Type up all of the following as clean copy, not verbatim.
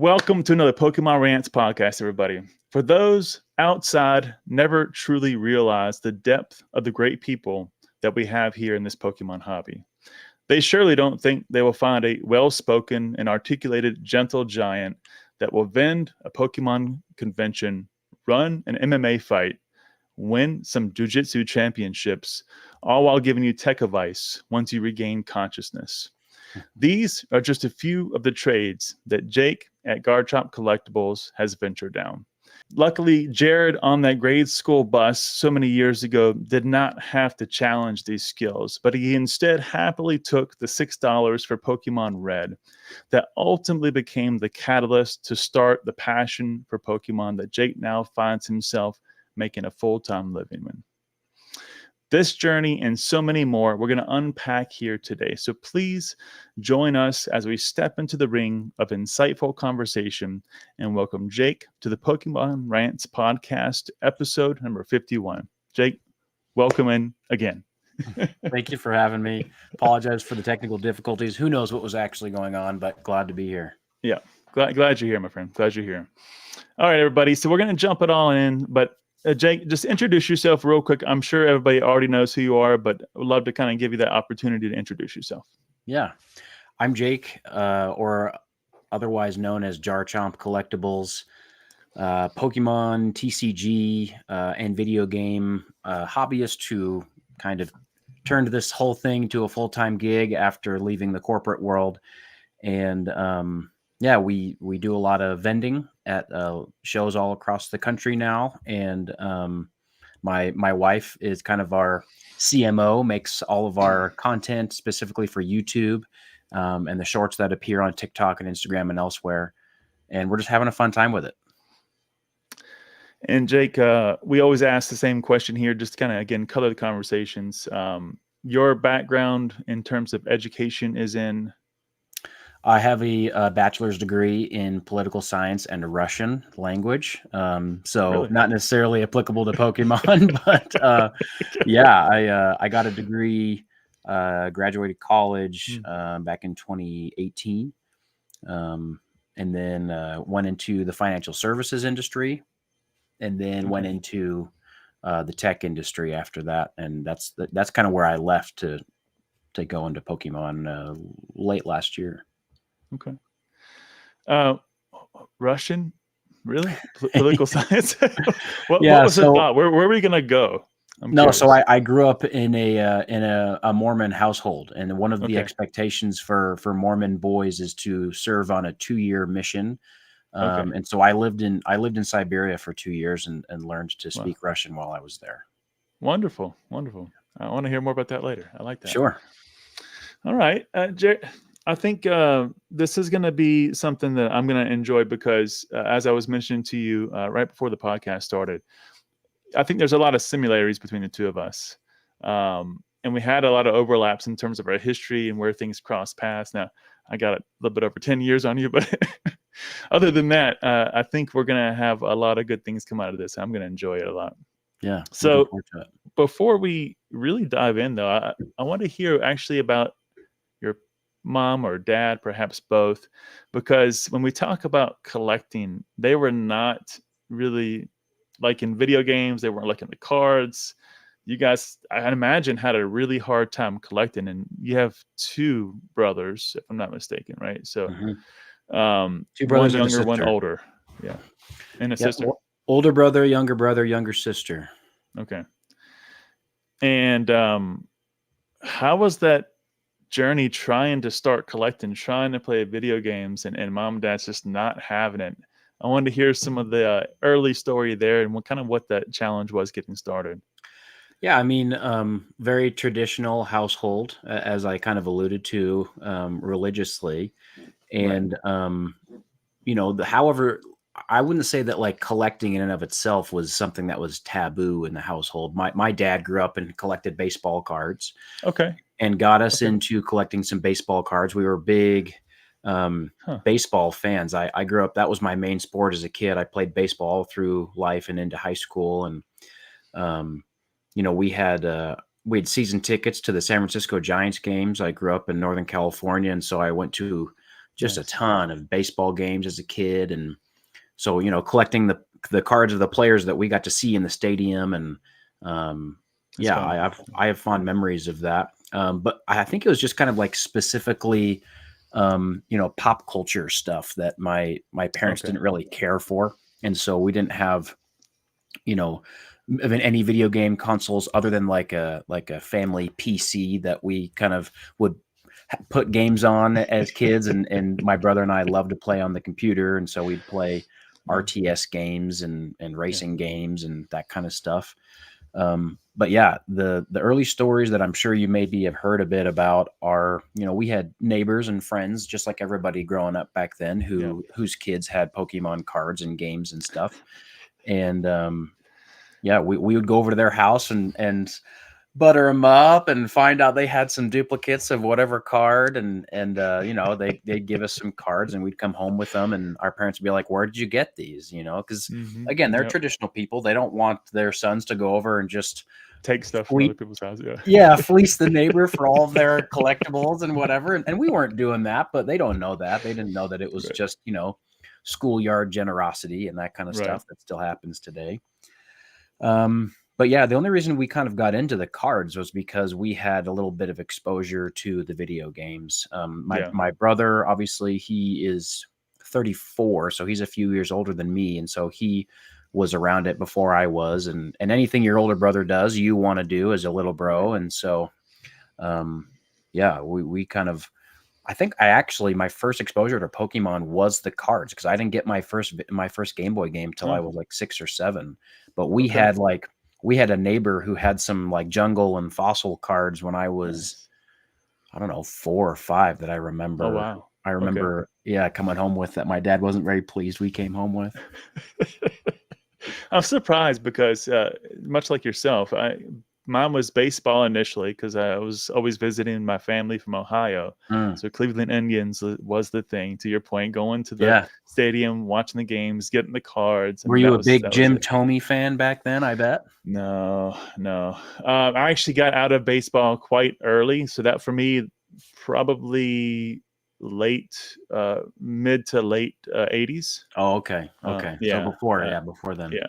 Welcome to another Pokemon Rants podcast, everybody. For those outside, never truly realized the depth of the great people that we have here in this Pokemon hobby. They surely don't think they will find a well-spoken and articulated gentle giant that will vend a Pokemon convention, run an MMA fight, win some Jiu-Jitsu championships, all while giving you tech advice once you regain consciousness. These are just a few of the trades that Jake at Jarchomp Collectibles has ventured down. Luckily, Jared on that grade school bus so many years ago did not have to challenge these skills, but he instead happily took the $6 for Pokemon Red that ultimately became the catalyst to start the passion for Pokemon that Jake now finds himself making a full-time living in. This journey and so many more we're going to unpack here today. So please join us as we step into the ring of insightful conversation and welcome Jake to the Pokemon Rants podcast, episode number 51. Jake, welcome in again. Thank you for having me. Apologize for the technical difficulties. Who knows what was actually going on, but glad to be here. Yeah, glad you're here, my friend. Glad you're here. All right, everybody. So we're going to jump it all in, but Jake, just introduce yourself real quick. I'm sure everybody already knows who you are, but I would love to kind of give you that opportunity to introduce yourself. Yeah, I'm Jake, or otherwise known as Jarchomp Collectibles, Pokemon, TCG, and video game hobbyist who kind of turned this whole thing to a full-time gig after leaving the corporate world. And yeah, we do a lot of vending at shows all across the country now. And my wife is kind of our CMO, makes all of our content specifically for YouTube and the shorts that appear on TikTok and Instagram and elsewhere. And we're just having a fun time with it. And Jake, we always ask the same question here, just to kind of, again, color the conversations. Your background in terms of education is in? I have a bachelor's degree in political science and Russian language. So Really? Not necessarily applicable to Pokemon, but yeah, I got a degree, graduated college back in 2018, and then went into the financial services industry, and then went into the tech industry after that. And that's kind of where I left to go into Pokemon late last year. Okay. Russian, really? Political science? what was the thought? Where were we gonna go? So I grew up in a Mormon household, and one of the expectations for Mormon boys is to serve on a 2-year mission. And so I lived in Siberia for 2 years and learned to speak Russian while I was there. Wonderful. I want to hear more about that later. I like that. Sure. All right, I think this is going to be something that I'm going to enjoy because, as I was mentioning to you right before the podcast started, I think there's a lot of similarities between the two of us. And we had a lot of overlaps in terms of our history and where things cross paths. Now, I got a little bit over 10 years on you, but other than that, I think we're going to have a lot of good things come out of this. I'm going to enjoy it a lot. Yeah. So before we really dive in, though, I want to hear actually about your mom or dad, perhaps both, because when we talk about collecting, they were not really like in video games. They weren't like in the cards. You guys, I imagine, had a really hard time collecting, and you have 2 brothers, if I'm not mistaken, right? So 2 brothers, one younger, one older. Yeah. And a sister. Older brother, younger sister. Okay. And how was that journey trying to start collecting, trying to play video games, and mom and dad's just not having it? I wanted to hear some of the early story there and what that challenge was getting started. Yeah, I mean, very traditional household, as I kind of alluded to, religiously. And, however, I wouldn't say that like collecting in and of itself was something that was taboo in the household. My dad grew up and collected baseball cards. Okay. And got us into collecting some baseball cards. We were big baseball fans. I grew up, that was my main sport as a kid. I played baseball all through life and into high school. And, we had season tickets to the San Francisco Giants games. I grew up in Northern California. And so I went to just a Nice. ton of baseball games as a kid. And so, collecting the cards of the players that we got to see in the stadium. And That's fun. I have fond memories of that. But I think it was just kind of like specifically, pop culture stuff that my parents Okay. didn't really care for. And so we didn't have, any video game consoles other than like a family PC that we kind of would put games on as kids. And my brother and I loved to play on the computer. And so we'd play RTS games and racing games and that kind of stuff. But yeah, the early stories that I'm sure you maybe have heard a bit about are, we had neighbors and friends just like everybody growing up back then whose kids had Pokemon cards and games and stuff. And we would go over to their house and butter them up and find out they had some duplicates of whatever card. And they'd give us some cards and we'd come home with them. And our parents would be like, where did you get these? Because again, they're traditional people. They don't want their sons to go over and just take stuff from other people's houses. Fleece the neighbor for all of their collectibles and whatever. And we weren't doing that, but they don't know that. They didn't know that it was just, schoolyard generosity and that kind of stuff that still happens today. But yeah, the only reason we kind of got into the cards was because we had a little bit of exposure to the video games. My brother, obviously, he is 34, so he's a few years older than me. And so he was around it before I was. And anything your older brother does, you want to do as a little bro. And so, we kind of, I think my first exposure to Pokemon was the cards, because I didn't get my first Game Boy game till I was like 6 or 7. But we had a neighbor who had some like jungle and fossil cards when I was, I don't know, 4 or 5 that I remember. Oh, wow. I remember, coming home with that my dad wasn't very pleased we came home with. I'm surprised because much like yourself, mine was baseball initially because I was always visiting my family from Ohio. So Cleveland Indians was the thing. To your point, going to the stadium, watching the games, getting the cards. Were you a big Jim Thome fan back then, I bet? No. I actually got out of baseball quite early. So that for me, probably mid to late 80s. Oh, okay. So before then. Yeah.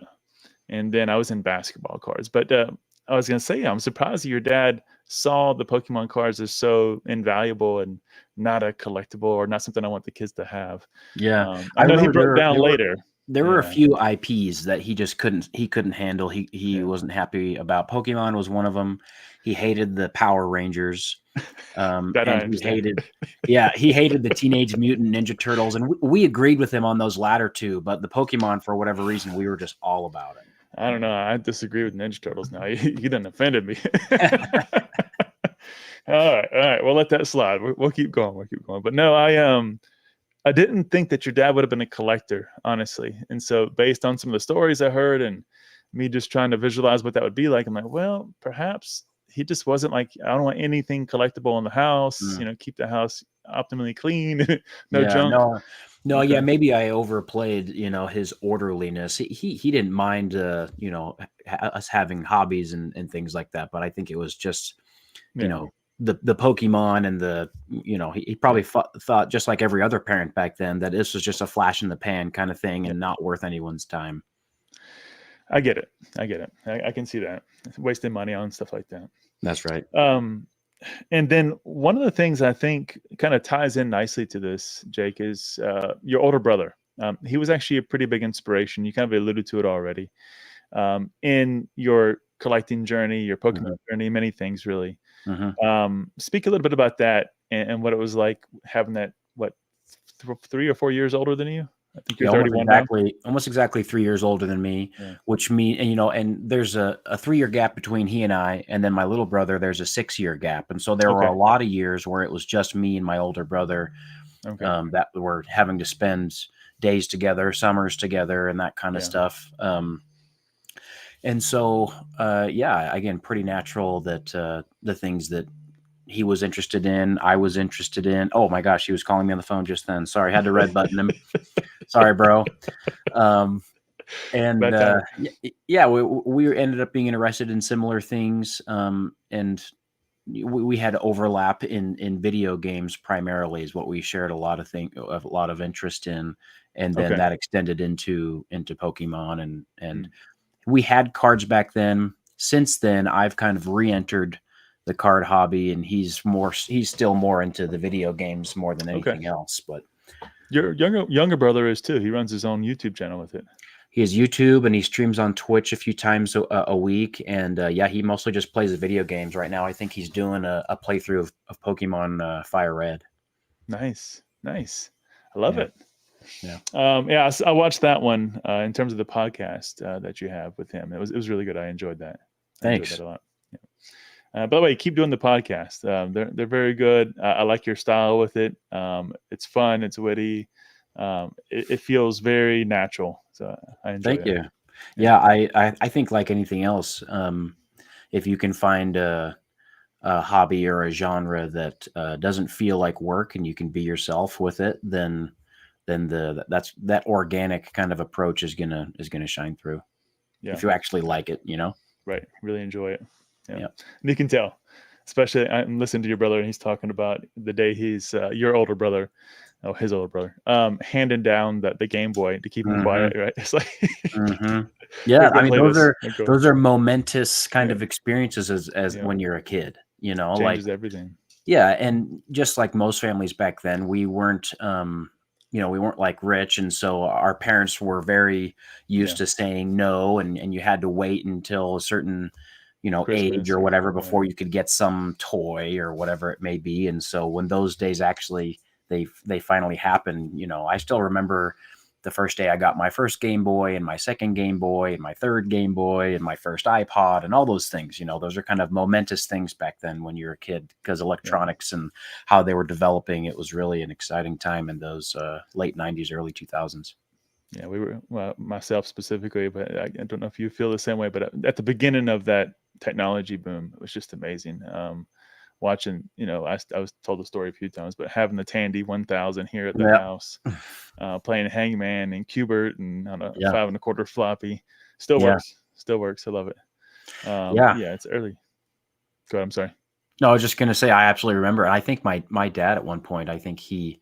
And then I was in basketball cards. But I was going to say, I'm surprised that your dad saw the Pokemon cards as so invaluable and not a collectible or not something I want the kids to have. Yeah. I know he broke down later. There were a few IPs that he just couldn't handle. He wasn't happy about. Pokemon was one of them. He hated the Power Rangers. And he hated the Teenage Mutant Ninja Turtles. And we agreed with him on those latter two, but the Pokemon, for whatever reason, we were just all about it. I don't know. I disagree with Ninja Turtles now. You done offended me. All right. We'll let that slide. We'll keep going. But no, I didn't think that your dad would have been a collector, honestly. And so based on some of the stories I heard and me just trying to visualize what that would be like, I'm like, well, perhaps he just wasn't like, I don't want anything collectible in the house, keep the house optimally clean, junk. No, okay. Maybe I overplayed, his orderliness. He didn't mind, us having hobbies and things like that. But I think it was just, the Pokemon and he probably thought just like every other parent back then that this was just a flash in the pan kind of thing and not worth anyone's time. I get it. I can see that. Wasting money on stuff like that. That's right. And then one of the things I think kind of ties in nicely to this, Jake, is your older brother. He was actually a pretty big inspiration. You kind of alluded to it already. In your collecting journey, your Pokemon journey, many things really. Speak a little bit about that and what it was like having that, 3 or 4 years older than you? I think you're 31 almost exactly 3 years older than me, which means, and there's a 3-year gap between he and I, and then my little brother, there's a 6-year gap. And so there were a lot of years where it was just me and my older brother that were having to spend days together, summers together, and that kind of stuff. And so, again, pretty natural that the things that he was interested in, I was interested in. Oh my gosh, he was calling me on the phone just then. Sorry, I had to red button him. Sorry, bro. We ended up being interested in similar things. And we had overlap in video games primarily is what we shared a lot of interest in, and then Okay. that extended into Pokemon, and we had cards back then. Since then, I've kind of re-entered the card hobby, and he's still more into the video games more than anything else. But your younger brother is too. He runs his own YouTube channel with it. he has YouTube, and he streams on Twitch a few times a week. And yeah, he mostly just plays video games right now. I think he's doing a playthrough of Pokemon Fire Red. Nice. I love it. Yeah. I watched that one in terms of the podcast that you have with him. It was really good. I enjoyed that. Thanks. I enjoyed that a lot. Yeah. By the way, keep doing the podcast. They're very good. I like your style with it. It's fun. It's witty. It feels very natural. So I enjoy it. Thank you. Yeah, I think like anything else, if you can find a hobby or a genre that doesn't feel like work and you can be yourself with it, then that organic kind of approach is gonna shine through. Yeah. If you actually like it, Right. Really enjoy it. Yeah. And you can tell, especially I'm listening to your brother and he's talking about the day he's your older brother. Oh, his older brother, handing down the Game Boy to keep him quiet, right? It's like, yeah. I mean, those are momentous kind of experiences as when you're a kid, Changes like everything. Yeah, and just like most families back then, we weren't, we weren't like rich, and so our parents were very used to saying no, and you had to wait until a certain, age or whatever before you could get some toy or whatever it may be. And so when those days actually they finally happened, I still remember the first day I got my first Game Boy and my second Game Boy and my third Game Boy and my first iPod and all those things. Those are kind of momentous things back then when you're a kid, because electronics and how they were developing, it was really an exciting time in those late 90s, early 2000s. Yeah, we were, well, myself specifically, but I don't know if you feel the same way, but at the beginning of that technology boom, it was just amazing. Watching, I was told the story a few times, but having the Tandy 1000 here at the house, playing Hangman and Cubert and on a 5 1/4 floppy, still works. I love it. It's early. Go ahead. I'm sorry. No, I was just going to say, I absolutely remember. I think my dad at one point, I think he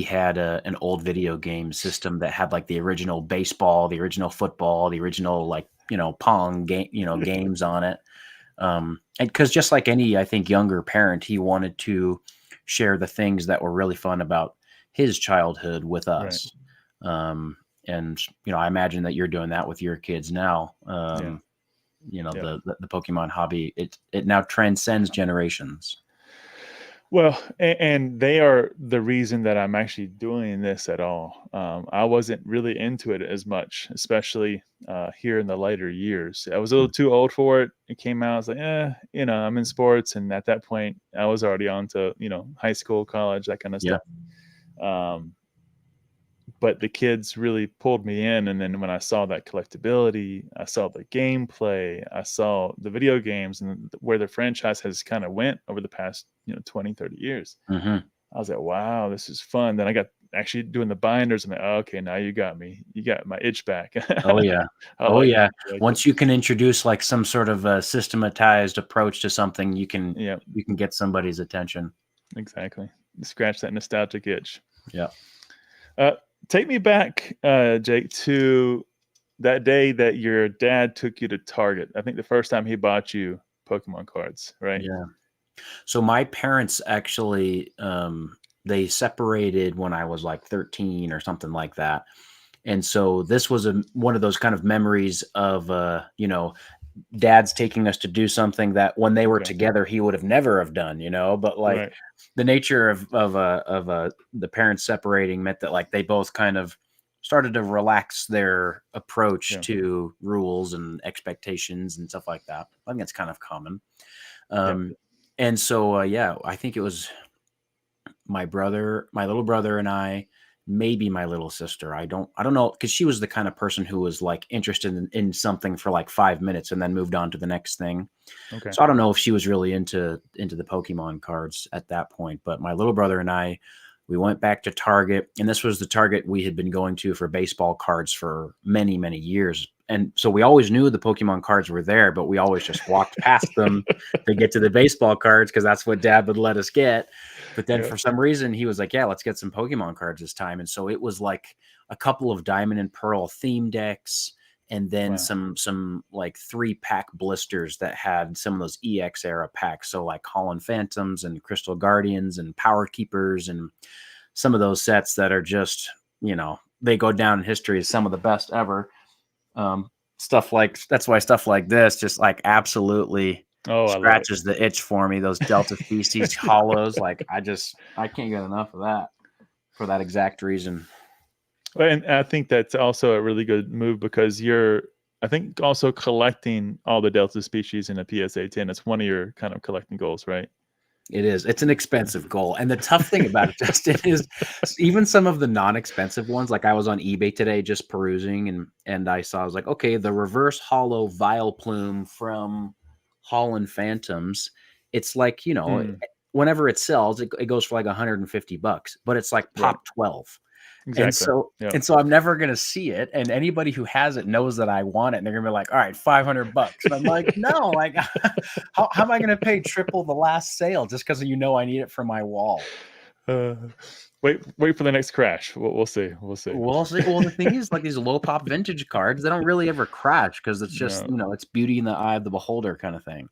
had an old video game system that had like the original baseball, the original football, the original Pong game, games on it. And because just like any, I think, younger parent, he wanted to share the things that were really fun about his childhood with us. Right. And, I imagine that you're doing that with your kids now. The Pokemon hobby, it now transcends generations. Well, and they are the reason that I'm actually doing this at all. I wasn't really into it as much, especially here in the later years. I was a little too old for it. It came out, I was like, I'm in sports. And at that point, I was already on to, high school, college, that kind of stuff. But the kids really pulled me in. And then when I saw that collectability, I saw the gameplay, I saw the video games and where the franchise has kind of went over the past, 20, 30 years. I was like, wow, this is fun. Then I got actually doing the binders. I'm like, oh, okay, now you got me. You got my itch back. Oh, yeah. Once you can introduce like some sort of a systematized approach to something, you can get somebody's attention. Exactly. Scratch that nostalgic itch. Yeah. Take me back, Jake, to that day that your dad took you to Target. I think the first time he bought you Pokemon cards, right? Yeah. So my parents actually, they separated when I was like 13 or something like that. And so this was one of those kind of memories of, dad's taking us to do something that when they were together, he would have never have done, but like the nature of the parents separating meant that like they both kind of started to relax their approach to rules and expectations and stuff like that. I think that's kind of common. And so, I think it was my little brother and I, maybe my little sister. I don't know, because she was the kind of person who was like interested in something for like 5 minutes and then moved on to the next thing. Okay. So I don't know if she was really into the Pokemon cards at that point, but my little brother and I, we went back to Target, and this was the Target we had been going to for baseball cards for many, many years. and so we always knew the Pokemon cards were there, but we always just walked past them to get to the baseball cards because that's what Dad would let us get. But then for some reason he was like, yeah, let's get some Pokemon cards this time. And so it was like a couple of Diamond and Pearl theme decks, and then some like 3-pack blisters that had some of those EX era packs. So like Holland Phantoms and Crystal Guardians and Power Keepers and some of those sets that are just, you know, they go down in history as some of the best ever. That's why stuff like this just like absolutely scratches the itch for me. Those Delta Species hollows, like I can't get enough of that for that exact reason. And I think that's also a really good move because I think also collecting all the Delta species in a PSA 10. It's one of your kind of collecting goals, right? It is. It's an expensive goal. And the tough thing about it, Justin, is even some of the non-expensive ones, like I was on eBay today just perusing and I saw, I was like, okay, the reverse hollow Vileplume from Holland Phantoms. It's like, you know, whenever it sells, it goes for like $150, but it's like pop 12. Exactly. And so I'm never going to see it. And anybody who has it knows that I want it. And they're going to be like, all right, $500. And I'm like, no, like, how am I going to pay triple the last sale just because you know I need it for my wall? Wait for the next crash. We'll see. We'll see. Well, the thing is, like these low pop vintage cards, they don't really ever crash because it's just, you know, it's beauty in the eye of the beholder kind of thing.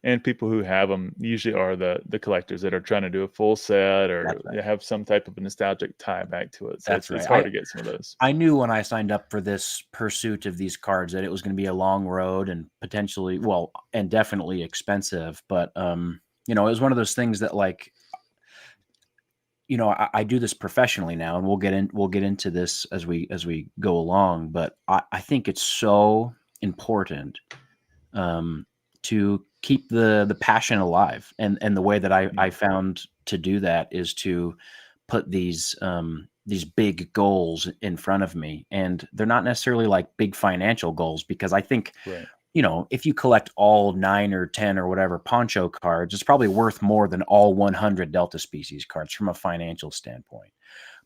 And people who have them usually are the collectors that are trying to do a full set or have some type of a nostalgic tie back to it. So it's hard to get some of those. I knew when I signed up for this pursuit of these cards that it was going to be a long road and potentially, and definitely expensive. But, you know, it was one of those things that like, you know, I do this professionally now, and we'll get into this as we go along. But I think it's so important to keep the passion alive, and the way that I found to do that is to put these big goals in front of me, and they're not necessarily like big financial goals because I think you know, if you collect all 9 or 10 or whatever Poncho cards, it's probably worth more than all 100 Delta Species cards from a financial standpoint.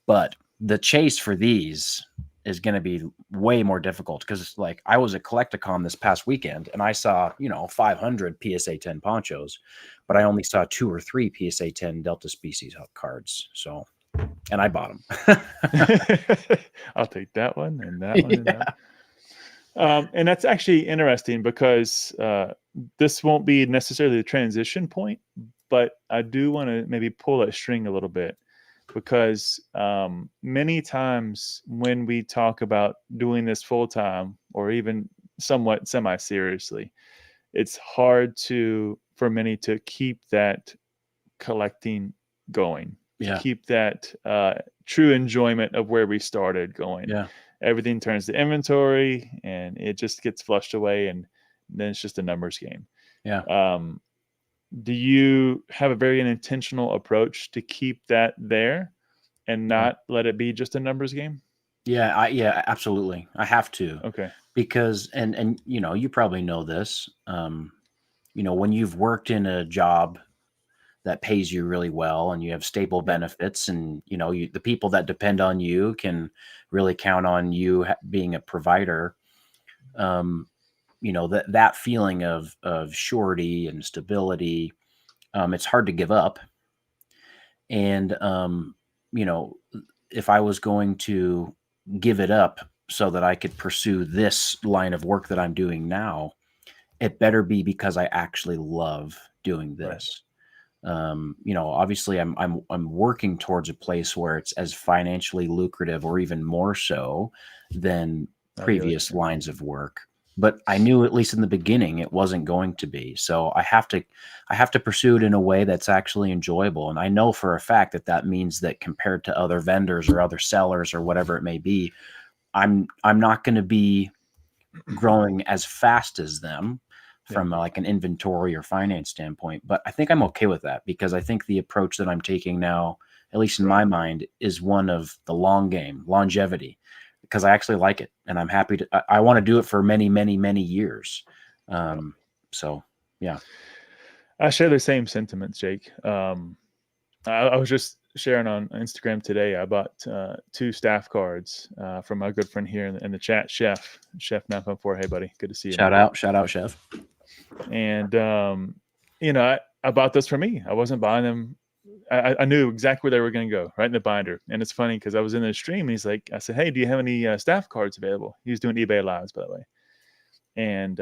But the chase for these is going to be way more difficult because it's like I was at Collecticon this past weekend and I saw, you know, 500 PSA 10 Ponchos, but I only saw 2 or 3 PSA 10 Delta Species cards. So, and I bought them. I'll take that one and that one. And that. And that's actually interesting because this won't be necessarily the transition point, but I do want to maybe pull that string a little bit because many times when we talk about doing this full time or even somewhat semi-seriously, it's hard for many to keep that collecting going, to keep that true enjoyment of where we started going. Yeah. Everything turns to inventory and it just gets flushed away and then it's just a numbers game. Yeah. Do you have a very intentional approach to keep that there and not let it be just a numbers game? Yeah, absolutely. I have to. Okay. Because, and you know, you probably know this, you know, when you've worked in a job that pays you really well and you have stable benefits and, you know, the people that depend on you can really count on you being a provider. You know, that feeling of surety and stability, it's hard to give up. And, you know, if I was going to give it up so that I could pursue this line of work that I'm doing now, it better be because I actually love doing this. You know, obviously I'm working towards a place where it's as financially lucrative or even more so than previous lines of work. But I knew at least in the beginning it wasn't going to be. So I have to pursue it in a way that's actually enjoyable. And I know for a fact that means that compared to other vendors or other sellers or whatever it may be, I'm not going to be growing as fast as them from like an inventory or finance standpoint. But I think I'm okay with that because I think the approach that I'm taking now, at least in my mind, is one of the long game, longevity, because I actually like it and I'm happy I want to do it for many, many, many years. So yeah. I share the same sentiments, Jake. I was just sharing on Instagram today. I bought 2 staff cards from my good friend here in the chat, Chef 954. Hey, buddy, good to see you. Shout out, Chef. And I bought this for me. I wasn't buying them. I knew exactly where they were going to go, right in the binder. And it's funny because I was in the stream. And I said, "Hey, do you have any staff cards available?" He was doing eBay lives, by the way. And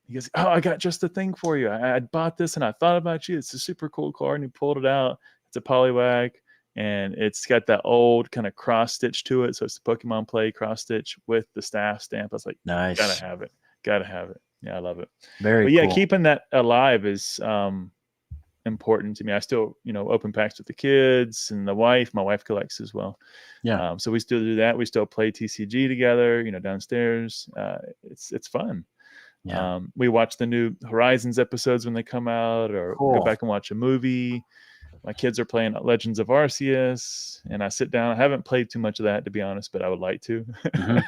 he goes, "Oh, I got just the thing for you. I bought this and I thought about you. It's a super cool card." And he pulled it out. It's a Poliwag, and it's got that old kind of cross stitch to it. So it's the Pokemon Play cross stitch with the staff stamp. I was like, nice. Gotta have it. Yeah, I love it. Very But yeah, cool. keeping that alive is important to me. I still, open packs with the kids and the wife. My wife collects as well. Yeah. So we still do that. We still play TCG together, downstairs. It's fun. Yeah. We watch the new Horizons episodes when they come out, or go back and watch a movie. My kids are playing Legends of Arceus, and I sit down. I haven't played too much of that, to be honest, but I would like to. Mm-hmm.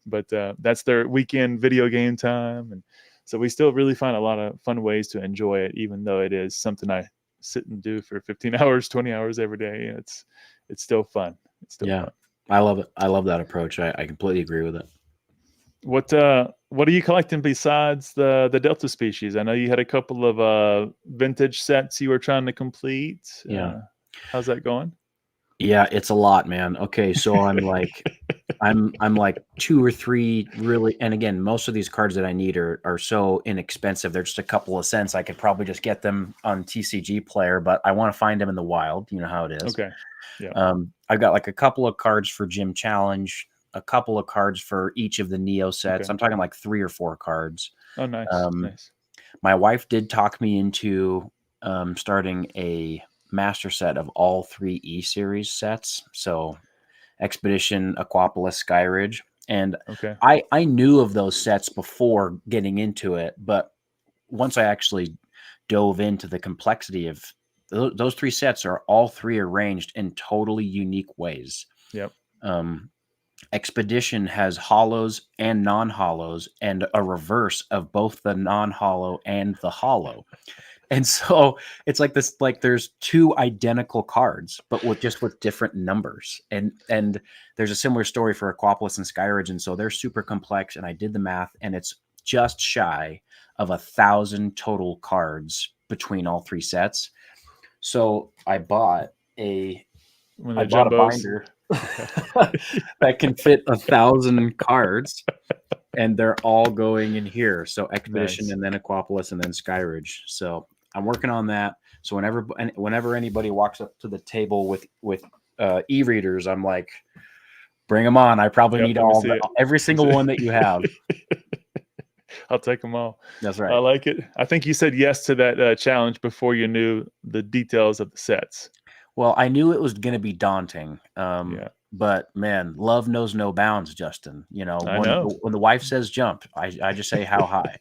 But that's their weekend video game time. And so we still really find a lot of fun ways to enjoy it, even though it is something I sit and do for 15 hours, 20 hours every day. It's still fun. It's still fun. I love it. I love that approach. I completely agree with it. What are you collecting besides the Delta species? I know you had a couple of vintage sets you were trying to complete. Yeah. How's that going? Yeah, it's a lot, man. Okay, so I'm like I'm like 2 or 3 really, and again, most of these cards that I need are so inexpensive. They're just a couple of cents. I could probably just get them on TCG Player, but I want to find them in the wild. You know how it is. Okay. Yeah. I've got like a couple of cards for Gym Challenge, a couple of cards for each of the Neo sets. Okay. I'm talking like 3 or 4 cards. Oh, nice. Nice. My wife did talk me into starting a master set of all 3 E series sets. So Expedition, Aquapolis, Skyridge. And okay. I knew of those sets before getting into it, but once I actually dove into the complexity of those 3 sets, are all 3 arranged in totally unique ways. Yep. Expedition has hollows and non-hollows, and a reverse of both the non-hollow and the hollow. And so it's like this, like there's 2 identical cards, but with different numbers. And there's a similar story for Aquapolis and Skyridge. And so they're super complex. And I did the math, and it's just shy of 1,000 total cards between all 3 sets. So I bought a binder that can fit 1,000 cards, and they're all going in here. So Expedition, nice. And then Aquapolis, and then Skyridge. So I'm working on that. So whenever anybody walks up to the table with e-readers, I'm like, bring them on. I probably need every single one that you have. I'll take them all. That's right. I like it. I think you said yes to that challenge before you knew the details of the sets. Well, I knew it was going to be daunting. But man, love knows no bounds, Justin. When the wife says jump, I just say how high.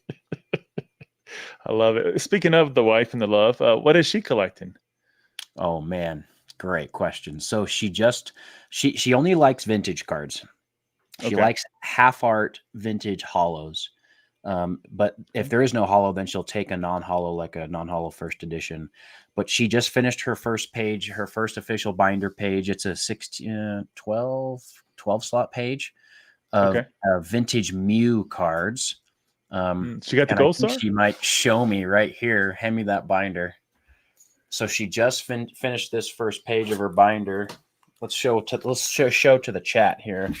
I love it. Speaking of the wife and the love, what is she collecting? Oh man, great question. So she only likes vintage cards. She likes half art vintage hollows. But if there is no hollow, then she'll take a non-hollow, like a non-hollow first edition. But she just finished her first page, her first official binder page. It's a 12 slot page of vintage Mew cards. She got the gold star? She might show me right here. Hand me that binder. So she just finished this first page of her binder. Let's show to the chat here,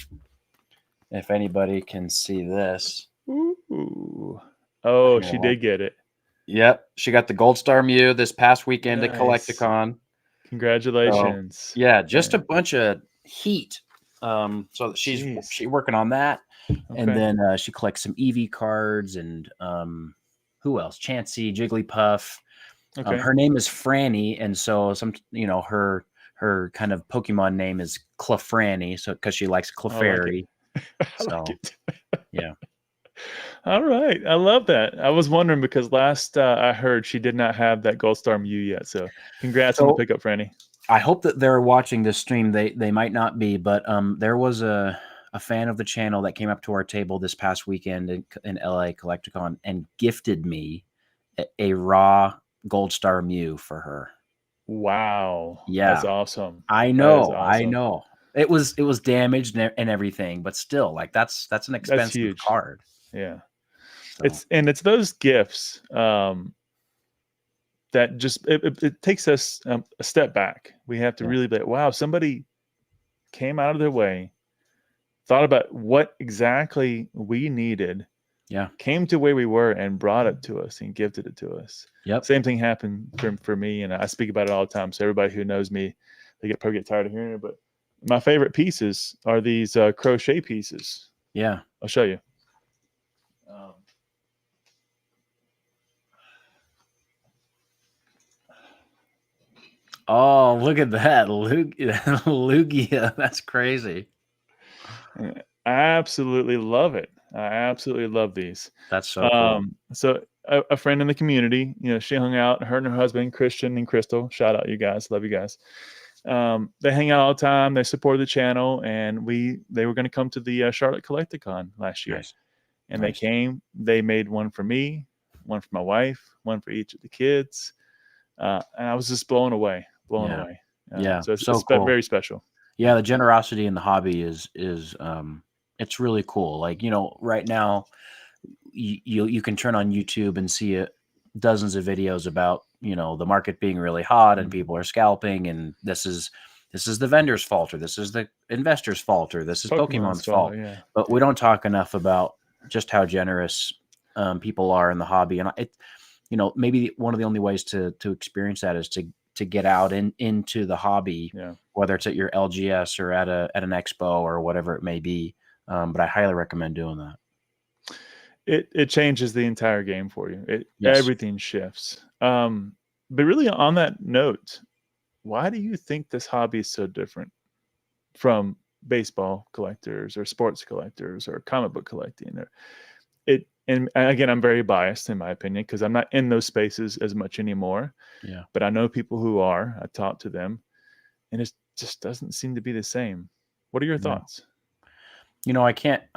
if anybody can see this. Ooh. Oh, she did get it. Yep. She got the Gold Star Mew this past weekend at Collecticon. Congratulations. So, just a bunch of heat. So she's working on that. Okay. And then she collects some Eevee cards and who else? Chansey, Jigglypuff. Okay. Her name is Franny, and so her kind of Pokemon name is Clefranny, so because she likes Clefairy. Yeah. All right. I love that. I was wondering because last I heard she did not have that Gold Star Mew yet. So congrats on the pickup, Franny. I hope that they're watching this stream. They might not be, but there was a fan of the channel that came up to our table this past weekend in LA Collecticon and gifted me a raw Gold Star Mew for her. Wow. That's Yeah, awesome. I That is know, I awesome. know. It was damaged and everything, but still, like that's an That's expensive huge. card. Yeah. So It's those gifts that just it takes us a step back. We have to yeah, really be like, wow, somebody came out of their way, thought about what exactly we needed, yeah, came to where we were and brought it to us and gifted it to us. yep. Same thing happened for me, and I speak about it all the time. So everybody who knows me, they probably get tired of hearing it. But my favorite pieces are these crochet pieces. Yeah. I'll show you. Um, Oh, look at that, Lugia. That's crazy. I absolutely love it. I absolutely love these. That's so cool. So a friend in the community, she hung out. Her and her husband, Christian and Crystal. Shout out, you guys. Love you guys. They hang out all the time. They support the channel, and they were going to come to the Charlotte Collecticon last year, Nice, and they nice. came. They made one for me, one for my wife, one for each of the kids, and I was just blown away, blown Yeah, away. yeah. So So it's cool. very special. Yeah, the generosity in the hobby is it's really cool. Like, right now you can turn on YouTube and see dozens of videos about, the market being really hot and Mhm. people are scalping, and this is the vendor's fault, or this is the investor's fault, or this is Pokemon's Pokemon's fault, fault. yeah, But we yeah. don't talk enough about just how generous people are in the hobby. And maybe one of the only ways to experience that is to get out into the hobby, Yeah. whether it's at your LGS or at an expo or whatever it may be. But I highly recommend doing that. It changes the entire game for you. Yes. Everything shifts. But really on that note, why do you think this hobby is so different from baseball collectors or sports collectors or comic book collecting? Or and again, I'm very biased in my opinion because I'm not in those spaces as much anymore. Yeah. But I know people who are. I talk to them, and it just doesn't seem to be the same. What are your Yeah. thoughts? I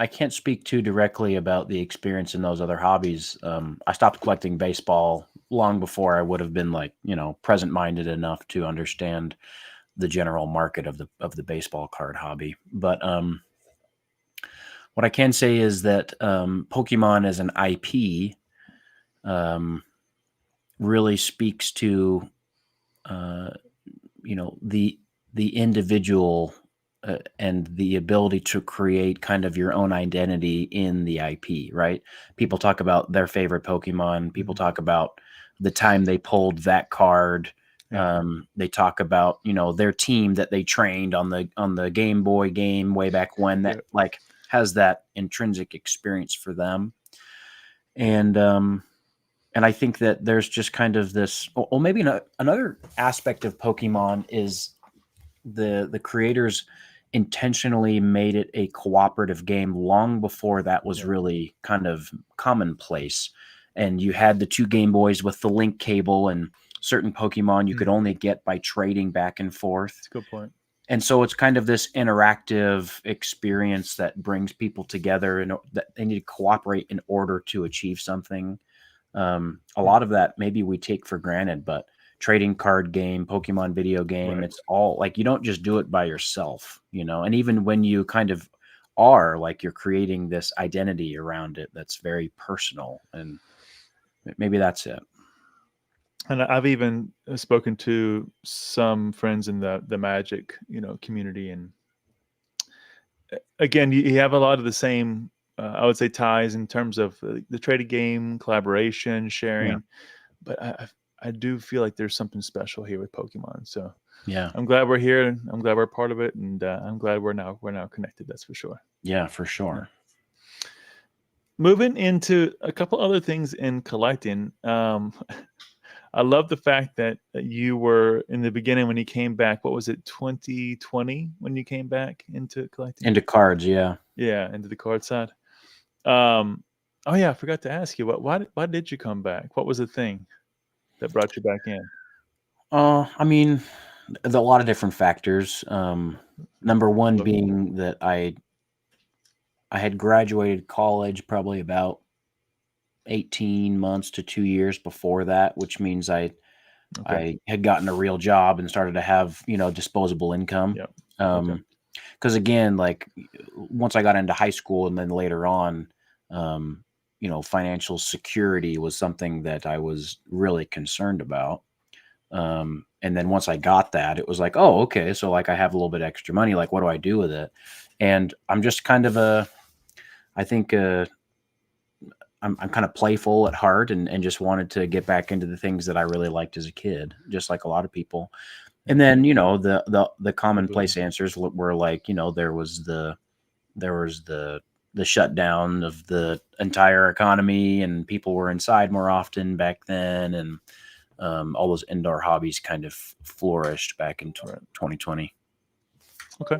can't speak too directly about the experience in those other hobbies. I stopped collecting baseball long before I would have been, like, present minded enough to understand the general market of the baseball card hobby. But what I can say is that Pokemon as an IP um, really speaks to uh, the individual, and the ability to create kind of your own identity in the IP, right? People talk about their favorite Pokemon. People Mhm. talk about the time they pulled that card. Yeah. They talk about, their team that they trained on the Game Boy game way back when, that Yeah. like has that intrinsic experience for them. And I think that there's just kind of this, or maybe another aspect of Pokemon is the creators intentionally made it a cooperative game long before that was Yeah. really kind of commonplace. And you had the two Game Boys with the link cable, and certain Pokemon you could Mhm. only get by trading back and forth. That's a good point. And so it's kind of this interactive experience that brings people together, and that they need to cooperate in order to achieve something. A Mm. lot of that maybe we take for granted, but trading card game, Pokemon video game, Right. it's all like, you don't just do it by yourself, and even when you kind of are, like, you're creating this identity around it that's very personal, and maybe that's it. And I've even spoken to some friends in the Magic, community, and again, you have a lot of the same, I would say, ties in terms of the traded game, collaboration, Yeah. sharing. But I do feel like there's something special here with Pokemon. So Yeah. I'm glad we're here. And I'm glad we're part of it, and I'm glad we're now connected. That's for sure. Yeah, for Yeah. sure. Moving into a couple other things in collecting. I love the fact that you were in the beginning when you came back. What was it, 2020 when you came back into collecting? Into cards. Yeah. Yeah, into the card side. Um, oh yeah, I forgot to ask you why did you come back? What was the thing that brought you back in? I mean, there's a lot of different factors. Number one Love to hear. being that I had graduated college probably about 18 months to 2 years before that, which means Okay. I had gotten a real job and started to have, disposable income. Yep. Okay. Because again, like once I got into high school and then later on, financial security was something that I was really concerned about. And then once I got that, it was like, oh, okay. So like I have a little bit extra money. Like, what do I do with it? And I'm just kind of I think I'm kind of playful at heart and just wanted to get back into the things that I really liked as a kid, just like a lot of people. And then, the commonplace answers were like, there was the shutdown of the entire economy and people were inside more often back then. And all those indoor hobbies kind of flourished back in 2020. Okay.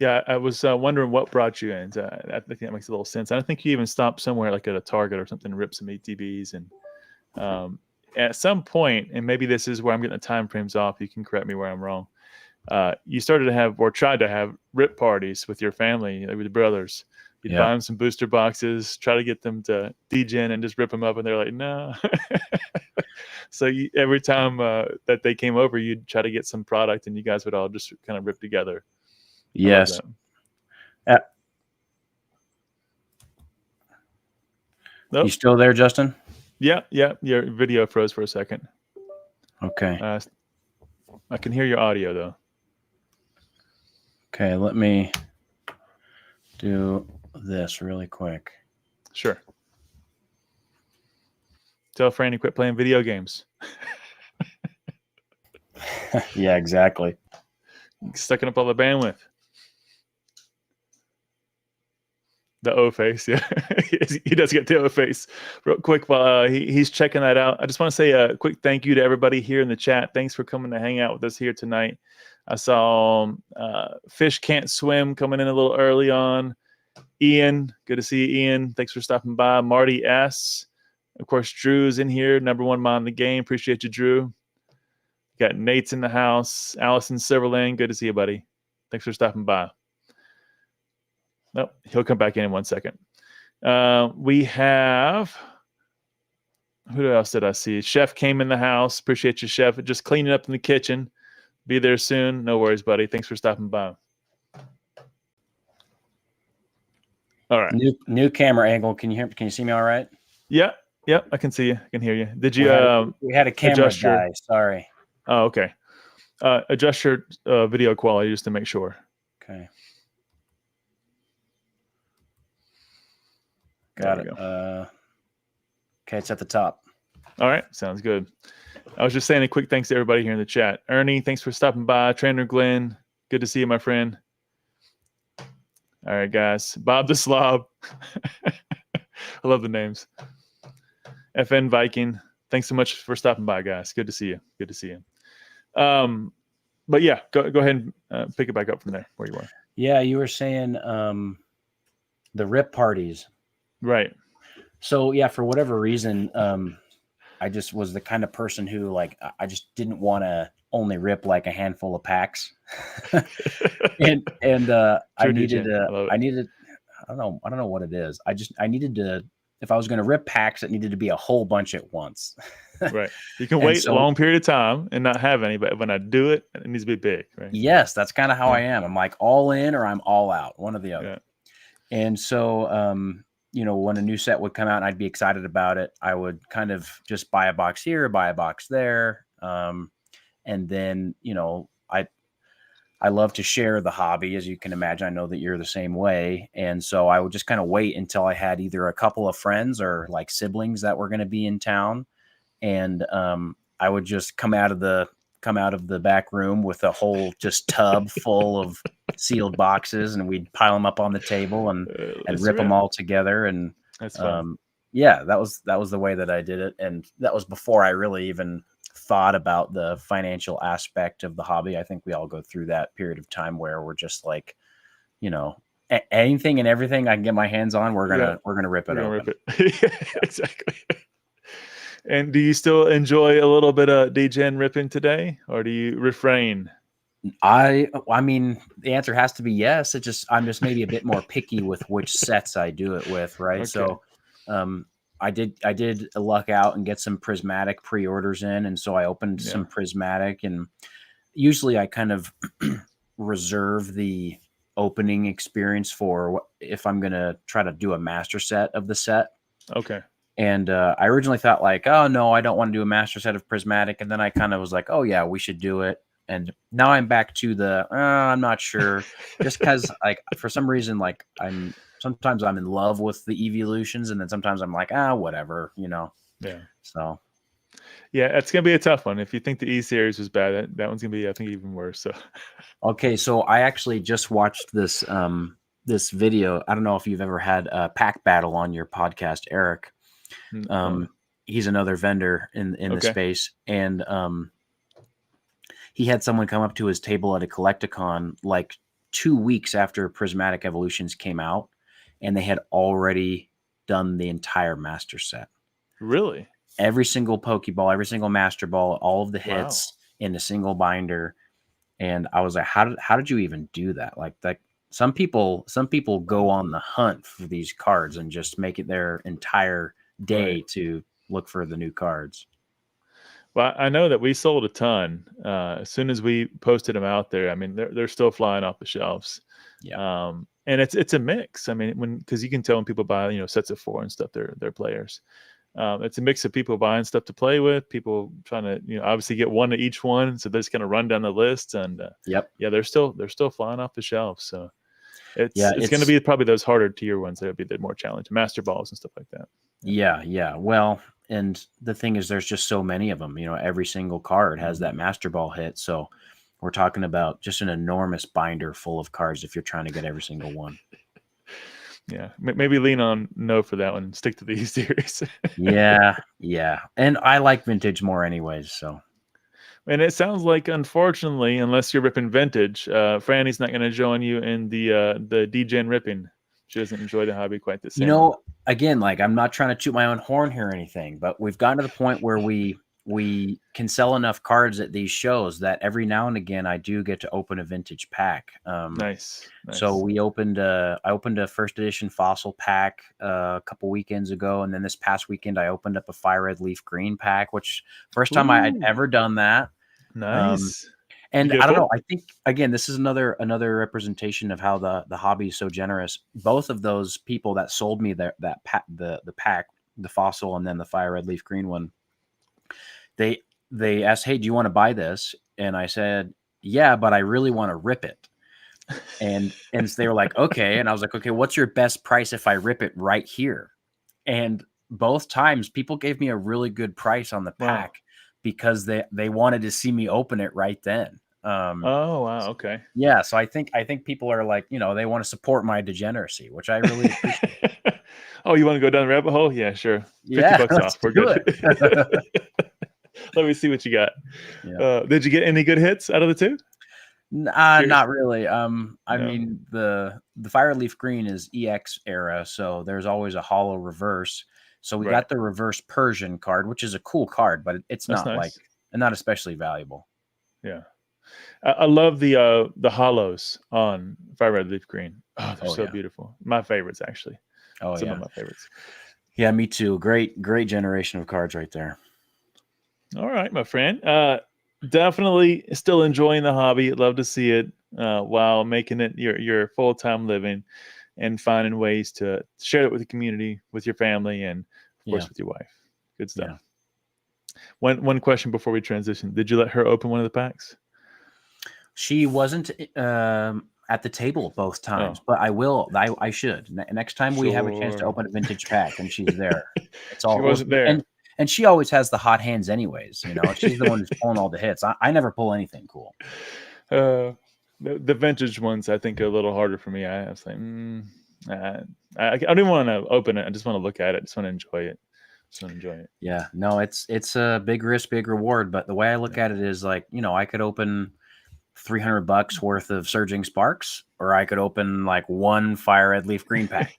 Yeah, I was wondering what brought you in. I think that makes a little sense. I think you even stopped somewhere like at a Target or something, rip some ATVs, and at some point, and maybe this is where I'm getting the time frames off. You can correct me where I'm wrong. You started to have or tried to have rip parties with your family, like with your brothers. You'd buy them some booster boxes, try to get them to degen and just rip them up, and they're like, no. So every time that they came over, you'd try to get some product, and you guys would all just kind of rip together. Yes. Nope. You still there, Justin? Yeah. Your video froze for a second. Okay. I can hear your audio though. Okay, let me do this really quick. Sure. Tell Franny quit playing video games. Yeah, exactly. Sucking up all the bandwidth. The O face, yeah. He does get the O face. Real quick, while he's checking that out, I just want to say a quick thank you to everybody here in the chat. Thanks for coming to hang out with us here tonight. I saw Fish Can't Swim coming in a little early on. Ian, good to see you, Ian. Thanks for stopping by. Marty S. Of course, Drew's in here, number one mod in the game. Appreciate you, Drew. Got Nate's in the house. Allison Silverland, good to see you, buddy. Thanks for stopping by. Nope, he'll come back in 1 second. We have, who else did I see? Chef came in the house. Appreciate you, Chef. Just cleaning up in the kitchen. Be there soon. No worries, buddy. Thanks for stopping by. All right. New camera angle. Can you see me all right? Yeah. I can see you. I can hear you. Did you? We had a camera guy. Sorry. Oh, okay. Adjust your video quality just to make sure. Okay. Got it. Okay, it's at the top. All right, sounds good. I was just saying a quick thanks to everybody here in the chat. Ernie, thanks for stopping by. Trainer Glenn, good to see you, my friend. All right, guys. Bob the Slob. I love the names. FN Viking, thanks so much for stopping by, guys. Good to see you. Good to see you. But yeah, go ahead and pick it back up from there where you were. Yeah, you were saying the rip parties. Right. So yeah, for whatever reason, I just was the kind of person who like I just didn't want to only rip like a handful of packs, and I needed I don't know what it is. I needed to, if I was going to rip packs, it needed to be a whole bunch at once. Right. You can wait a long period of time and not have any, but when I do it, it needs to be big, right? Yes, that's kind of how I am. I'm like all in or I'm all out, one or the other. Yeah. And so, when a new set would come out and I'd be excited about it, I would kind of just buy a box here, buy a box there. And then, I love to share the hobby, as you can imagine. I know that you're the same way. And so I would just kind of wait until I had either a couple of friends or like siblings that were going to be in town. And I would just come out of the back room with a whole just tub full of sealed boxes, and we'd pile them up on the table and rip them all together. And that's fun. Yeah, that was the way that I did it. And that was before I really even thought about the financial aspect of the hobby. I think we all go through that period of time where we're just like, anything and everything I can get my hands on, we're gonna rip it open. Rip it. Yeah. Exactly. And do you still enjoy a little bit of degen ripping today, or do you refrain? I mean, the answer has to be yes. I'm just maybe a bit more picky with which sets I do it with, right? Okay. So, I did luck out and get some prismatic pre-orders in, and so I opened some prismatic, and usually I kind of reserve the opening experience for if I'm gonna try to do a master set of the set. Okay. And I originally thought like, oh no, I don't want to do a master set of prismatic, and then I kind of was like, oh yeah, we should do it. And now I'm back to the I'm not sure, just because like for some reason like sometimes I'm in love with the evolutions, and then sometimes I'm like whatever, you know. Yeah. So yeah, it's gonna be a tough one. If you think the E series was bad, that one's gonna be I think even worse. So okay, so I actually just watched this this video. I don't know if you've ever had a pack battle on your podcast, Eric. He's another vendor in the space, and he had someone come up to his table at a Collecticon like 2 weeks after Prismatic Evolutions came out, and they had already done the entire master set. Really? Every single Pokeball, every single Master Ball, all of the hits in a single binder. And I was like, how did you even do that? Like some people go on the hunt for these cards and just make it their entire day to look for the new cards. Well, I know that we sold a ton as soon as we posted them out there. I mean, they're still flying off the shelves. Yeah. And it's a mix. I mean, because you can tell when people buy sets of 4 and stuff, they're players. It's a mix of people buying stuff to play with, people trying to obviously get one of each one, so they're just going to run down the list. And they're still flying off the shelves. So it's going to be probably those harder tier ones that'll be the more challenging, Master Balls and stuff like that. Yeah. Well, and the thing is, there's just so many of them. Every single card has that Master Ball hit. So we're talking about just an enormous binder full of cards if you're trying to get every single one. Yeah, maybe lean on no for that one. Stick to the E series. yeah. And I like vintage more anyways, so. And it sounds like, unfortunately, unless you're ripping vintage, Franny's not going to join you in the DGen ripping. She doesn't enjoy the hobby quite the same. Again, like I'm not trying to toot my own horn here or anything, but we've gotten to the point where we can sell enough cards at these shows that every now and again I do get to open a vintage pack. Nice. So I opened a first edition fossil pack a couple weekends ago, and then this past weekend I opened up a fire red leaf green pack, which first time I had ever done that. Nice. And I don't know. I think again, this is another representation of how the hobby is so generous. Both of those people that sold me the pack, the fossil, and then the fire red leaf green one, they asked, "Hey, do you want to buy this?" And I said, "Yeah, but I really want to rip it." And they were like, "Okay." And I was like, "Okay, what's your best price if I rip it right here?" And both times, people gave me a really good price on the pack. Because they wanted to see me open it right then. Oh wow, okay. Yeah, so I think people are like, they want to support my degeneracy, which I really appreciate. Oh, you want to go down the rabbit hole? Yeah, sure. $50 off. We're good. Let me see what you got. Yeah. Did you get any good hits out of the two? Not really. I mean, the fire leaf green is EX era, so there's always a hollow reverse. So we got the reverse Persian card, which is a cool card, but it's not nice. Not especially valuable. Yeah. I love the hollows on fire red leaf green. Oh, they're so beautiful. My favorites, actually. Some of my favorites. Yeah, me too. Great generation of cards right there. All right, my friend. Definitely still enjoying the hobby. Love to see it while making it your full-time living and finding ways to share it with the community, with your family, and of course with your wife. Good stuff. Yeah. One question before we transition. Did you let her open one of the packs? She wasn't at the table both times, but I will. I should. Next time we have a chance to open a vintage pack and she's there. It's all she wasn't there. And she always has the hot hands anyways. She's the one who's pulling all the hits. I never pull anything cool. The vintage ones, I think, are a little harder for me. I was like, I don't even want to open it. I just want to look at it. I just want to enjoy it. Yeah, no, it's a big risk, big reward. But the way I look at it is like, I could open $300 worth of Surging Sparks, or I could open like one fire red leaf green pack.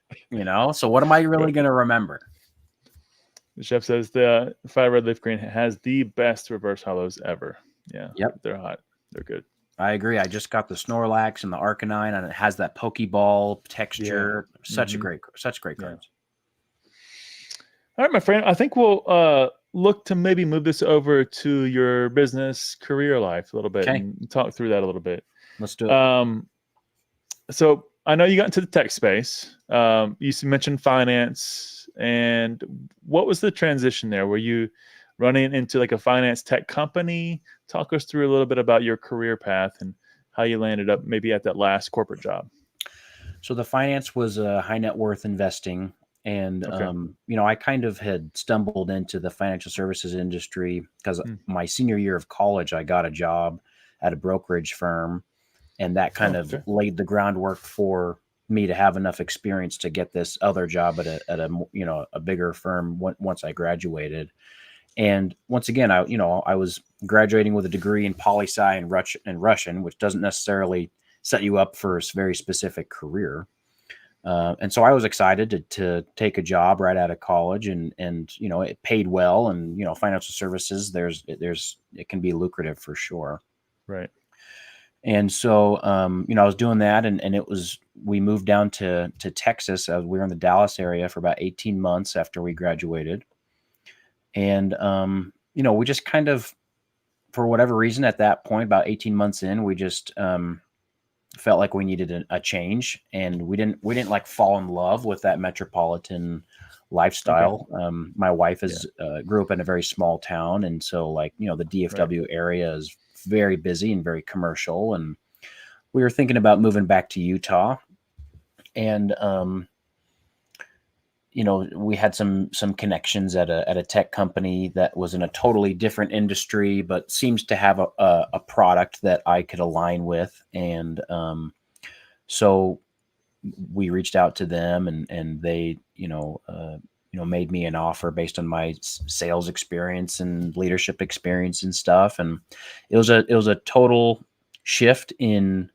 So what am I really going to remember? The chef says the fire red leaf green has the best reverse hollows ever. Yeah. Yep. They're hot. They're good. I agree. I just got the Snorlax and the Arcanine, and it has that Pokeball texture. Yeah. Such great cards. All right, my friend. I think we'll look to maybe move this over to your business career life a little bit Okay, and talk through that a little bit. let's do it. So I know you got into the tech space. You mentioned finance, and what was the transition there? Were you running into like a finance tech company? Talk us through a little bit about your career path and how you landed up maybe at that last corporate job. So the finance was high net worth investing. And, Okay. I kind of had stumbled into the financial services industry because Mm. my senior year of college, I got a job at a brokerage firm, and that kind Oh, of okay. laid the groundwork for me to have enough experience to get this other job at a bigger firm once I graduated. And once again, I was graduating with a degree in poli-sci and Russian, which doesn't necessarily set you up for a very specific career. And so I was excited to take a job right out of college, and it paid well, and financial services, it can be lucrative for sure. Right. And so I was doing that, and we moved down to Texas. We were in the Dallas area for about 18 months after we graduated. And we just kind of, for whatever reason, at that point, about 18 months in, we just felt like we needed a change, and we didn't like fall in love with that metropolitan Okay. lifestyle. My wife Yeah. grew up in a very small town, and so the Right. DFW area is very busy and very commercial, and we were thinking about moving back to Utah. And we had some connections at a tech company that was in a totally different industry, but seems to have a product that I could align with. And so we reached out to them, and they made me an offer based on my sales experience and leadership experience and stuff. And it was a total shift in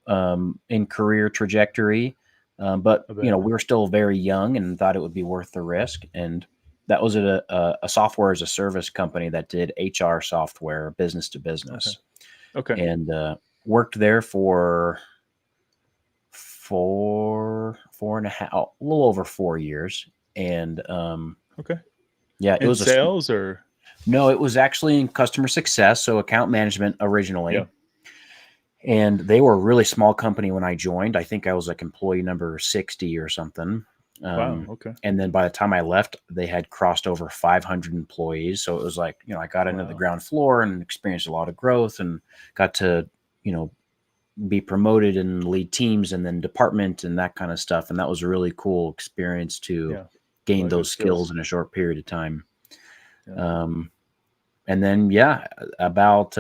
career trajectory. But I bet. we were still very young and thought it would be worth the risk. And that was at a software as a service company that did HR software, business to Okay. business. Okay. And worked there for four and a half, a little over 4 years. And Okay. yeah, In sales or no, it was actually in customer success, so account management yeah. originally. And they were a really small company when I joined. I think I was like employee number 60 or something. Wow. Okay. And then by the time I left, they had crossed over 500 employees. So it was like, I got into the Wow. ground floor and experienced a lot of growth, and got to, be promoted and lead teams and then department and that kind of stuff. And that was a really cool experience to Yeah. A lot gain of good those skills skills. in a short period of time. Yeah. Um, and then, yeah, about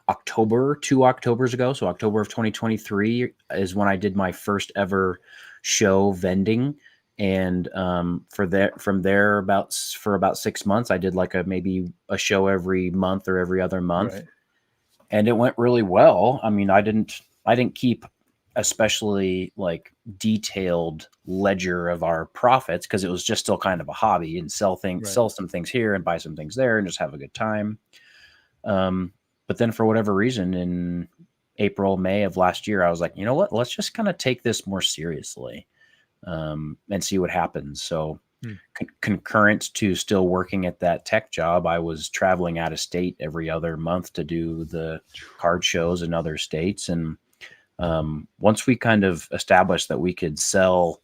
October, 2 Octobers ago, so October of 2023 is when I did my first ever show, Vending. And from there, for about 6 months, I did like maybe a show every month or every other month, Right. and it went really well. I mean, I didn't keep especially like detailed ledger of our profits, because it was just still kind of a hobby, and Right. sell some things here and buy some things there and just have a good time. But then for whatever reason, in April, May of last year, I was like, you know what? Let's just kind of take this more seriously, and see what happens. So Hmm. concurrent to still working at that tech job, I was traveling out of state every other month to do the card shows in other states. And once we kind of established that we could sell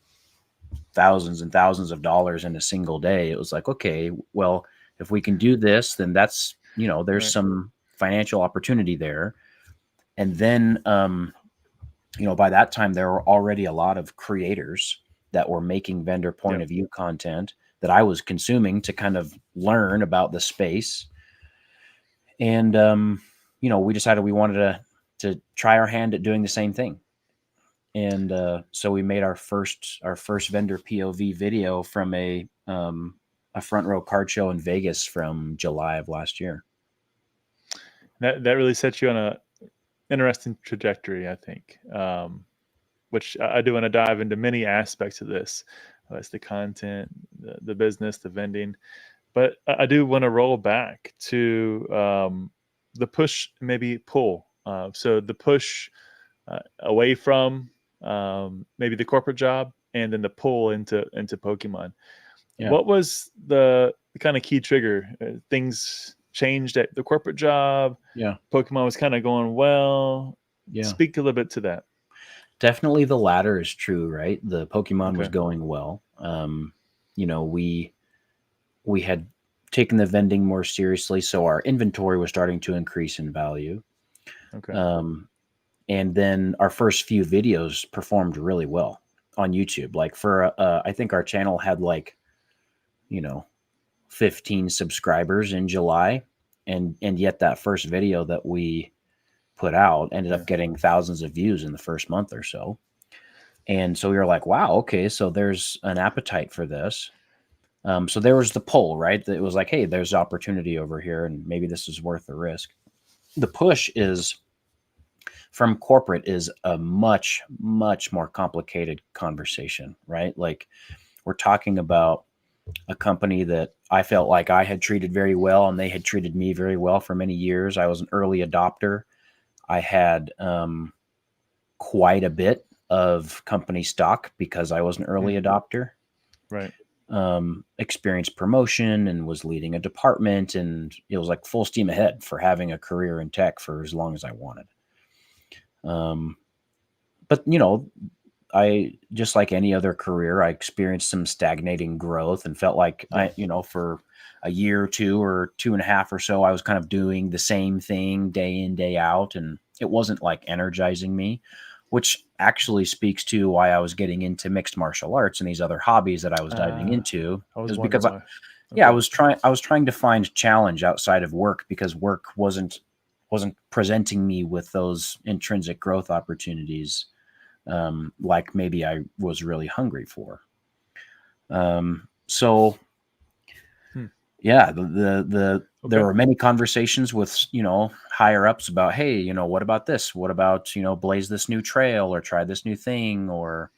thousands and thousands of dollars in a single day, it was like, okay, well, if we can do this, then that's, there's Right. some financial opportunity there. And then, by that time, there were already a lot of creators that were making vendor point Yeah. of view content that I was consuming to kind of learn about the space. And, we decided we wanted to try our hand at doing the same thing. And so we made our first vendor POV video from a front row card show in Vegas from July of last year. That really sets you on a interesting trajectory, I think. Which I do want to dive into many aspects of this. It's the content, the business, the vending, but I do want to roll back to the push, maybe pull. So the push away from maybe the corporate job, and then the pull into Pokemon. What was the kind of key trigger? Things changed at the corporate job. Pokemon was kind of going well. Speak a little bit to that. Definitely the latter is true, right? The Pokemon was going well. You know, we had taken the vending more seriously, so our inventory was starting to increase in value. And then our first few videos performed really well on YouTube. Like for I think our channel had like, you know, 15 subscribers in July, and yet that first video that we put out ended up getting thousands of views in the first month or so. And so we were like, wow, okay, so there's an appetite for this. So there was the pull, right? It was like, hey, there's opportunity over here, and maybe this is worth the risk. The push is from corporate is a much, much more complicated conversation, right? Like we're talking about a company that I felt like I had treated very well, and they had treated me very well for many years. I was an early adopter. I had quite a bit of company stock because I was an early adopter. Right. Experienced promotion and was leading a department, and it was like full steam ahead for having a career in tech for as long as I wanted. But you know, I just like any other career, I experienced some stagnating growth and felt like for a year or two or 2.5 or so, I was kind of doing the same thing day in, day out, and it wasn't like energizing me, which actually speaks to why I was getting into mixed martial arts and these other hobbies that I was diving into. It was because I was trying to find challenge outside of work, because work wasn't presenting me with those intrinsic growth opportunities like maybe I was really hungry for. So yeah, there were many conversations with, higher ups about, hey, what about this? What about, blaze this new trail or try this new thing or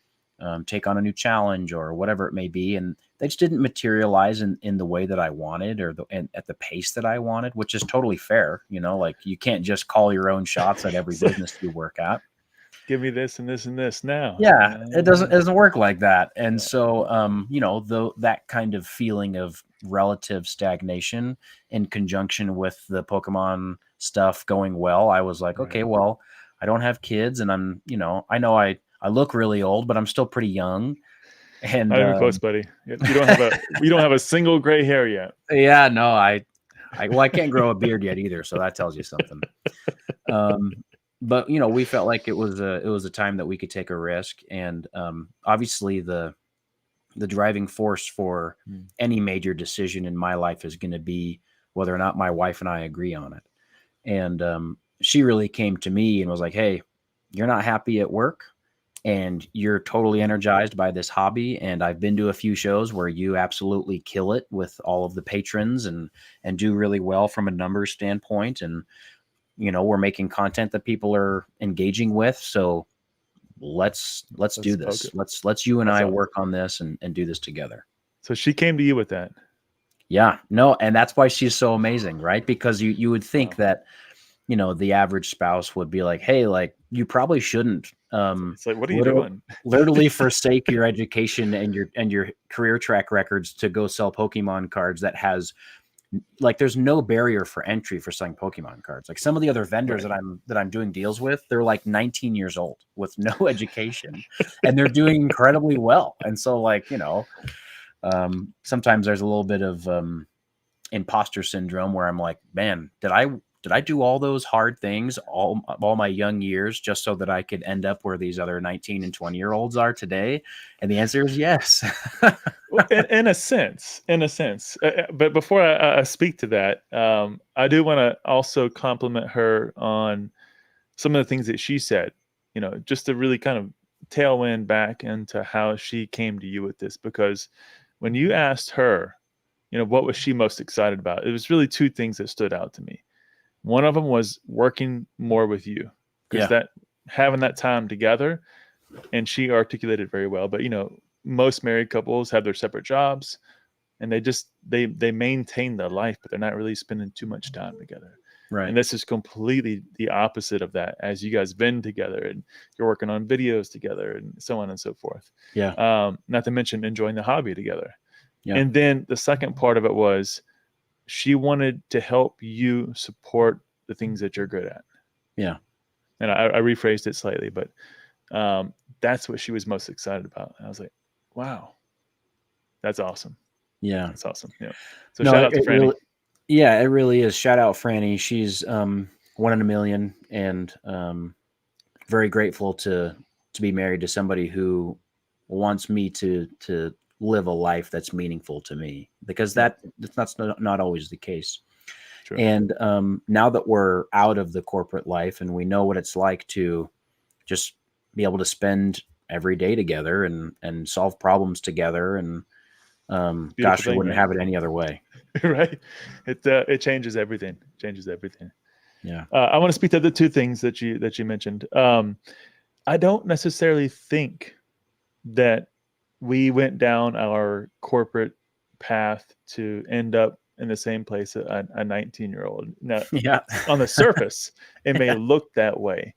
take on a new challenge or whatever it may be. And they just didn't materialize in the way that I wanted or at the pace that I wanted, which is totally fair. Like you can't just call your own shots at every business you work at. Give me this and this and this now. Yeah, it doesn't work like that. And so, that kind of feeling of relative stagnation in conjunction with the Pokemon stuff going well, I was like, okay, well, I don't have kids, and I'm, I know I look really old, but I'm still pretty young. And not even close, buddy. You don't have a single gray hair yet. Yeah, no, I can't grow a beard yet either, so that tells you something. But we felt like it was a time that we could take a risk, and obviously the driving force for any major decision in my life is going to be whether or not my wife and I agree on it. And she really came to me and was like, "Hey, you're not happy at work, and you're totally energized by this hobby. And I've been to a few shows where you absolutely kill it with all of the patrons and do really well from a numbers standpoint. And we're making content that people are engaging with. So let's do this. Let's you and I work on this and do this together." So she came to you with that. Yeah, no. And that's why she's so amazing, right? Because you would think that, the average spouse would be like, hey, like you probably shouldn't, it's like, what are you doing? Literally forsake your education and your career track records to go sell Pokemon cards that has, like, there's no barrier for entry for selling Pokemon cards. Like some of the other vendors that I'm doing deals with, they're like 19 years old with no education, and they're doing incredibly well. And so, like, sometimes there's a little bit of imposter syndrome where I'm like, man, did I do all those hard things all my young years just so that I could end up where these other 19 and 20-year-olds are today? And the answer is yes. Well, in a sense. But before I speak to that, I do want to also compliment her on some of the things that she said, just to really kind of tailwind back into how she came to you with this. Because when you asked her, what was she most excited about? It was really two things that stood out to me. One of them was working more with you, because that having that time together, and she articulated very well. But most married couples have their separate jobs, and they maintain their life, but they're not really spending too much time together. Right. And this is completely the opposite of that. As you guys been together and you're working on videos together and so on and so forth. Yeah. Not to mention enjoying the hobby together. Yeah. And then the second part of it was she wanted to help you support the things that you're good at. Yeah. And I rephrased it slightly, but that's what she was most excited about. And I was like, wow, that's awesome. Yeah. That's awesome. Yeah. So No, shout out to it Franny. really, yeah, it really is. Shout out Franny. She's one in a million, and very grateful to be married to somebody who wants me to live a life that's meaningful to me, because Yeah. that's not always the case. True. And now that we're out of the corporate life and we know what it's like to just be able to spend every day together and solve problems together, and Beautiful gosh, we thing, wouldn't right? have it any other way. Right. It changes everything. Changes everything. Yeah. I want to speak to the two things that you mentioned. I don't necessarily think that we went down our corporate path to end up in the same place a 19-year-old. Now, Yeah. on the surface, it may look that way.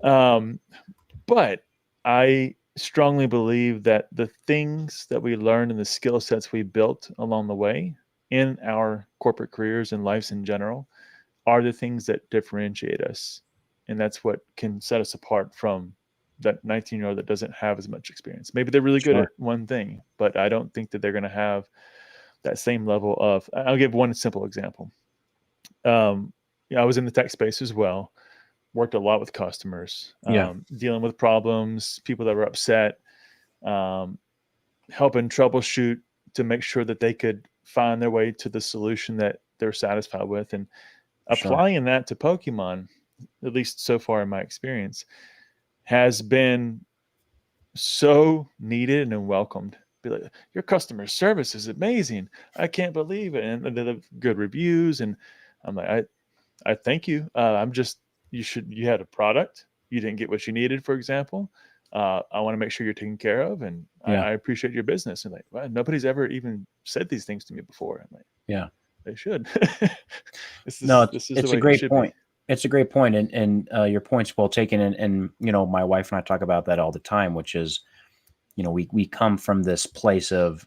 But I strongly believe that the things that we learned and the skill sets we built along the way in our corporate careers and lives in general are the things that differentiate us. And that's what can set us apart from that 19-year-old that doesn't have as much experience. Maybe they're really good Sure. at one thing, but I don't think that they're going to have that same level of. I'll give one simple example. I was in the tech space as well, worked a lot with customers, Yeah. dealing with problems, people that were upset, um, helping troubleshoot to make sure that they could find their way to the solution that they're satisfied with. And Sure. applying that to Pokemon, at least so far in my experience, has been so needed and welcomed. Be like, your customer service is amazing. I can't believe it. And they have good reviews. And I'm like, I thank you. You had a product. You didn't get what you needed, for example. I want to make sure you're taken care of. And Yeah. I appreciate your business. And like, well, nobody's ever even said these things to me before. I'm like, Yeah. they should. No, This is the it's a way it great should point. be. It's a great point, and your point's well taken. And my wife and I talk about that all the time, which is, we come from this place of,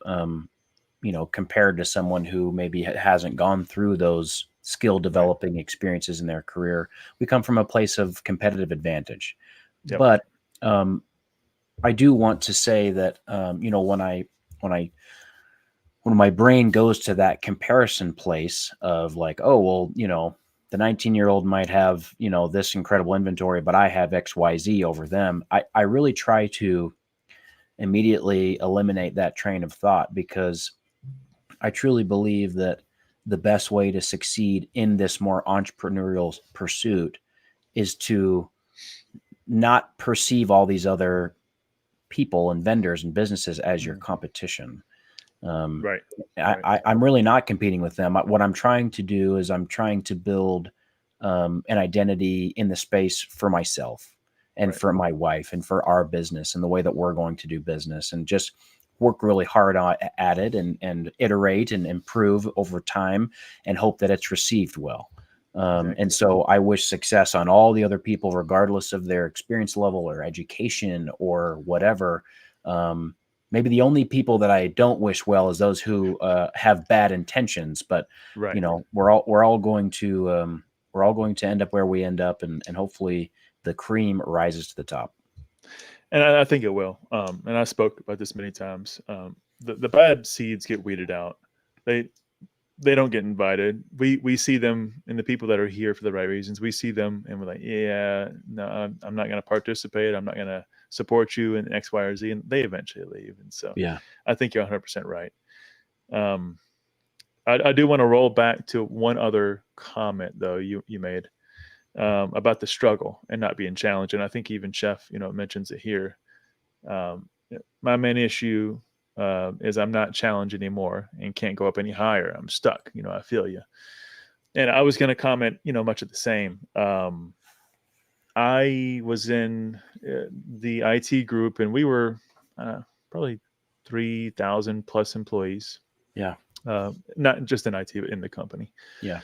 compared to someone who maybe hasn't gone through those skill developing experiences in their career, we come from a place of competitive advantage. Yep. But I do want to say that, when my brain goes to that comparison place of like, oh, well, the 19-year-old might have, this incredible inventory, but I have XYZ over them. I really try to immediately eliminate that train of thought, because I truly believe that the best way to succeed in this more entrepreneurial pursuit is to not perceive all these other people and vendors and businesses as your competition. Right. I'm really not competing with them. What I'm trying to do is I'm trying to build an identity in the space for myself and for my wife and for our business and the way that we're going to do business, and just work really hard at it and iterate and improve over time and hope that it's received well. And so I wish success on all the other people, regardless of their experience level or education or whatever. Maybe the only people that I don't wish well is those who have bad intentions, but we're all going to end up where we end up, and hopefully the cream rises to the top. And I think it will. And I spoke about this many times. The bad seeds get weeded out. They don't get invited. We see them in the people that are here for the right reasons. We see them and we're like, yeah, no, I'm not going to participate. I'm not going to support you in X, Y, or Z. And they eventually leave. And so I think you're 100% right. I do want to roll back to one other comment, though, you made about the struggle and not being challenged. And I think even Chef, mentions it here. My main issue is I'm not challenged anymore and can't go up any higher. I'm stuck. I feel you. And I was going to comment, much of the same. I was in the IT group, and we were probably 3,000 plus employees. Yeah. Not just in IT, but in the company. Yeah.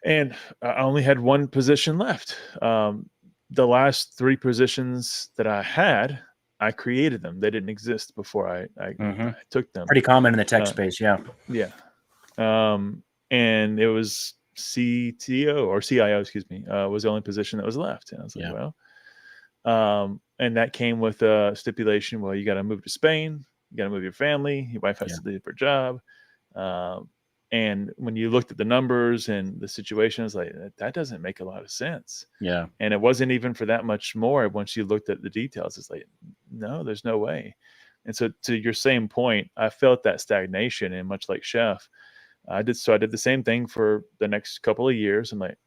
And I only had one position left. The last three positions that I I created them. They didn't exist before I took them. Pretty common in the tech space. Yeah. Yeah. And it was CTO or CIO, excuse me, was the only position that was left. And I was like, well, and that came with a stipulation. Well, you got to move to Spain. You got to move your family. Your wife has to leave her job. And when you looked at the numbers and the situation, it's like, that doesn't make a lot of sense. Yeah. And it wasn't even for that much more. Once you looked at the details, it's like, no, there's no way. And so to your same point, I felt that stagnation, and much like Chef, I did the same thing for the next couple of years. I'm like,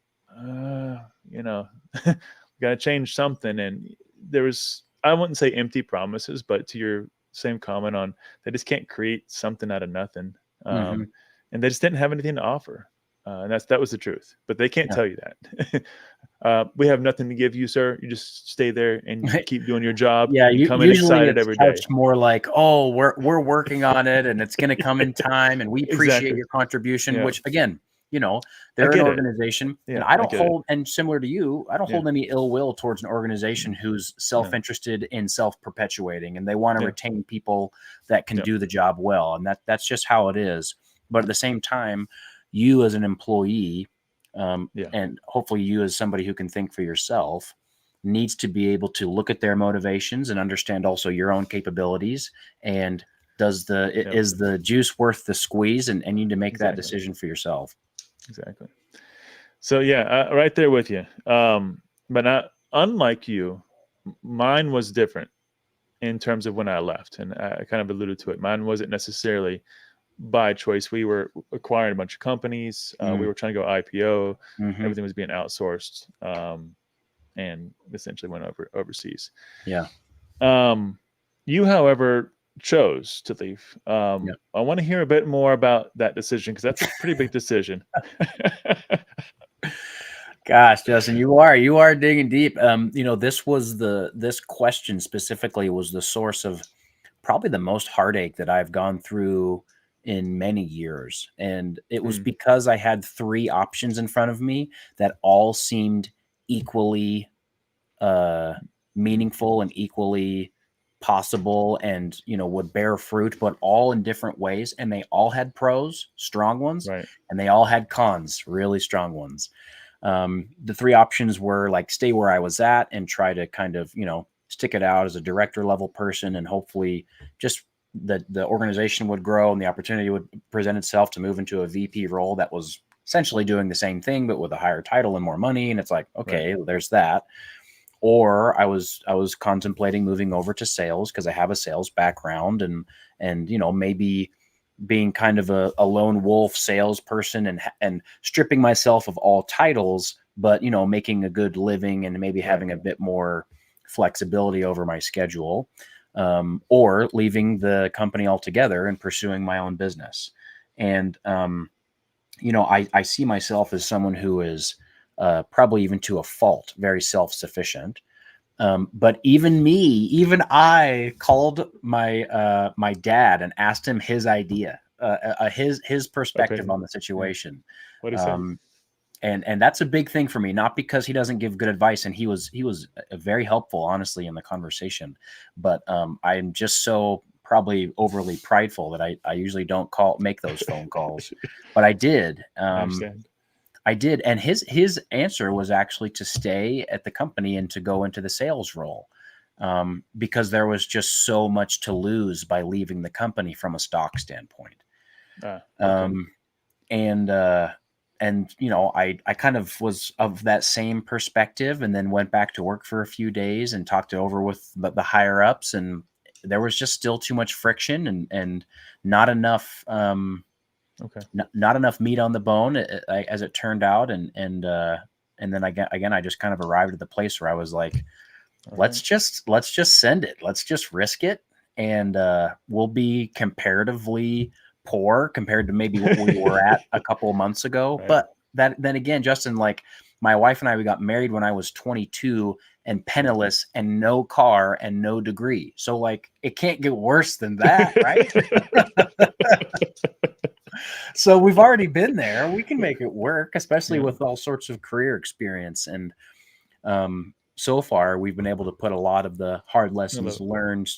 got to change something. And there was, I wouldn't say empty promises, but to your same comment on, they just can't create something out of nothing. And they just didn't have anything to offer. And that was the truth, but they can't tell you that. We have nothing to give you, sir. You just stay there and you keep doing your job. Yeah, you come in excited every day. It's more like, oh, we're working on it, and it's going to come in time, and we appreciate your contribution. Which again, they're an organization, and I don't hold, and similar to you, I don't hold any ill will towards an organization who's self-interested in self-perpetuating, and they want to retain people that can do the job well, and that's just how it is. But at the same time, you as an employee, and hopefully you as somebody who can think for yourself, needs to be able to look at their motivations and understand also your own capabilities. And is the juice worth the squeeze? And you need to make that decision for yourself. Exactly. So right there with you. But unlike you, mine was different in terms of when I left, and I kind of alluded to it. Mine wasn't necessarily by choice. We were acquiring a bunch of companies. We were trying to go IPO. Everything was being outsourced, and essentially went overseas. Yeah. You, however, chose to leave. I want to hear a bit more about that decision, because that's a pretty big decision. Gosh, Justin, you are digging deep. This question specifically was the source of probably the most heartache that I've gone through in many years. And it was because I had 3 options in front of me that all seemed equally meaningful and equally possible, and would bear fruit, but all in different ways. And they all had pros, strong ones, and they all had cons, really strong ones. The 3 options were like stay where I was at and try to kind of stick it out as a director level person, and hopefully just the organization would grow and the opportunity would present itself to move into a VP role that was essentially doing the same thing, but with a higher title and more money. And it's like, okay, there's that. Or I was contemplating moving over to sales, because I have a sales background, and maybe being kind of a lone wolf salesperson and stripping myself of all titles, but making a good living and maybe having a bit more flexibility over my schedule. Or leaving the company altogether and pursuing my own business. And, I see myself as someone who is probably even to a fault, very self-sufficient. But even I called my dad and asked him his idea, his perspective on the situation. What is it? And that's a big thing for me, not because he doesn't give good advice, and he was very helpful, honestly, in the conversation. But I'm just so probably overly prideful that I usually don't make those phone calls, but I did. I did, and his answer was actually to stay at the company and to go into the sales role, because there was just so much to lose by leaving the company from a stock standpoint. And I kind of was of that same perspective, and then went back to work for a few days and talked it over with the higher ups, and there was just still too much friction and not enough not enough meat on the bone, as it turned out. And then again I just kind of arrived at the place where I was like, let's just send it, let's just risk it, and we'll be comparatively poor compared to maybe what we were at a couple of months ago. But then again, Justin, like my wife and I, we got married when I was 22 and penniless and no car and no degree. So like, it can't get worse than that, right? So we've already been there. We can make it work, especially with all sorts of career experience. And so far we've been able to put a lot of the hard lessons Hello. learned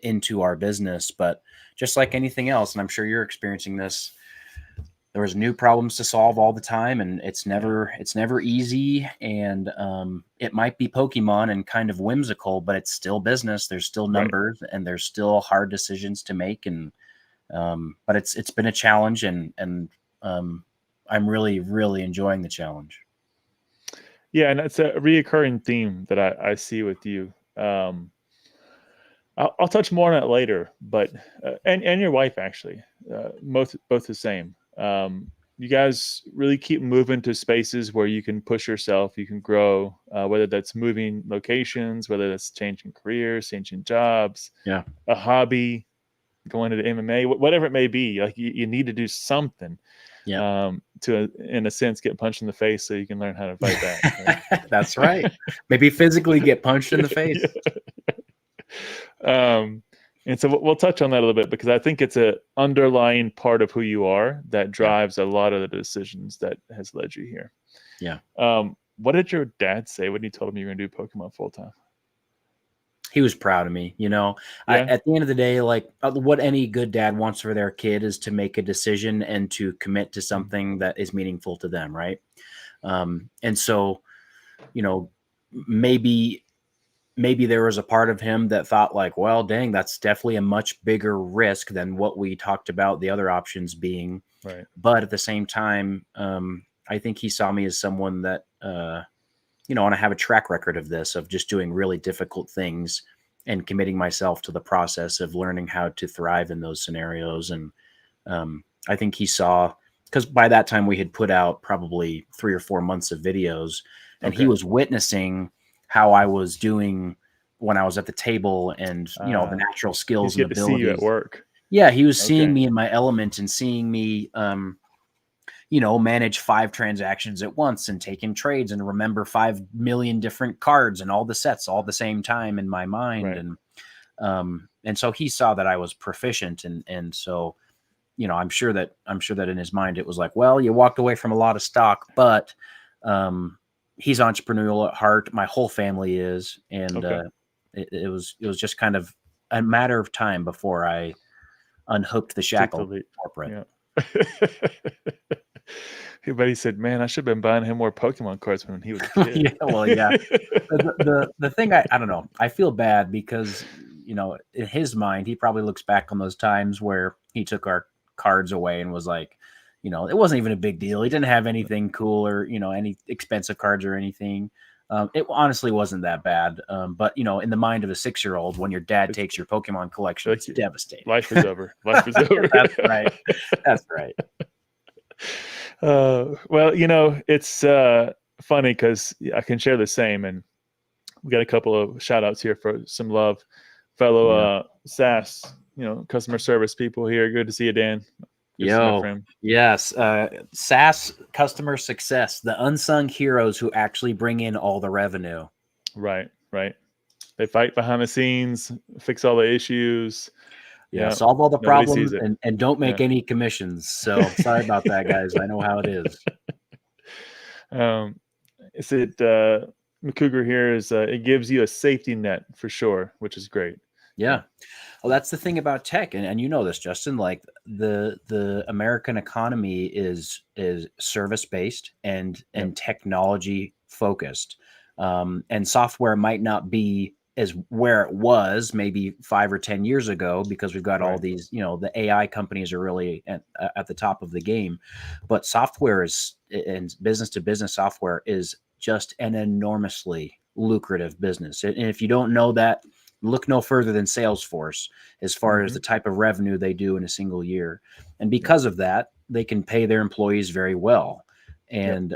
into our business. But just like anything else, and I'm sure you're experiencing this, there was new problems to solve all the time, and it's never easy. And it might be Pokemon and kind of whimsical, but it's still business. There's still numbers, and there's still hard decisions to make. And but it's been a challenge, and I'm really enjoying the challenge. Yeah, and it's a reoccurring theme that I see with you. I'll touch more on it later, but and your wife actually, both the same. You guys really keep moving to spaces where you can push yourself, you can grow, whether that's moving locations, whether that's changing careers, changing jobs, a hobby, going to the MMA, whatever it may be. Like you need to do something, to, in a sense, get punched in the face so you can learn how to fight back. Right? That's right. Maybe physically get punched in the face. And so we'll touch on that a little bit, because I think it's a underlying part of who you are that drives a lot of the decisions that has led you here. Yeah. What did your dad say when you told him you were going to do Pokemon full time? He was proud of me. At the end of the day, like what any good dad wants for their kid is to make a decision and to commit to something that is meaningful to them. Right. And so, maybe there was a part of him that thought like, well, dang, that's definitely a much bigger risk than what we talked about the other options being. Right. But at the same time, I think he saw me as someone that, and I have a track record of this, of just doing really difficult things and committing myself to the process of learning how to thrive in those scenarios. And I think he saw, because by that time we had put out probably 3 or 4 months of videos, and he was witnessing how I was doing when I was at the table, and the natural skills and abilities. To see you at work. Yeah, he was seeing me in my element and seeing me, manage 5 transactions at once and take in trades and remember 5 million different cards and all the sets all at the same time in my mind. Right. And so he saw that I was proficient, and so I'm sure that in his mind it was like, well, you walked away from a lot of stock, but he's entrepreneurial at heart. My whole family is, and it was just kind of a matter of time before I unhooked the shackle corporate. Yeah. Everybody said, "Man, I should have been buying him more Pokemon cards when he was a kid." The thing, I don't know. I feel bad because in his mind, he probably looks back on those times where he took our cards away and was like, it wasn't even a big deal. He didn't have anything cool or, any expensive cards or anything. It honestly wasn't that bad. But, in the mind of a 6-year-old, when your dad takes your Pokemon collection, it's devastating. Life is over. Life is over. That's right. That's right. Well, it's funny because I can share the same. And we got a couple of shout outs here for some love. Fellow SaaS, customer service people here. Good to see you, Dan. Yes. SaaS customer success, the unsung heroes who actually bring in all the revenue. Right. They fight behind the scenes, fix all the issues. Solve all the problems and don't make any commissions. So sorry about that, guys. I know how it is. McCougar here is it gives you a safety net for sure, which is great. Yeah. Well, that's the thing about tech, and you know this, Justin. Like the American economy is service based and technology focused, and software might not be as where it was maybe 5 or 10 years ago, because we've got all these, the AI companies are really at the top of the game, but software is, and business to business software is just an enormously lucrative business. And if you don't know that, look no further than Salesforce as far as the type of revenue they do in a single year. And because of that, they can pay their employees very well. And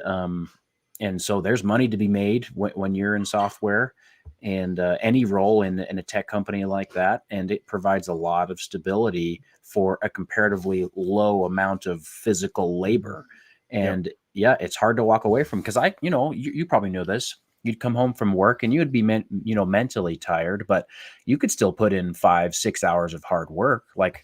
so there's money to be made when you're in software, and any role in a tech company like that. And it provides a lot of stability for a comparatively low amount of physical labor. And it's hard to walk away from, because you probably know this. You'd come home from work and you would be mentally tired, but you could still put in 5-6 hours of hard work. Like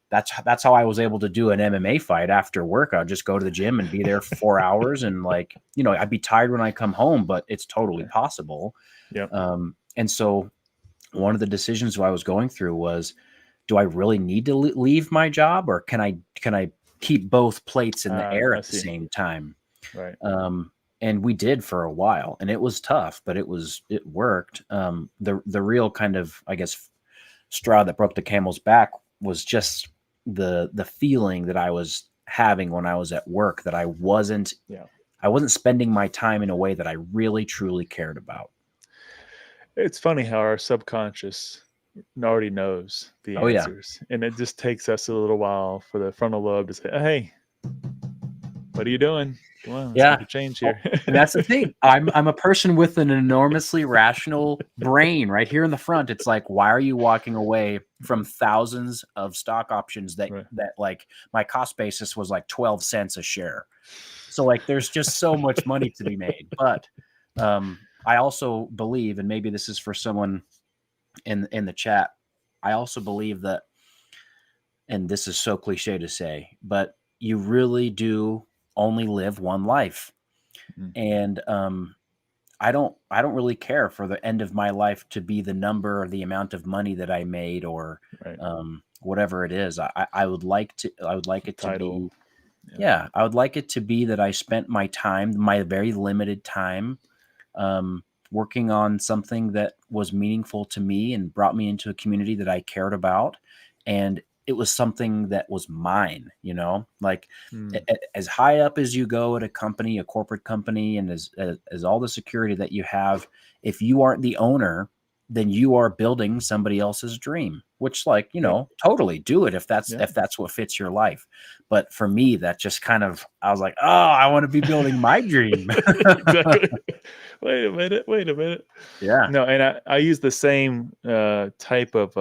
that's how I was able to do an MMA fight after work. I'd just go to the gym and be there for 4 hours, and like, you know, I'd be tired when I come home, but it's totally possible. Yep. And so one of the decisions I was going through was, do I really need to leave my job, or can I keep both plates in the air I at the see. same time? Right. And we did for a while, and it was tough, but it worked. The real kind of, I guess, straw that broke the camel's back was just the feeling that I was having when I was at work, that I wasn't spending my time in a way that I really truly cared about. It's funny how our subconscious already knows the Oh, yeah. answers, and it just takes us a little while for the frontal lobe to say, "Hey, what are you doing? Come on, let's make a change here." And that's the thing. I'm a person with an enormously rational brain right here in the front. It's like, why are you walking away from thousands of stock options that like my cost basis was like 12 cents a share? So like, there's just so much money to be made. But I also believe, and maybe this is for someone in the chat, I also believe that, and this is so cliche to say, but you really do only live one life. And I don't really care for the end of my life to be the number or the amount of money that I made, or whatever it is. I would like it to be, I would like it to be that I spent my time, my very limited time, working on something that was meaningful to me and brought me into a community that I cared about. And it was something that was mine, you know, like as high up as you go at a company, a corporate company, and as all the security that you have, if you aren't the owner, then you are building somebody else's dream, which, like, you know, totally do it if that's what fits your life. But for me, that just kind of, I was like, oh, I want to be building my dream. Exactly. Wait a minute. Yeah. No, and I use the same type of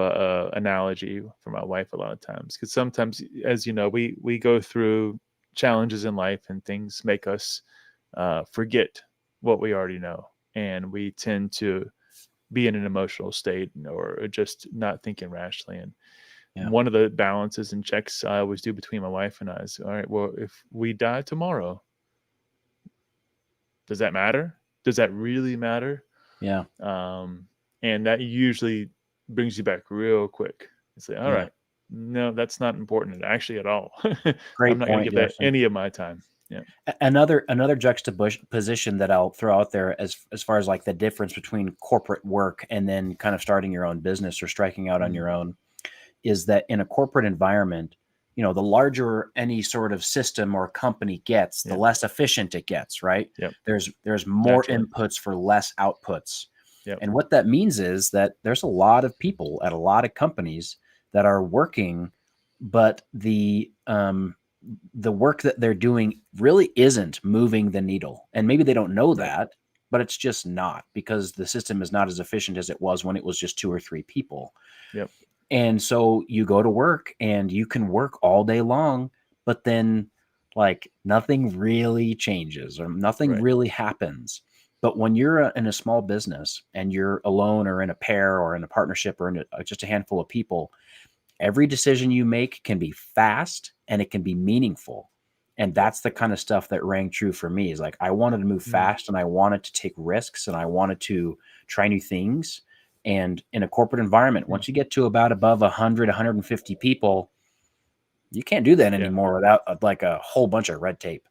analogy for my wife a lot of times, because sometimes, as you know, we go through challenges in life, and things make us forget what we already know, and we tend to be in an emotional state, or just not thinking rationally. And one of the balances and checks I always do between my wife and I is, all right, well, if we die tomorrow, does that matter? Does that really matter? Yeah. And that usually brings you back real quick. It's like, all right, no, that's not important actually at all. Great I'm not going to point, give that Justin. any of my time. Yeah. Another juxtaposition that I'll throw out there, as far as like the difference between corporate work and then kind of starting your own business or striking out on your own, is that in a corporate environment, you know, the larger any sort of system or company gets, the less efficient it gets, right? Yep. There's more inputs for less outputs. Yep. And what that means is that there's a lot of people at a lot of companies that are working, but the work that they're doing really isn't moving the needle. And maybe they don't know that, but it's just not, because the system is not as efficient as it was when it was just 2 or 3 people. Yep. And so you go to work and you can work all day long, but then like nothing really changes or nothing really happens. But when you're in a small business and you're alone or in a pair or in a partnership or in just a handful of people, every decision you make can be fast and it can be meaningful. And that's the kind of stuff that rang true for me, is like, I wanted to move fast and I wanted to take risks and I wanted to try new things. And in a corporate environment, once you get to about above 100, 150 people, you can't do that anymore without like a whole bunch of red tape.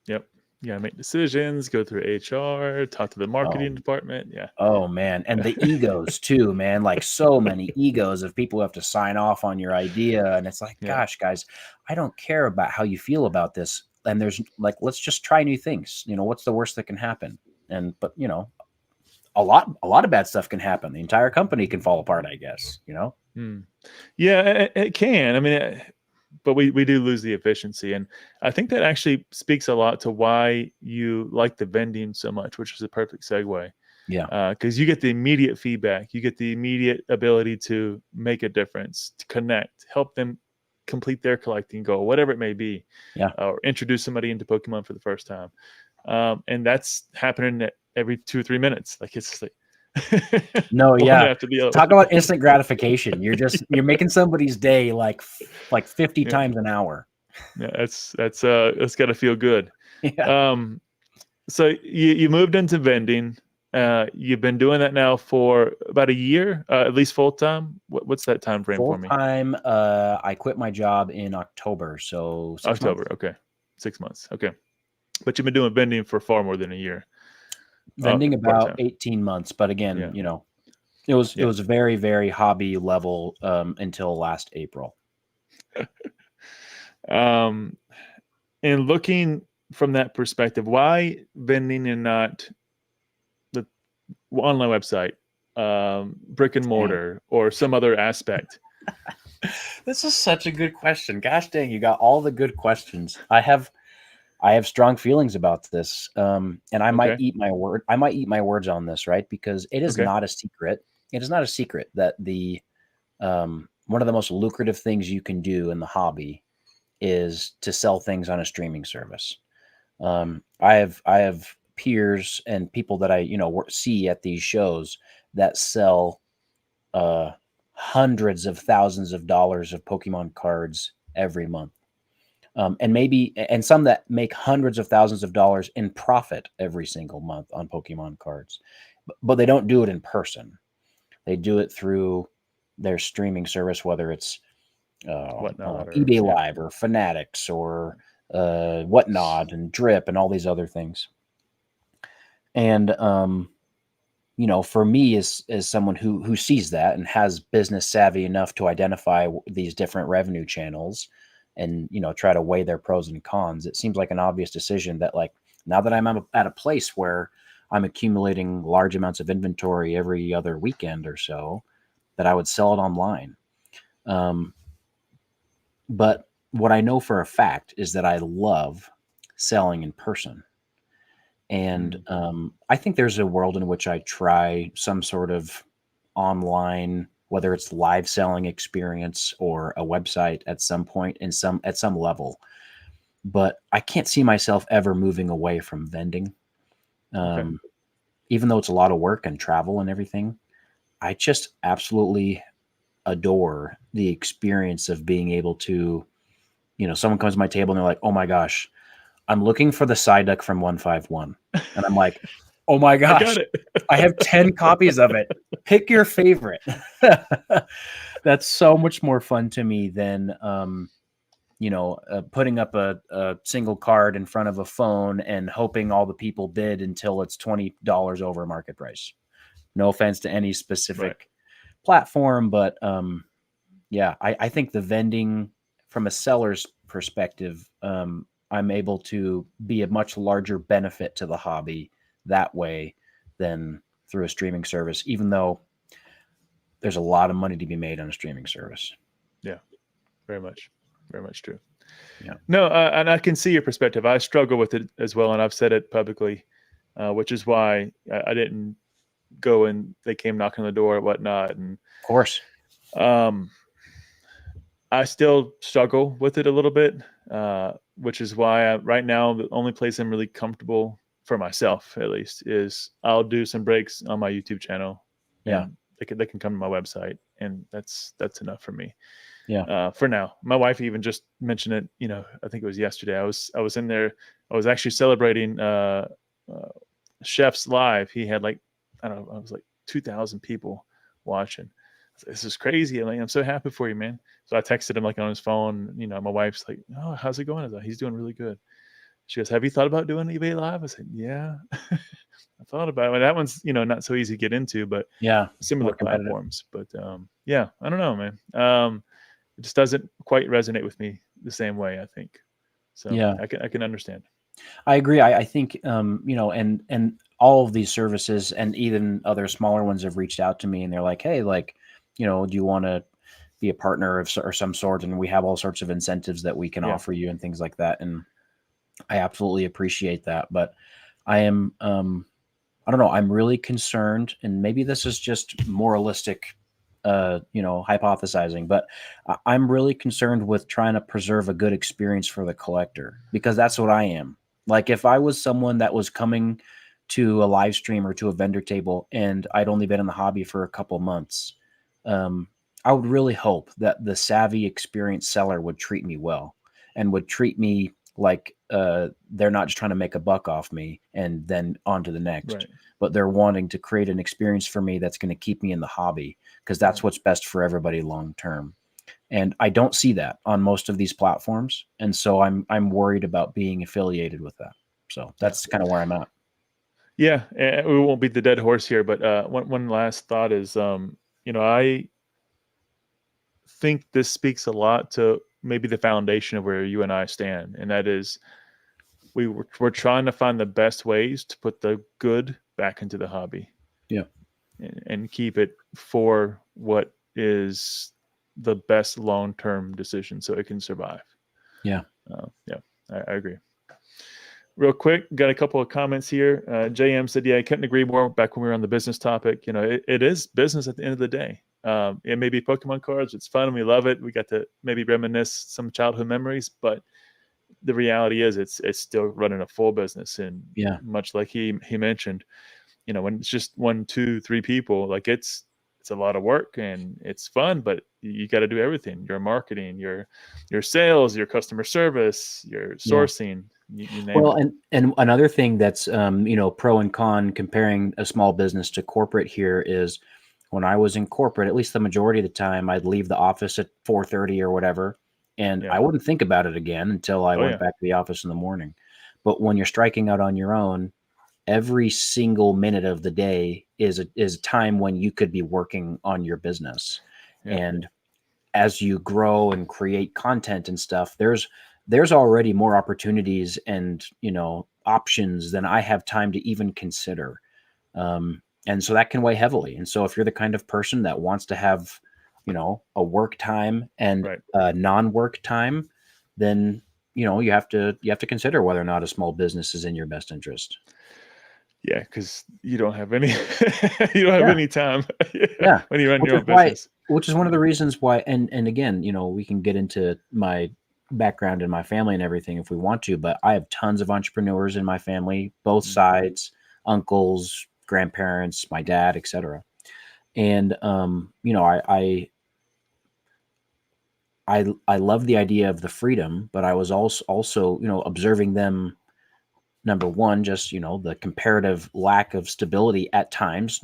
Yep. You gotta make decisions, go through HR, talk to the marketing department. Yeah. Oh man. And the egos too, man. Like so many egos of people who have to sign off on your idea. And it's like, gosh, guys, I don't care about how you feel about this. And there's like, let's just try new things. You know, what's the worst that can happen? But you know, a lot of bad stuff can happen. The entire company can fall apart, I guess, you know? Yeah, it can. I mean, but we do lose the efficiency. And I think that actually speaks a lot to why you like the vending so much, which is a perfect segue. Yeah. Because you get the immediate feedback. You get the immediate ability to make a difference, to connect, help them complete their collecting goal, whatever it may be. Yeah. Or introduce somebody into Pokemon for the first time. And that's happening every 2 or 3 minutes. Like, it's like, No, One yeah. after the other. Talk about instant gratification. You're making somebody's day like 50 Yeah. times an hour. Yeah, that's got to feel good. Yeah. So you moved into vending. You've been doing that now for about a year, at least full time. What's that time frame Full for me? time. I quit my job in October, so 6 months. October. Okay, 6 months. Okay, but you've been doing vending for far more than a year. Vending Part about time. 18 months, but again, Yeah. you know, it was Yeah. very, very hobby level until last April. And looking from that perspective, why vending and not the online website, brick and mortar, or some other aspect? This is such a good question. Gosh dang, you got all the good questions. I have strong feelings about this, and I might Okay. eat my word. I might eat my words on this, right? Because it is Okay. not a secret. It is not a secret that the one of the most lucrative things you can do in the hobby is to sell things on a streaming service. I have peers and people that I see at these shows that sell uh, hundreds of thousands of dollars of Pokemon cards every month. And some that make hundreds of thousands of dollars in profit every single month on Pokemon cards, but they don't do it in person. They do it through their streaming service, whether it's Whatnot. eBay Live or Fanatics or Whatnot and Drip and all these other things. And for me, as someone who sees that and has business savvy enough to identify these different revenue channels and try to weigh their pros and cons, it seems like an obvious decision that, like, now that I'm at a place where I'm accumulating large amounts of inventory every other weekend or so, that I would sell it online. But what I know for a fact is that I love selling in person. And I think there's a world in which I try some sort of online, whether it's live selling experience or a website at some point at some level. But I can't see myself ever moving away from vending. Okay. Even though it's a lot of work and travel and everything, I just absolutely adore the experience of being able to, someone comes to my table and they're like, "Oh my gosh, I'm looking for the Psyduck from 151." And I'm like, "Oh my I gosh, got it. I have 10 copies of it. Pick your favorite." That's so much more fun to me than, putting up a single card in front of a phone and hoping all the people bid until it's $20 over market price. No offense to any specific platform, but yeah, I think the vending from a seller's perspective, I'm able to be a much larger benefit to the hobby that way than through a streaming service, even though there's a lot of money to be made on a streaming service. Yeah, very much true. Yeah. No, and I can see your perspective. I struggle with it as well, and I've said it publicly, which is why I didn't go and they came knocking on the door or whatnot. And Of course. I still struggle with it a little bit, which is why right now the only place I'm really comfortable for myself, at least, is I'll do some breaks on my YouTube channel. Yeah. They can come to my website, and that's enough for me. Yeah. For now. My wife even just mentioned it. I think it was yesterday. I was in there. I was actually celebrating Chef's Live. He had, like, I don't know, I was like 2,000 people watching. This is crazy. I'm so happy for you, man. So I texted him, like, on his phone. My wife's like, "Oh, how's it going?" I was like, "He's doing really good." She goes, "Have you thought about doing eBay Live?" I said, "Yeah." I thought about it. Well, that one's, not so easy to get into, but Yeah. similar platforms. But yeah, I don't know, man. It just doesn't quite resonate with me the same way, I think. So Yeah. I can understand. I agree. I think, and all of these services and even other smaller ones have reached out to me and they're like, "Hey, like, do you want to be a partner or some sort?" And we have all sorts of incentives that we can offer you and things like that. And I absolutely appreciate that. But I am, I don't know, I'm really concerned, and maybe this is just moralistic, hypothesizing, but I'm really concerned with trying to preserve a good experience for the collector, because that's what I am. Like, if I was someone that was coming to a live stream or to a vendor table, and I'd only been in the hobby for a couple months, I would really hope that the savvy, experienced seller would treat me well and would treat me like they're not just trying to make a buck off me and then on to the next, Right. but they're wanting to create an experience for me that's going to keep me in the hobby, because that's what's best for everybody long term. And I don't see that on most of these platforms, and so I'm worried about being affiliated with that. So that's kind of where I'm at. Yeah, we won't beat the dead horse here, but one last thought is, I think this speaks a lot to maybe the foundation of where you and I stand, and that is we're trying to find the best ways to put the good back into the hobby. Yeah. And keep it for what is the best long-term decision so it can survive. Yeah. I agree. Real quick, got a couple of comments here. JM said, yeah, I couldn't agree more back when we were on the business topic. It is business at the end of the day. It may be Pokemon cards. It's fun and we love it. We got to maybe reminisce some childhood memories, but the reality is it's still running a full business. And much like he mentioned, when it's just 1, 2, 3 people, like it's a lot of work and it's fun, but you got to do everything: your marketing, your sales, your customer service, your sourcing. You name it. And another thing that's pro and con comparing a small business to corporate here is, when I was in corporate, at least the majority of the time, I'd leave the office at 4:30 or whatever, and I wouldn't think about it again until I went back to the office in the morning. But when you're striking out on your own, every single minute of the day is a time when you could be working on your business. And as you grow and create content and stuff, there's already more opportunities and options than I have time to even consider. And so that can weigh heavily. And so if you're the kind of person that wants to have a work time and a non-work time, then you have to consider whether or not a small business is in your best interest. Yeah, because you don't have any any time. When you run your own business. Which is one of the reasons why, and again, we can get into my background and my family and everything if we want to, but I have tons of entrepreneurs in my family, both sides, uncles, grandparents, my dad, etc. And I love the idea of the freedom, but I was also observing them. Number one, just the comparative lack of stability at times.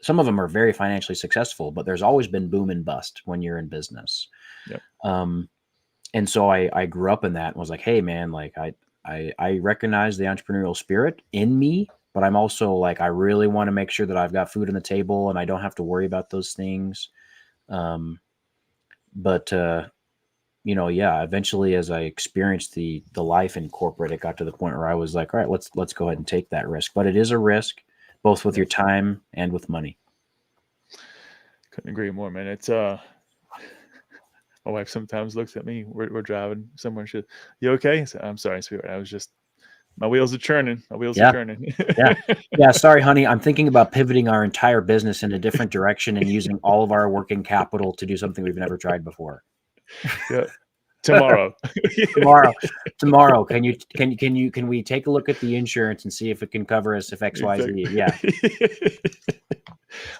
Some of them are very financially successful, but there's always been boom and bust when you're in business. And so I grew up in that and was like, hey man, like I recognize the entrepreneurial spirit in me, but I'm also like, I really want to make sure that I've got food on the table and I don't have to worry about those things. Eventually as I experienced the life in corporate, it got to the point where I was like, all right, let's go ahead and take that risk. But it is a risk, both with your time and with money. Couldn't agree more, man. It's my wife sometimes looks at me. We're driving somewhere. She, you okay? So, I'm sorry, sweetheart. I was just, my wheels are churning. My wheels are turning. Yeah. Sorry, honey. I'm thinking about pivoting our entire business in a different direction and using all of our working capital to do something we've never tried before. Yeah. Tomorrow. Can we take a look at the insurance and see if it can cover us if XYZ? Yeah.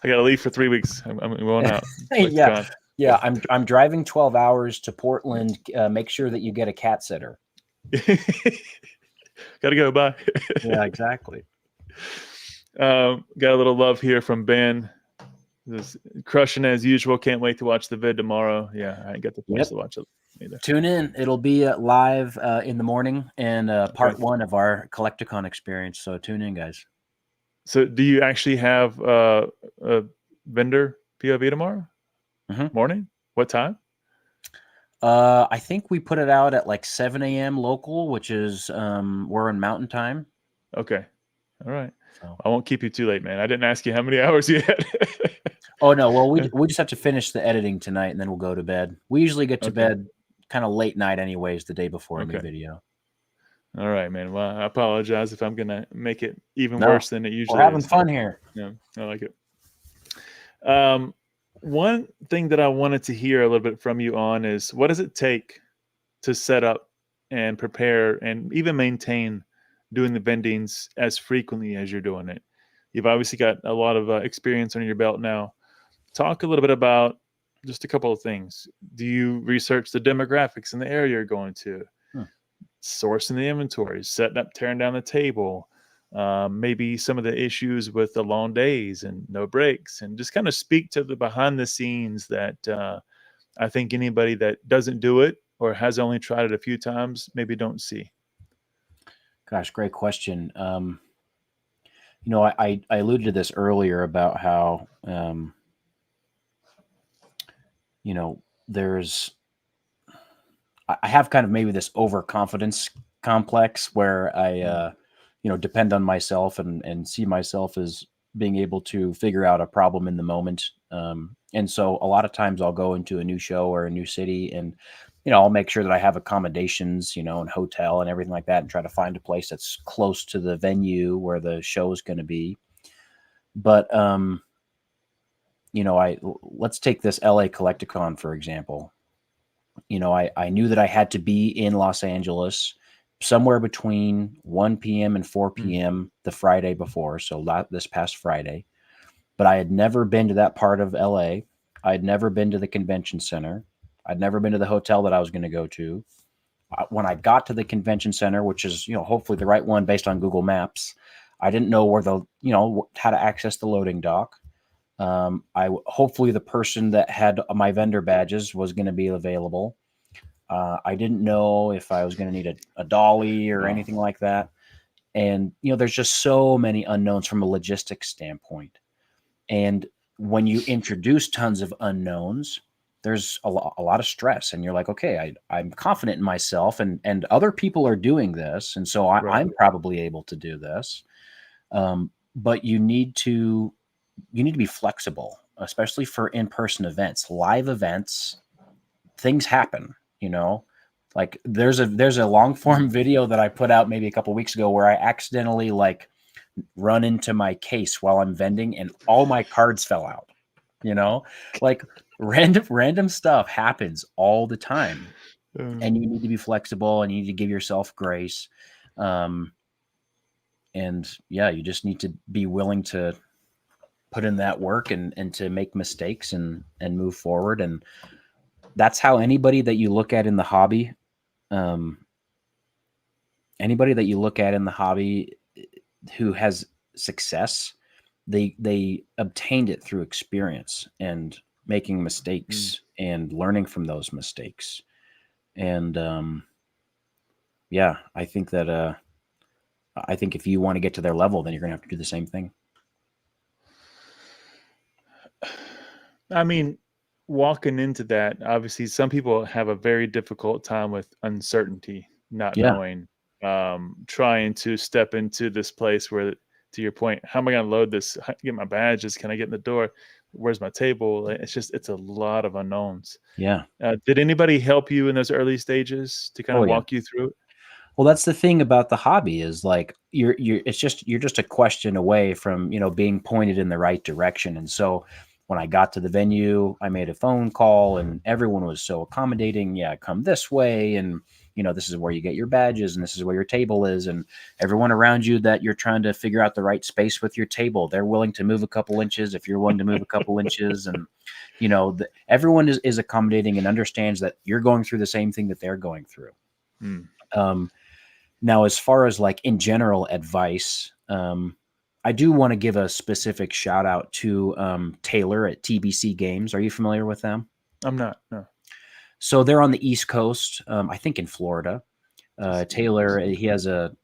I gotta leave for 3 weeks. I'm going out. Yeah. I'm driving 12 hours to Portland. Make sure that you get a cat sitter. Gotta go. Bye. Yeah, exactly. Got a little love here from Ben. This crushing as usual. Can't wait to watch the vid tomorrow. Yeah, I ain't got the place to watch it either. Tune in. It'll be live in the morning and part 1 of our Collecticon experience. So tune in, guys. So do you actually have a vendor POV tomorrow? Morning? What time? I think we put it out at like 7 a.m. local, which is we're in Mountain Time. Okay. All right. So. I won't keep you too late, man. I didn't ask you how many hours you had. Oh, no. Well, we just have to finish the editing tonight, and then we'll go to bed. We usually get to bed kind of late night anyways, the day before a new video. All right, man. Well, I apologize if I'm going to make it even worse than it usually is. We're having fun here. Yeah, I like it. One thing that I wanted to hear a little bit from you on is, what does it take to set up and prepare and even maintain doing the vendings as frequently as you're doing it? You've obviously got a lot of experience under your belt now. Talk a little bit about just a couple of things. Do you research the demographics in the area you're going to? Sourcing the inventory, setting up, tearing down the table, maybe some of the issues with the long days and no breaks, and just kind of speak to the behind the scenes that I think anybody that doesn't do it or has only tried it a few times maybe don't see. Gosh, great question. I alluded to this earlier about how, I have kind of maybe this overconfidence complex where I, depend on myself and see myself as being able to figure out a problem in the moment. And so a lot of times I'll go into a new show or a new city and, I'll make sure that I have accommodations, and hotel and everything like that, and try to find a place that's close to the venue where the show is going to be. But, let's take this LA Collecticon, for example. I knew that I had to be in Los Angeles somewhere between 1 p.m. and 4 p.m. the Friday before. So this past Friday, but I had never been to that part of LA. I'd never been to the convention center. I'd never been to the hotel that I was going to go to. When I got to the convention center, which is, hopefully the right one based on Google Maps, I didn't know where how to access the loading dock. Hopefully the person that had my vendor badges was going to be available. I didn't know if I was going to need a dolly or anything like that. And, there's just so many unknowns from a logistics standpoint. And when you introduce tons of unknowns, there's a lot of stress, and you're like, okay, I'm confident in myself, and other people are doing this. And so I'm probably able to do this. But you need to be flexible, especially for in-person events, live events. Things happen, like there's a long form video that I put out maybe a couple weeks ago where I accidentally run into my case while I'm vending and all my cards fell out, like random stuff happens all the time. And you need to be flexible and you need to give yourself grace. And you just need to be willing to put in that work and to make mistakes and move forward. And that's how anybody that you look at in the hobby, who has success, they obtained it through experience and making mistakes and learning from those mistakes. And I think that I think if you want to get to their level, then you're gonna have to do the same thing. I mean, walking into that, obviously some people have a very difficult time with uncertainty, not knowing, trying to step into this place where, to your point, how am I going to load this, get my badges, can I get in the door, where's my table? It's a lot of unknowns. Did anybody help you in those early stages to kind of walk you through it? Well, that's the thing about the hobby is you're just a question away from, being pointed in the right direction. And so when I got to the venue, I made a phone call and everyone was so accommodating. Yeah, come this way. And, this is where you get your badges and this is where your table is. And everyone around you that you're trying to figure out the right space with your table, they're willing to move a couple inches if you're willing to move a couple inches. And, everyone is accommodating and understands that you're going through the same thing that they're going through. Now, as far as in general advice, I do want to give a specific shout out to Taylor at TBC Games. Are you familiar with them? I'm not, no. So they're on the East Coast, I think in Florida. Taylor, he has I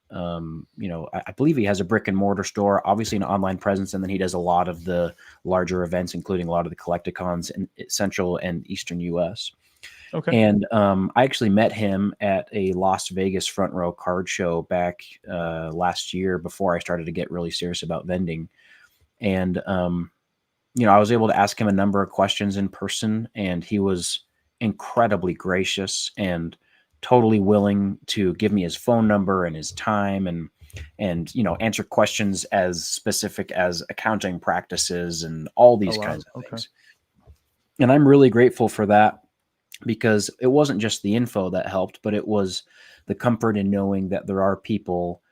believe he has a brick and mortar store, obviously an online presence, and then he does a lot of the larger events, including a lot of the Collecticons in Central and Eastern U.S. Okay. And I actually met him at a Las Vegas front row card show back last year before I started to get really serious about vending. And, I was able to ask him a number of questions in person, and he was incredibly gracious and totally willing to give me his phone number and his time and answer questions as specific as accounting practices and all these kinds of things. And I'm really grateful for that, because it wasn't just the info that helped, but it was the comfort in knowing that there are people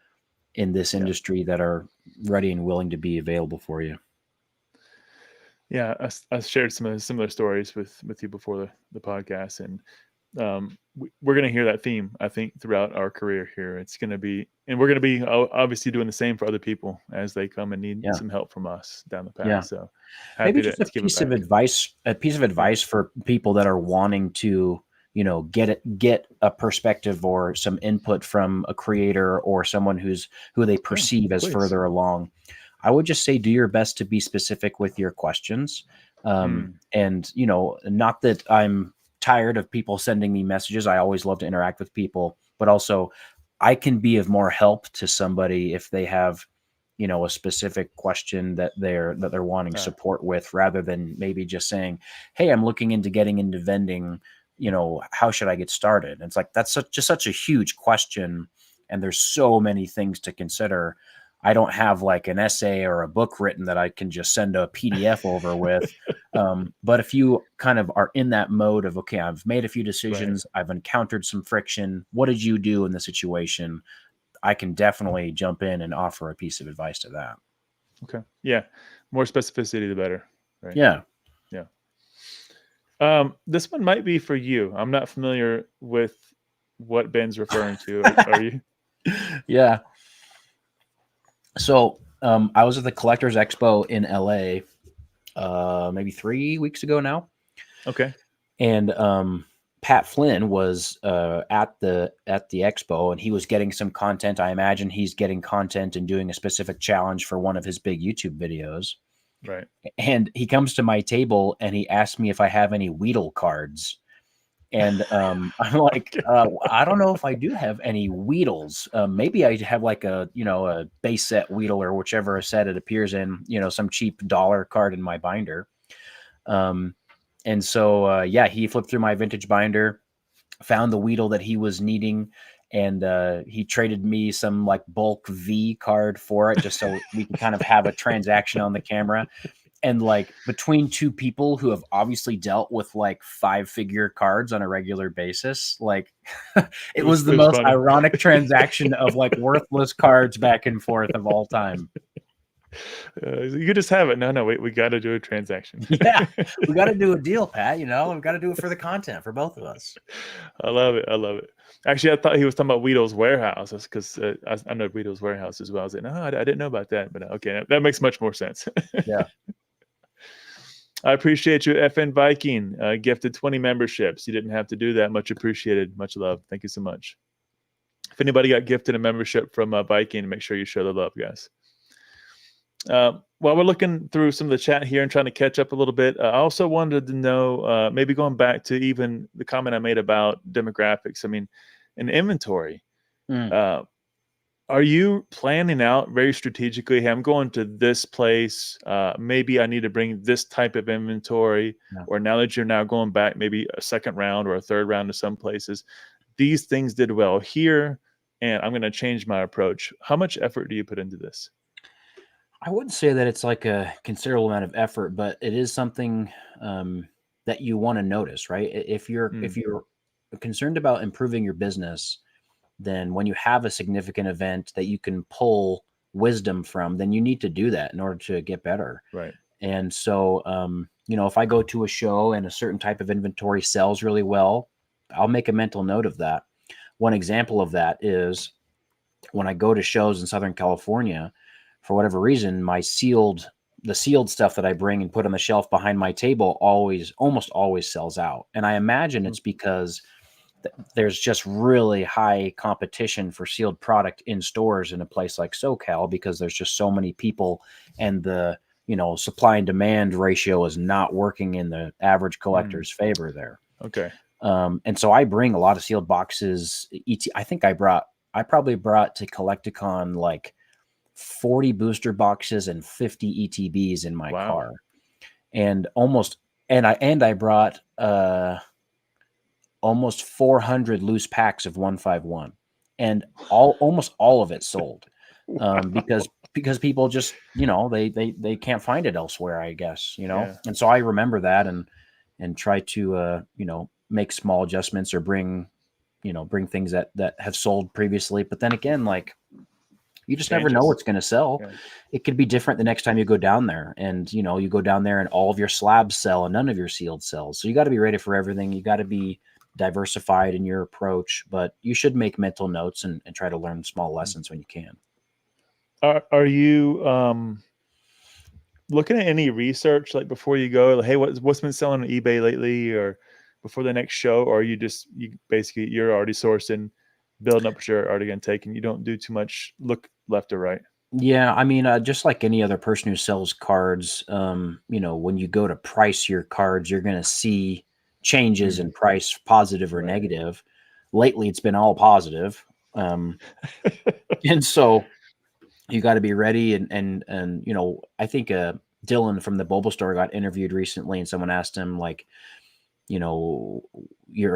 in this industry that are ready and willing to be available for you. Yeah, I shared some similar stories with you before the podcast, and we're going to hear that theme, I think, throughout our career here. It's going to be, and we're going to be obviously doing the same for other people as they come and need some help from us down the path. Yeah. So Maybe happy just to give it back. a piece of advice for people that are wanting to, get a perspective or some input from a creator or someone who they perceive as further along. I would just say, do your best to be specific with your questions. And, not that I'm tired of people sending me messages. I always love to interact with people, but also I can be of more help to somebody if they have, a specific question that they're wanting support with, rather than maybe just saying, hey, I'm looking into getting into vending, how should I get started? And it's like, that's such a huge question. And there's so many things to consider. I don't have like an essay or a book written that I can just send a PDF over with. But if you kind of are in that mode of, okay, I've made a few decisions, I've encountered some friction, what did you do in the situation? I can definitely jump in and offer a piece of advice to that. Okay. Yeah. More specificity, the better. Right. Yeah. Yeah. This one might be for you. I'm not familiar with what Ben's referring to. Are you? Yeah. So I was at the Collectors Expo in LA maybe 3 weeks ago now. Okay. And Pat Flynn was at the expo, and he was getting some content. I imagine he's getting content and doing a specific challenge for one of his big YouTube videos. Right. And he comes to my table and he asked me if I have any Weedle cards. And I'm like, I don't know if I do have any Weedles. Maybe I have like a base set Weedle or whichever set it appears in, some cheap dollar card in my binder. And so, he flipped through my vintage binder, found the Weedle that he was needing, and he traded me some like bulk V card for it, just so we can kind of have a transaction on the camera. And like between two people who have obviously dealt with like 5-figure cards on a regular basis, like it was the most funny, ironic transaction of like worthless cards back and forth of all time. You just have it. No, wait, we got to do a transaction. Yeah, we got to do a deal, Pat. We've got to do it for the content for both of us. I love it. Actually, I thought he was talking about Weedle's Warehouse, because I know Weedle's Warehouse as well. I was like, no, I didn't know about that, but okay, that makes much more sense. Yeah. I appreciate you, FN Viking. Gifted 20 memberships. You didn't have to do that. Much appreciated. Much love. Thank you so much. If anybody got gifted a membership from Viking, make sure you show the love, guys. While we're looking through some of the chat here and trying to catch up a little bit, I also wanted to know, maybe going back to even the comment I made about demographics. I mean, in inventory, are you planning out very strategically, hey, I'm going to this place, maybe I need to bring this type of inventory, or now that you're now going back maybe a second round or a third round to some places, these things did well here, and I'm going to change my approach. How much effort do you put into this? I wouldn't say that it's like a considerable amount of effort, but it is something that you want to notice, right? If you're concerned about improving your business, then when you have a significant event that you can pull wisdom from, then you need to do that in order to get better. Right. And so, if I go to a show and a certain type of inventory sells really well, I'll make a mental note of that. One example of that is when I go to shows in Southern California, for whatever reason, the sealed stuff that I bring and put on the shelf behind my table almost always sells out. And I imagine it's because there's just really high competition for sealed product in stores in a place like SoCal, because there's just so many people, and the supply and demand ratio is not working in the average collector's favor there. Okay. And so I bring a lot of sealed boxes. I think I probably brought to Collecticon like 40 booster boxes and 50 ETBs in my car, and I brought almost 400 loose packs of 151, and almost all of it sold. Because people just they can't find it elsewhere, I guess. And so I remember that and try to make small adjustments or bring things that have sold previously. But then again, like You just never know what's going to sell. Yeah. It could be different the next time you go down there, and you know, you go down there and all of your slabs sell and none of your sealed sells. So you got to be ready for everything. You got to be diversified in your approach, but you should make mental notes and try to learn small lessons when you can. Are you looking at any research like before you go? Like, hey, what's been selling on eBay lately, or before the next show? Or are you basically you're already sourcing, building up what you're already going to take, and you don't do too much look left or right? Yeah, I mean, just like any other person who sells cards, you know, when you go to price your cards, you're going to see changes in price, positive or negative. Lately, it's been all positive, and so you got to be ready. And you know, I think Dylan from the Bulba Store got interviewed recently, and someone asked him like, you know,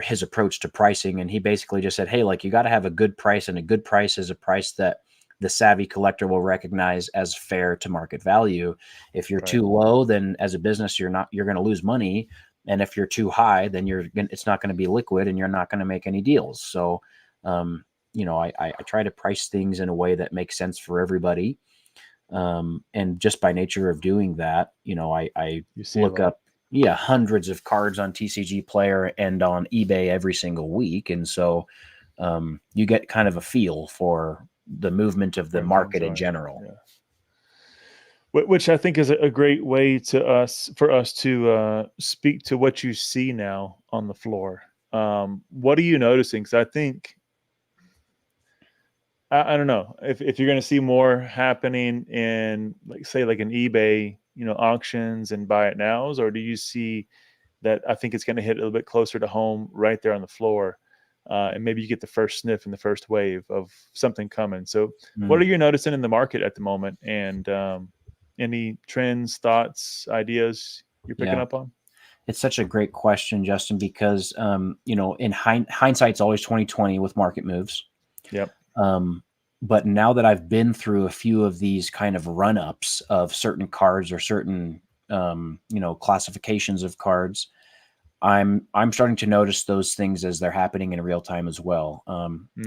his approach to pricing, and he basically just said, hey, like, you got to have a good price, and a good price is a price that the savvy collector will recognize as fair to market value. If you're too low, then as a business, you're going to lose money. And if you're too high, then it's not going to be liquid and you're not going to make any deals. So, you know, I try to price things in a way that makes sense for everybody. And just by nature of doing that, you know, I look up, hundreds of cards on TCG Player and on eBay every single week. And so you get kind of a feel for the movement of the market in general. Yeah. Which I think is a great way for us to speak to what you see now on the floor. What are you noticing? Because I think, I don't know, if you're going to see more happening in, like, say, like an eBay, you know, auctions and buy it nows, or do you see that? I think it's going to hit a little bit closer to home right there on the floor. And maybe you get the first sniff in the first wave of something coming. So what are you noticing in the market at the moment? And any trends, thoughts, ideas you're picking up on? It's such a great question, Justin, because, you know, in hindsight's always 2020 with market moves. Yep. But now that I've been through a few of these kind of run-ups of certain cards or certain, you know, classifications of cards, I'm starting to notice those things as they're happening in real time as well.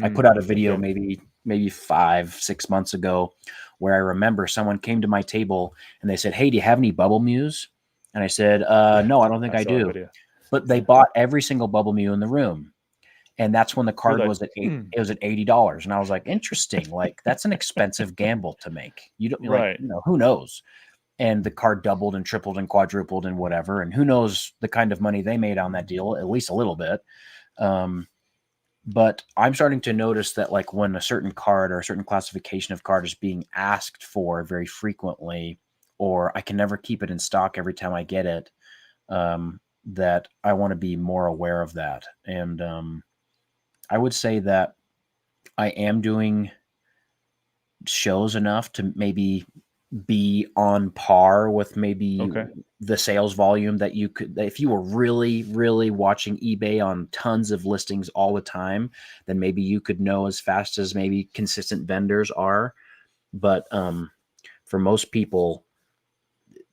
I put out a video maybe 5-6 months ago where I remember someone came to my table and they said, hey, do you have any Bubble Mews? And I said, no, I don't think I do. But they bought every single Bubble Mew in the room. And that's when the card was at $80. And I was like, interesting. Like, that's an expensive gamble to make. You don't, like, you know, who knows? And the card doubled and tripled and quadrupled and whatever. And who knows the kind of money they made on that deal, at least a little bit. But I'm starting to notice that, like, when a certain card or a certain classification of card is being asked for very frequently, or I can never keep it in stock every time I get it, that I want to be more aware of that. And I would say that I am doing shows enough to maybe be on par with maybe the sales volume that you could, if you were really, really watching eBay on tons of listings all the time, then maybe you could know as fast as maybe consistent vendors are. But for most people,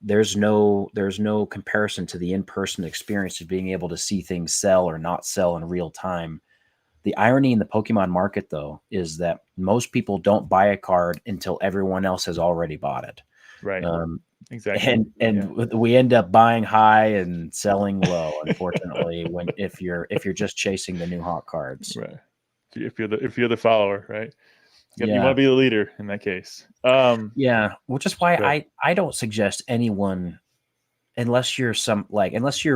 there's no comparison to the in-person experience of being able to see things sell or not sell in real time. The irony in the Pokemon market, though, is that most people don't buy a card until everyone else has already bought it. Right. Exactly. And we end up buying high and selling low, unfortunately, if you're just chasing the new hot cards. Right. If you're the follower, right? You want to be the leader in that case. Which is why I don't suggest anyone, unless you're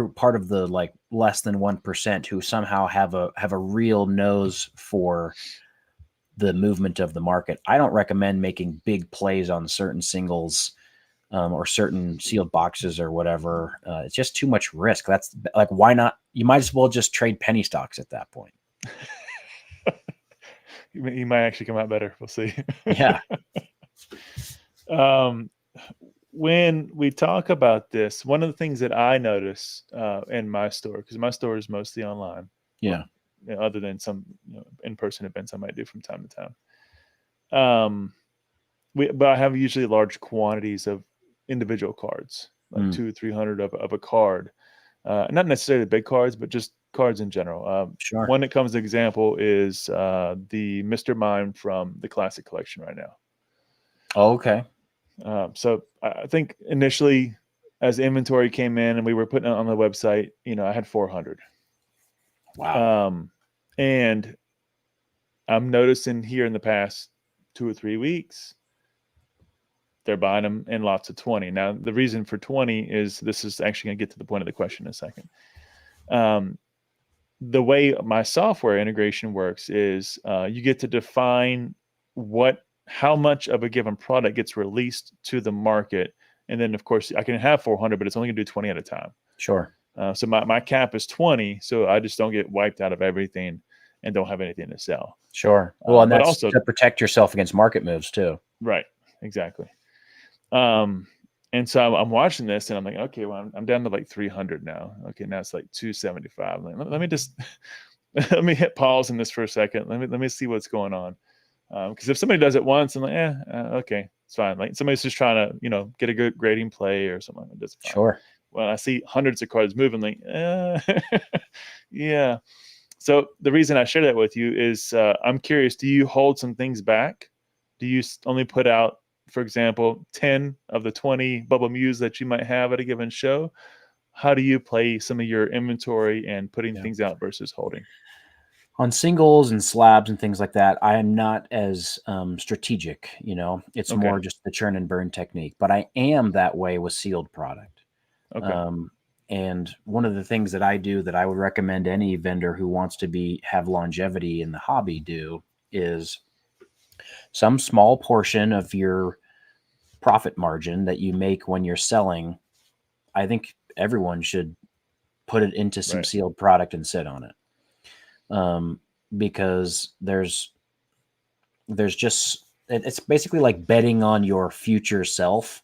part of the, like, less than 1% who somehow have a real nose for the movement of the market. I don't recommend making big plays on certain singles or certain sealed boxes or whatever. It's just too much risk. That's like, why not? You might as well just trade penny stocks at that point. You might actually come out better. We'll see. Yeah. When we talk about this, one of the things that I notice in my store, because my store is mostly online, other than some in-person events I might do from time to time. But I have usually large quantities of individual cards, like 200-300 of a card. Not necessarily big cards, but just cards in general. Sure. One that comes to example is the Mr. Mime from the Classic Collection right now. Oh, okay. So I think initially, as inventory came in and we were putting it on the website, I had 400. Wow. And I'm noticing here in the past 2 or 3 weeks, they're buying them in lots of 20. Now, the reason for 20 is this is actually going to get to the point of the question in a second. The way my software integration works is you get to define how much of a given product gets released to the market. And then, of course, I can have 400, but it's only going to do 20 at a time. Sure. So my cap is 20, so I just don't get wiped out of everything and don't have anything to sell. Sure. Well, and But that's also, to protect yourself against market moves too. right, exactly. And so I'm watching this and I'm like, okay, well, I'm down to like 300 now. Okay, now it's like 275. Like, let me just let me hit pause in this for a second. Let me see what's going on. Because if somebody does it once, I'm like, okay, it's fine. Like somebody's just trying to, get a good grading play or something. It does fine. Sure. When I see hundreds of cards moving, like, yeah. So the reason I share that with you is I'm curious. Do you hold some things back? Do you only put out, for example, 10 of the 20 Bubble Muse that you might have at a given show? How do you play some of your inventory and putting things out versus holding? On singles and slabs and things like that, I am not as strategic. It's Okay. more just the churn and burn technique. But I am that way with sealed product. Okay. And one of the things that I do that I would recommend any vendor who wants to have longevity in the hobby do is some small portion of your profit margin that you make when you're selling. I think everyone should put it into some Right. sealed product and sit on it. Because there's just, it's basically like betting on your future self,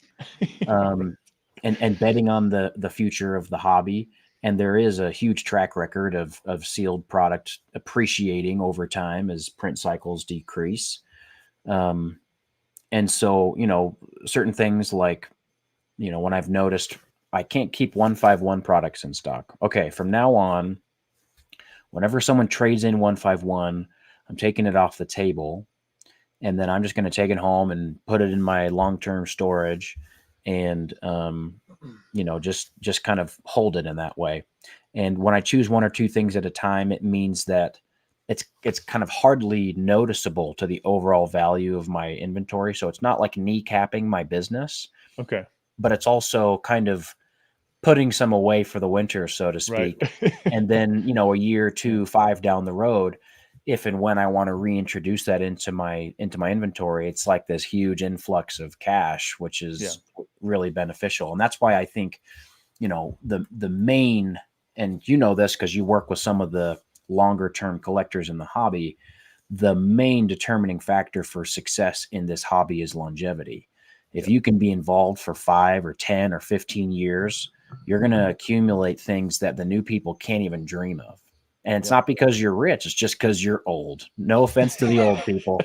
and betting on the future of the hobby. And there is a huge track record of sealed product appreciating over time as print cycles decrease. And so, certain things like, when I've noticed I can't keep 151 products in stock. Okay, from now on, whenever someone trades in 151, I'm taking it off the table, and then I'm just going to take it home and put it in my long-term storage, and just kind of hold it in that way. And when I choose one or two things at a time, it means that it's kind of hardly noticeable to the overall value of my inventory. So it's not like kneecapping my business, Okay. but it's also kind of putting some away for the winter, so to Right. speak. And then, a year, 2, 5 down the road, if and when I want to reintroduce that into my inventory, it's like this huge influx of cash, which is really beneficial. And that's why I think, the main, and this because you work with some of the longer term collectors in the hobby, the main determining factor for success in this hobby is longevity. If you can be involved for 5 or 10 or 15 years, you're going to accumulate things that the new people can't even dream of. And it's not because you're rich. It's just because you're old. No offense to the old people.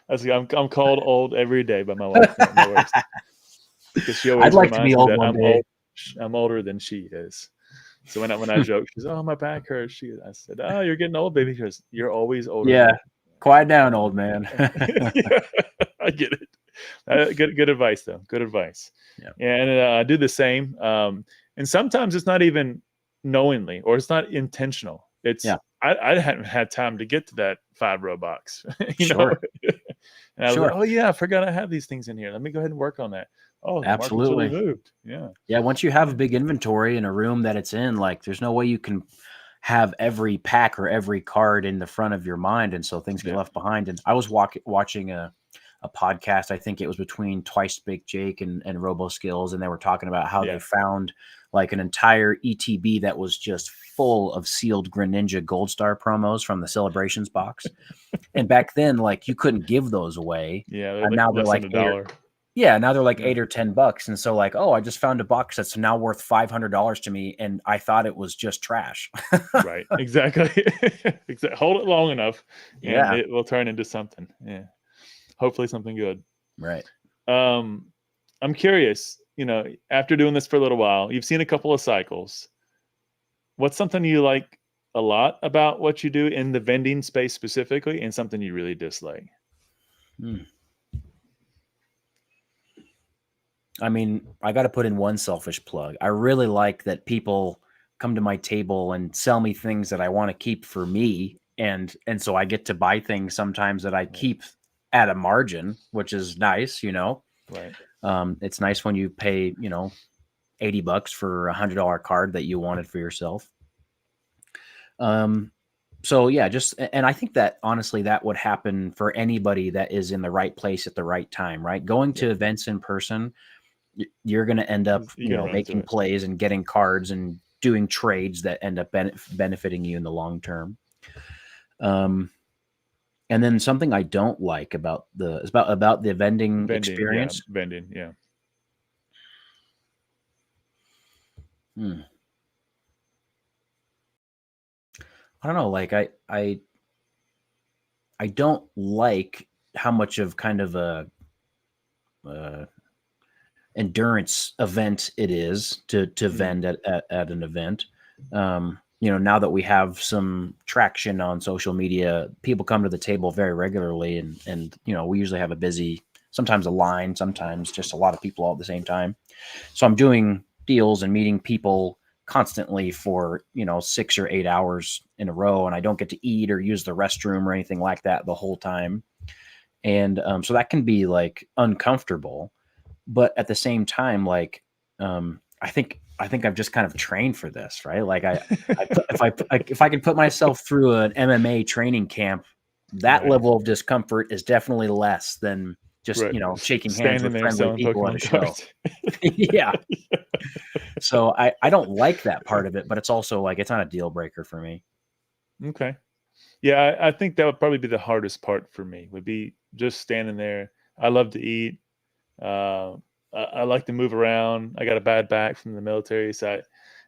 I'm called old every day by my wife. No worries. Because she always I'd like to reminds be me old that one day. I'm older than she is. So when I joke, she's, "Oh, my back hurts." I said, "Oh, you're getting old, baby." She goes, "You're always older." Yeah. Than me. Quiet down, old man. Yeah, I get it. Good advice, though. Good advice. Yeah. And I do the same. And sometimes it's not even knowingly, or it's not intentional. It's I hadn't had time to get to that 5-row box, Sure. And I was like, "Oh yeah, I forgot I have these things in here. Let me go ahead and work on that." Oh, the market's really moved. Yeah. Yeah. Once you have a big inventory in a room that it's in, like there's no way you can have every pack or every card in the front of your mind. And so things get left behind. And I was watching a podcast. I think it was between Twice Baked Jake and Robo Skills. And they were talking about how they found like an entire ETB that was just full of sealed Greninja Gold Star promos from the Celebrations box. And back then, like you couldn't give those away. Yeah. And now they're like $1. now they're like $8 or $10. And so like, oh, I just found a box that's now worth $500 to me. And I thought it was just trash. Right. Exactly. Hold it long enough and it will turn into something. Yeah. Hopefully something good. Right. I'm curious, after doing this for a little while, you've seen a couple of cycles. What's something you like a lot about what you do in the vending space specifically, and something you really dislike? I mean, I got to put in one selfish plug. I really like that people come to my table and sell me things that I want to keep for me, and so I get to buy things sometimes that I keep at a margin, which is nice, you know. Right. It's nice when you pay, you know, $80 for $100 card that you wanted for yourself. So yeah, and I think that honestly that would happen for anybody that is in the right place at the right time, right? Going to events in person, you're going to end up, you know, making plays and getting cards and doing trades that end up benefiting you in the long term. And then something I don't like about the vending experience. Yeah, vending, yeah. I don't know, like I don't like how much of kind of a endurance event it is to vend at an event. You know, now that we have some traction on social media, people come to the table very regularly, and you know, we usually have a busy, sometimes a line, sometimes just a lot of people all at the same time. So I'm doing deals and meeting people constantly for, you know, 6 or 8 hours in a row, and I don't get to eat or use the restroom or anything like that the whole time. And so that can be like uncomfortable, but at the same time, like I think I've just kind of trained for this, right? Like if I can put myself through an MMA training camp, that level of discomfort is definitely less than just, you know, shaking hands with friendly people at a show. Yeah. So I don't like that part of it, but it's also like, it's not a deal breaker for me. Okay. Yeah, I think that would probably be the hardest part for me, would be just standing there. I love to eat. I like to move around. I got a bad back from the military, so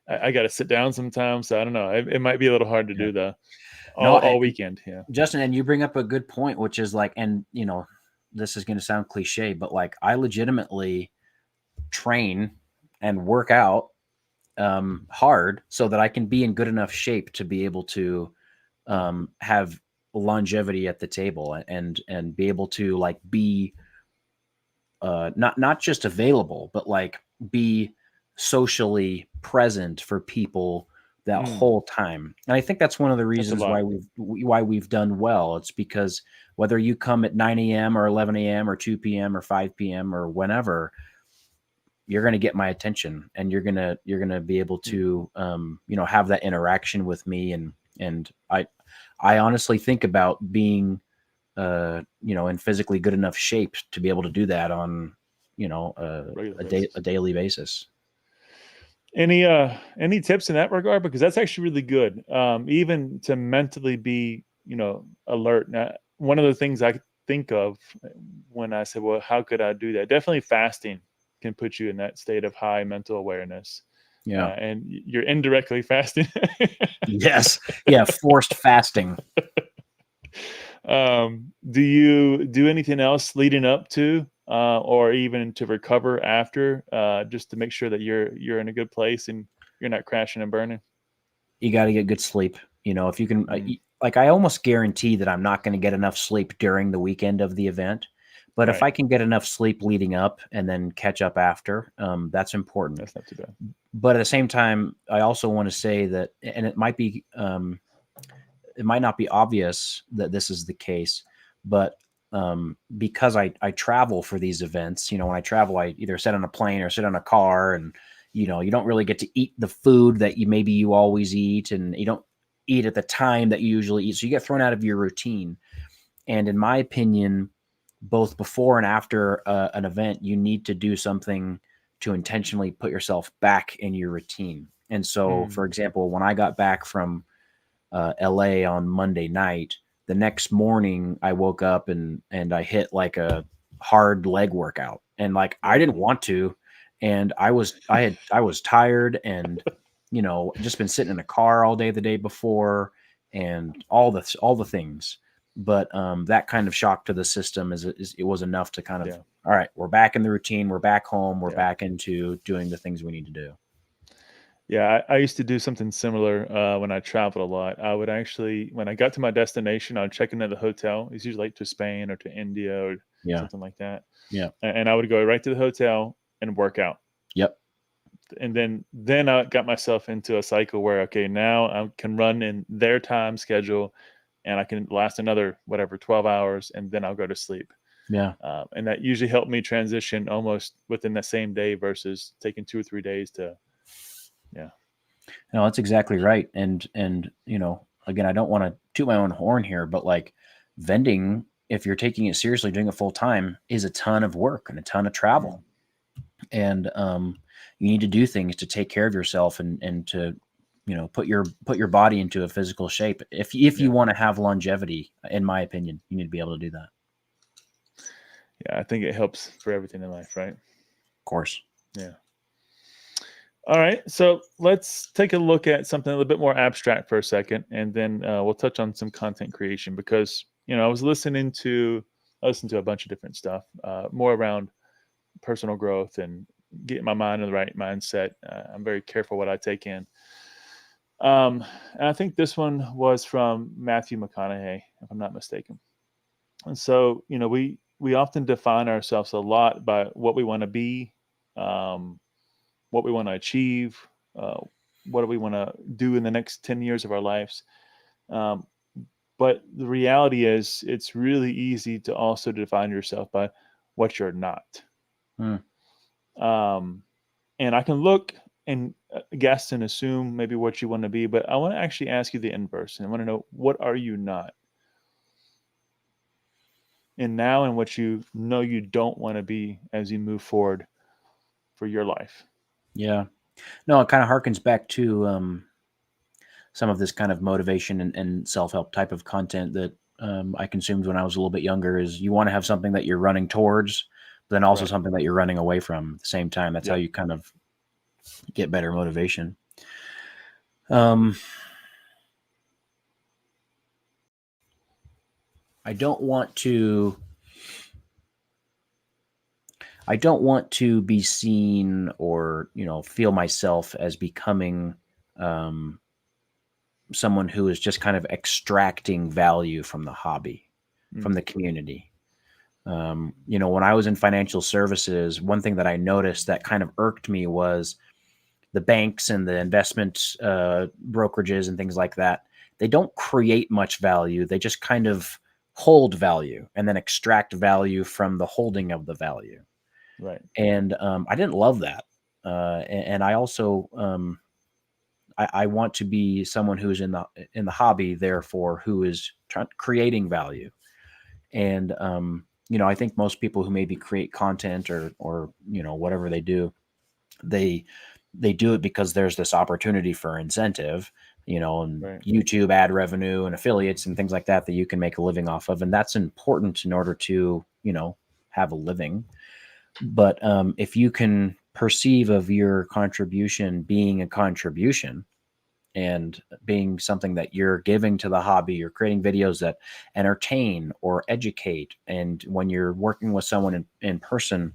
I got to sit down sometimes. So I don't know. It might be a little hard to do all weekend. Yeah, Justin, and you bring up a good point, which is like, and you know, this is going to sound cliche, but like I legitimately train and work out hard so that I can be in good enough shape to be able to have longevity at the table and be able to like be not just available, but like be socially present for people that whole time. And I think that's one of the reasons why we've done well. It's because whether you come at 9 a.m. or 11 a.m. or 2 p.m. or 5 p.m. or whenever, you're going to get my attention, and you're going to be able to you know, have that interaction with me. And I honestly think about being you know, in physically good enough shape to be able to do that on, you know, a daily basis. Any tips in that regard? Because that's actually really good. Even to mentally be, you know, alert. Now, one of the things I think of when I said, well, how could I do that? Definitely fasting can put you in that state of high mental awareness. Yeah. And you're indirectly fasting. Yes. Yeah. Forced fasting. Do you do anything else leading up to or even to recover after, just to make sure that you're in a good place and you're not crashing and burning? You got to get good sleep. You know, if you can, like, I almost guarantee that I'm not going to get enough sleep during the weekend of the event. But if I can get enough sleep leading up and then catch up after, that's important. That's not too bad. But at the same time, I also want to say that, and it might not be obvious that this is the case, but because I travel for these events, you know, when I travel, I either sit on a plane or sit on a car, and, you know, you don't really get to eat the food that you always eat, and you don't eat at the time that you usually eat. So you get thrown out of your routine. And in my opinion, both before and after an event, you need to do something to intentionally put yourself back in your routine. And so, for example, when I got back from LA on Monday night, the next morning I woke up and I hit like a hard leg workout, and like I didn't want to, and I was tired, and you know, just been sitting in a car all day the day before, and all the things. But that kind of shock to the system is it was enough to kind of, all right, we're back in the routine, we're back home, we're back into doing the things we need to do. Yeah, I used to do something similar when I traveled a lot. I would actually, when I got to my destination, I'd check into the hotel. It's usually like to Spain or to India or Yeah. something like that. Yeah. And I would go right to the hotel and work out. Yep. And then I got myself into a cycle where, okay, now I can run in their time schedule and I can last another, whatever, 12 hours, and then I'll go to sleep. Yeah. And that usually helped me transition almost within the same day versus taking 2 or 3 days to, yeah. No, that's exactly right. And again, I don't want to toot my own horn here, but like vending, if you're taking it seriously, doing it full time, is a ton of work and a ton of travel. And you need to do things to take care of yourself and to put your body into a physical shape. If you want to have longevity, in my opinion, you need to be able to do that. Yeah, I think it helps for everything in life, right? Of course. Yeah. All right, so let's take a look at something a little bit more abstract for a second, and then we'll touch on some content creation because I was listening to a bunch of different stuff, more around personal growth and getting my mind in the right mindset. I'm very careful what I take in. And I think this one was from Matthew McConaughey, if I'm not mistaken. And so, we often define ourselves a lot by what we want to be, what we want to achieve, uh, what do we want to do in the next 10 years of our lives. Um, but the reality is, it's really easy to also define yourself by what you're not. Um, and I can look and guess and assume maybe what you want to be, but I want to actually ask you the inverse. And I want to know, what are you not? And now, and what you know you don't want to be as you move forward for your life. Yeah. No, it kind of harkens back to some of this kind of motivation and self-help type of content that I consumed when I was a little bit younger. Is you want to have something that you're running towards, but then also Right. something that you're running away from at the same time. That's how Yep. you kind of get better motivation. I don't want to be seen or feel myself as becoming someone who is just kind of extracting value from the hobby, from the community. When I was in financial services, one thing that I noticed that kind of irked me was the banks and the investment brokerages and things like that. They don't create much value. They just kind of hold value and then extract value from the holding of the value. Right. And I didn't love that. And I also I want to be someone who's in the hobby, therefore, who is creating value. And I think most people who maybe create content or whatever they do, they do it because there's this opportunity for incentive, and Right. YouTube ad revenue and affiliates and things like that you can make a living off of, and that's important in order to have a living. But if you can perceive of your contribution being a contribution and being something that you're giving to the hobby, you're creating videos that entertain or educate, and when you're working with someone in person,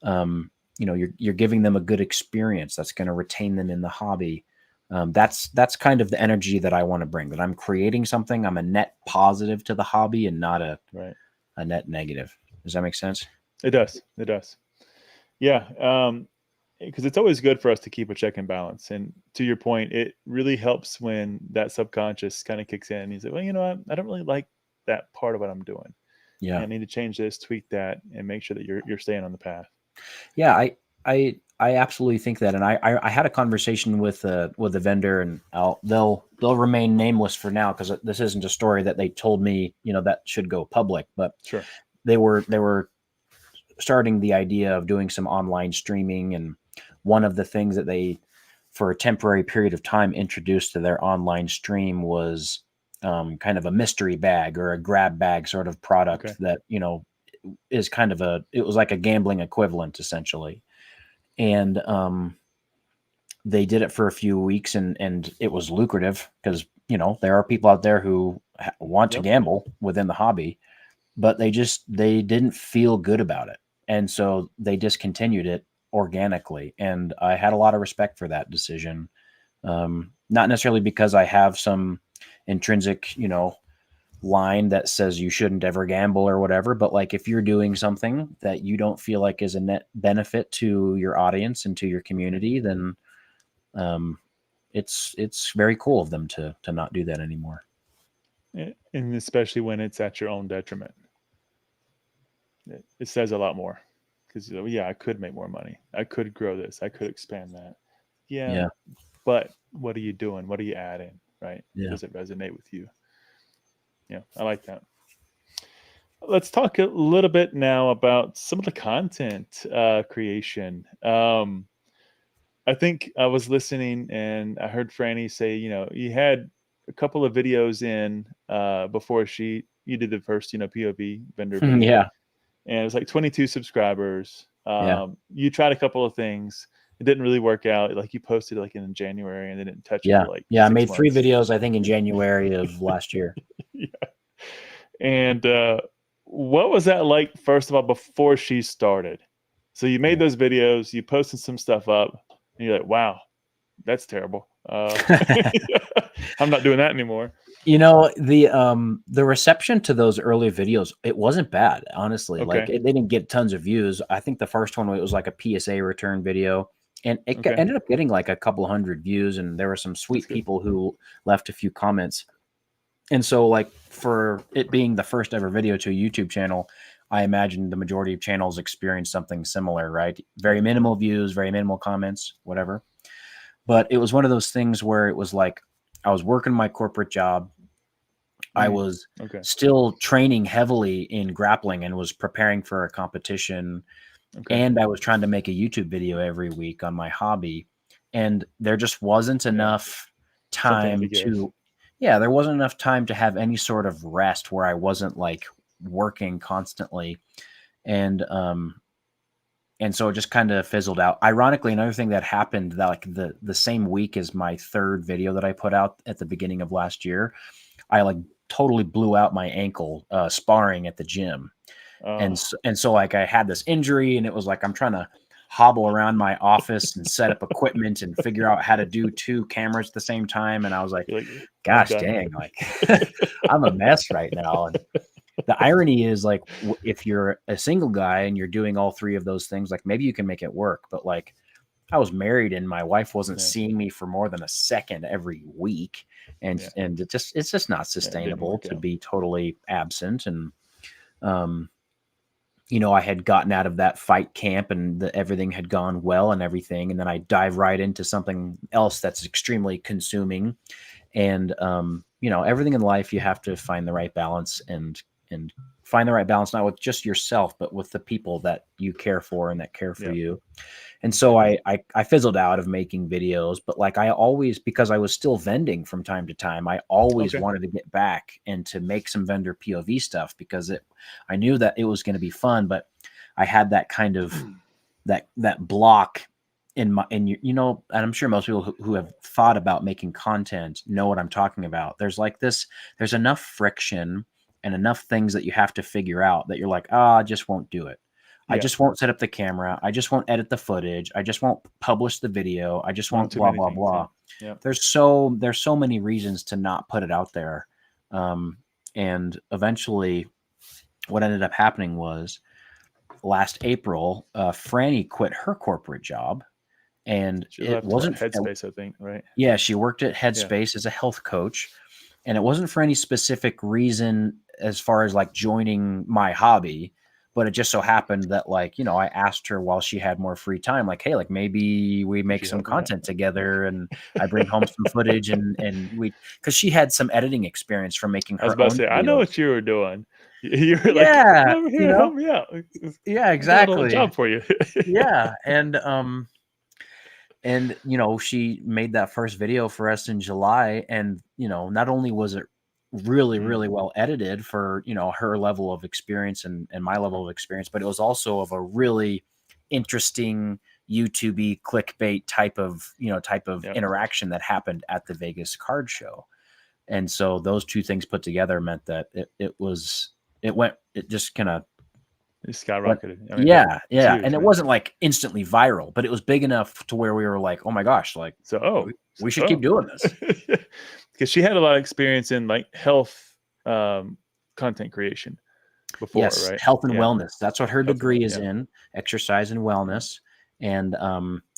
you're giving them a good experience that's going to retain them in the hobby. That's kind of the energy that I want to bring, that I'm creating something. I'm a net positive to the hobby and not a net negative. Does that make sense? It does. It does. Yeah. Because it's always good for us to keep a check and balance. And to your point, it really helps when that subconscious kind of kicks in and you say, well, I don't really like that part of what I'm doing. Yeah. I need to change this, tweak that, and make sure that you're staying on the path. Yeah, I absolutely think that, and I had a conversation with a vendor, and they'll remain nameless for now because this isn't a story that they told me that should go public, but Sure. They were starting the idea of doing some online streaming, and one of the things that they, for a temporary period of time, introduced to their online stream was kind of a mystery bag or a grab bag sort of product that is kind of it was like a gambling equivalent essentially. And they did it for a few weeks, and it was lucrative because there are people out there who want to gamble within the hobby, but they didn't feel good about it, and so they discontinued it organically. And I had a lot of respect for that decision. Not necessarily because I have some intrinsic, line that says you shouldn't ever gamble or whatever, but like if you're doing something that you don't feel like is a net benefit to your audience and to your community, then it's very cool of them to not do that anymore. And especially when it's at your own detriment. It says a lot more because yeah, I could make more money. I could grow this. I could expand that. Yeah. But what are you doing? What are you adding? Right? Yeah. Does it resonate with you? Yeah, I like that. Let's talk a little bit now about some of the content creation. I think I was listening and I heard Franny say, you had a couple of videos in before you did the first, POV vendor video. Yeah. And it was like 22 subscribers. Yeah. You tried a couple of things. It didn't really work out. Like you posted like in January and they didn't touch it for like I 6 made 3 months. videos, I think, in January of last year. Yeah. And what was that like, first of all, before she started? So you made those videos, you posted some stuff up, and you're like, wow, that's terrible. I'm not doing that anymore. The reception to those early videos, it wasn't bad, honestly. Okay. Like they didn't get tons of views. I think the first one, it was like a PSA return video, and it ended up getting like a couple hundred views, and there were some sweet people who left a few comments. And so, like, for it being the first ever video to a YouTube channel, I imagine the majority of channels experience something similar, right? Very minimal views, very minimal comments, whatever. But it was one of those things where it was like I was working my corporate job. I was still training heavily in grappling and was preparing for a competition. And I was trying to make a YouTube video every week on my hobby. And there just wasn't enough time there wasn't enough time to have any sort of rest where I wasn't like working constantly. And so it just kind of fizzled out. Ironically, another thing that happened that like the same week as my 3rd video that I put out at the beginning of last year, I like totally blew out my ankle sparring at the gym. And so like I had this injury and it was like I'm trying to hobble around my office and set up equipment and figure out how to do 2 cameras at the same time. And I was like, gosh dang, like I'm a mess right now. And the irony is like, if you're a single guy and you're doing all 3 of those things, like maybe you can make it work. But like I was married and my wife wasn't seeing me for more than a second every week. And it's just not sustainable to be totally absent. And, I had gotten out of that fight camp and everything had gone well and everything. And then I dive right into something else that's extremely consuming. And, everything in life, you have to find the right balance and find the right balance, not with just yourself, but with the people that you care for and that care for you. And so I fizzled out of making videos, but like I always, because I was still vending from time to time, I always wanted to get back and to make some vendor POV stuff because I knew that it was going to be fun, but I had that kind of that block and I'm sure most people who have thought about making content know what I'm talking about. There's enough friction and enough things that you have to figure out that you're like, I just won't do it. I just won't set up the camera. I just won't edit the footage. I just won't publish the video. I just won't blah, blah, blah. Yeah. There's so many reasons to not put it out there. And eventually what ended up happening was last April, Franny quit her corporate job. And it wasn't Headspace, I think, right? Yeah, she worked at Headspace as a health coach. And it wasn't for any specific reason as far as like joining my hobby. But it just so happened that like, I asked her while she had more free time, like, hey, like maybe we make some content together and I bring home some footage and because she had some editing experience from making her own. I was about to say, I know what you were doing. You were like, come over here, help me out. Yeah, exactly. A job for you. Yeah. And she made that first video for us in July. And, not only was it really, really well edited for, her level of experience and my level of experience, but it was also of a really interesting YouTube-y clickbait type of interaction that happened at the Vegas card show. And so those 2 things put together meant that it just kind of It skyrocketed. I mean, yeah. it's huge, And it man. wasn't like instantly viral, but it was big enough to where we were like, oh my gosh, like So, we should keep doing this. Because she had a lot of experience in like health content creation before, Yes, right? health and Yeah. wellness. That's what her Health and degree is yeah. in, exercise and wellness. And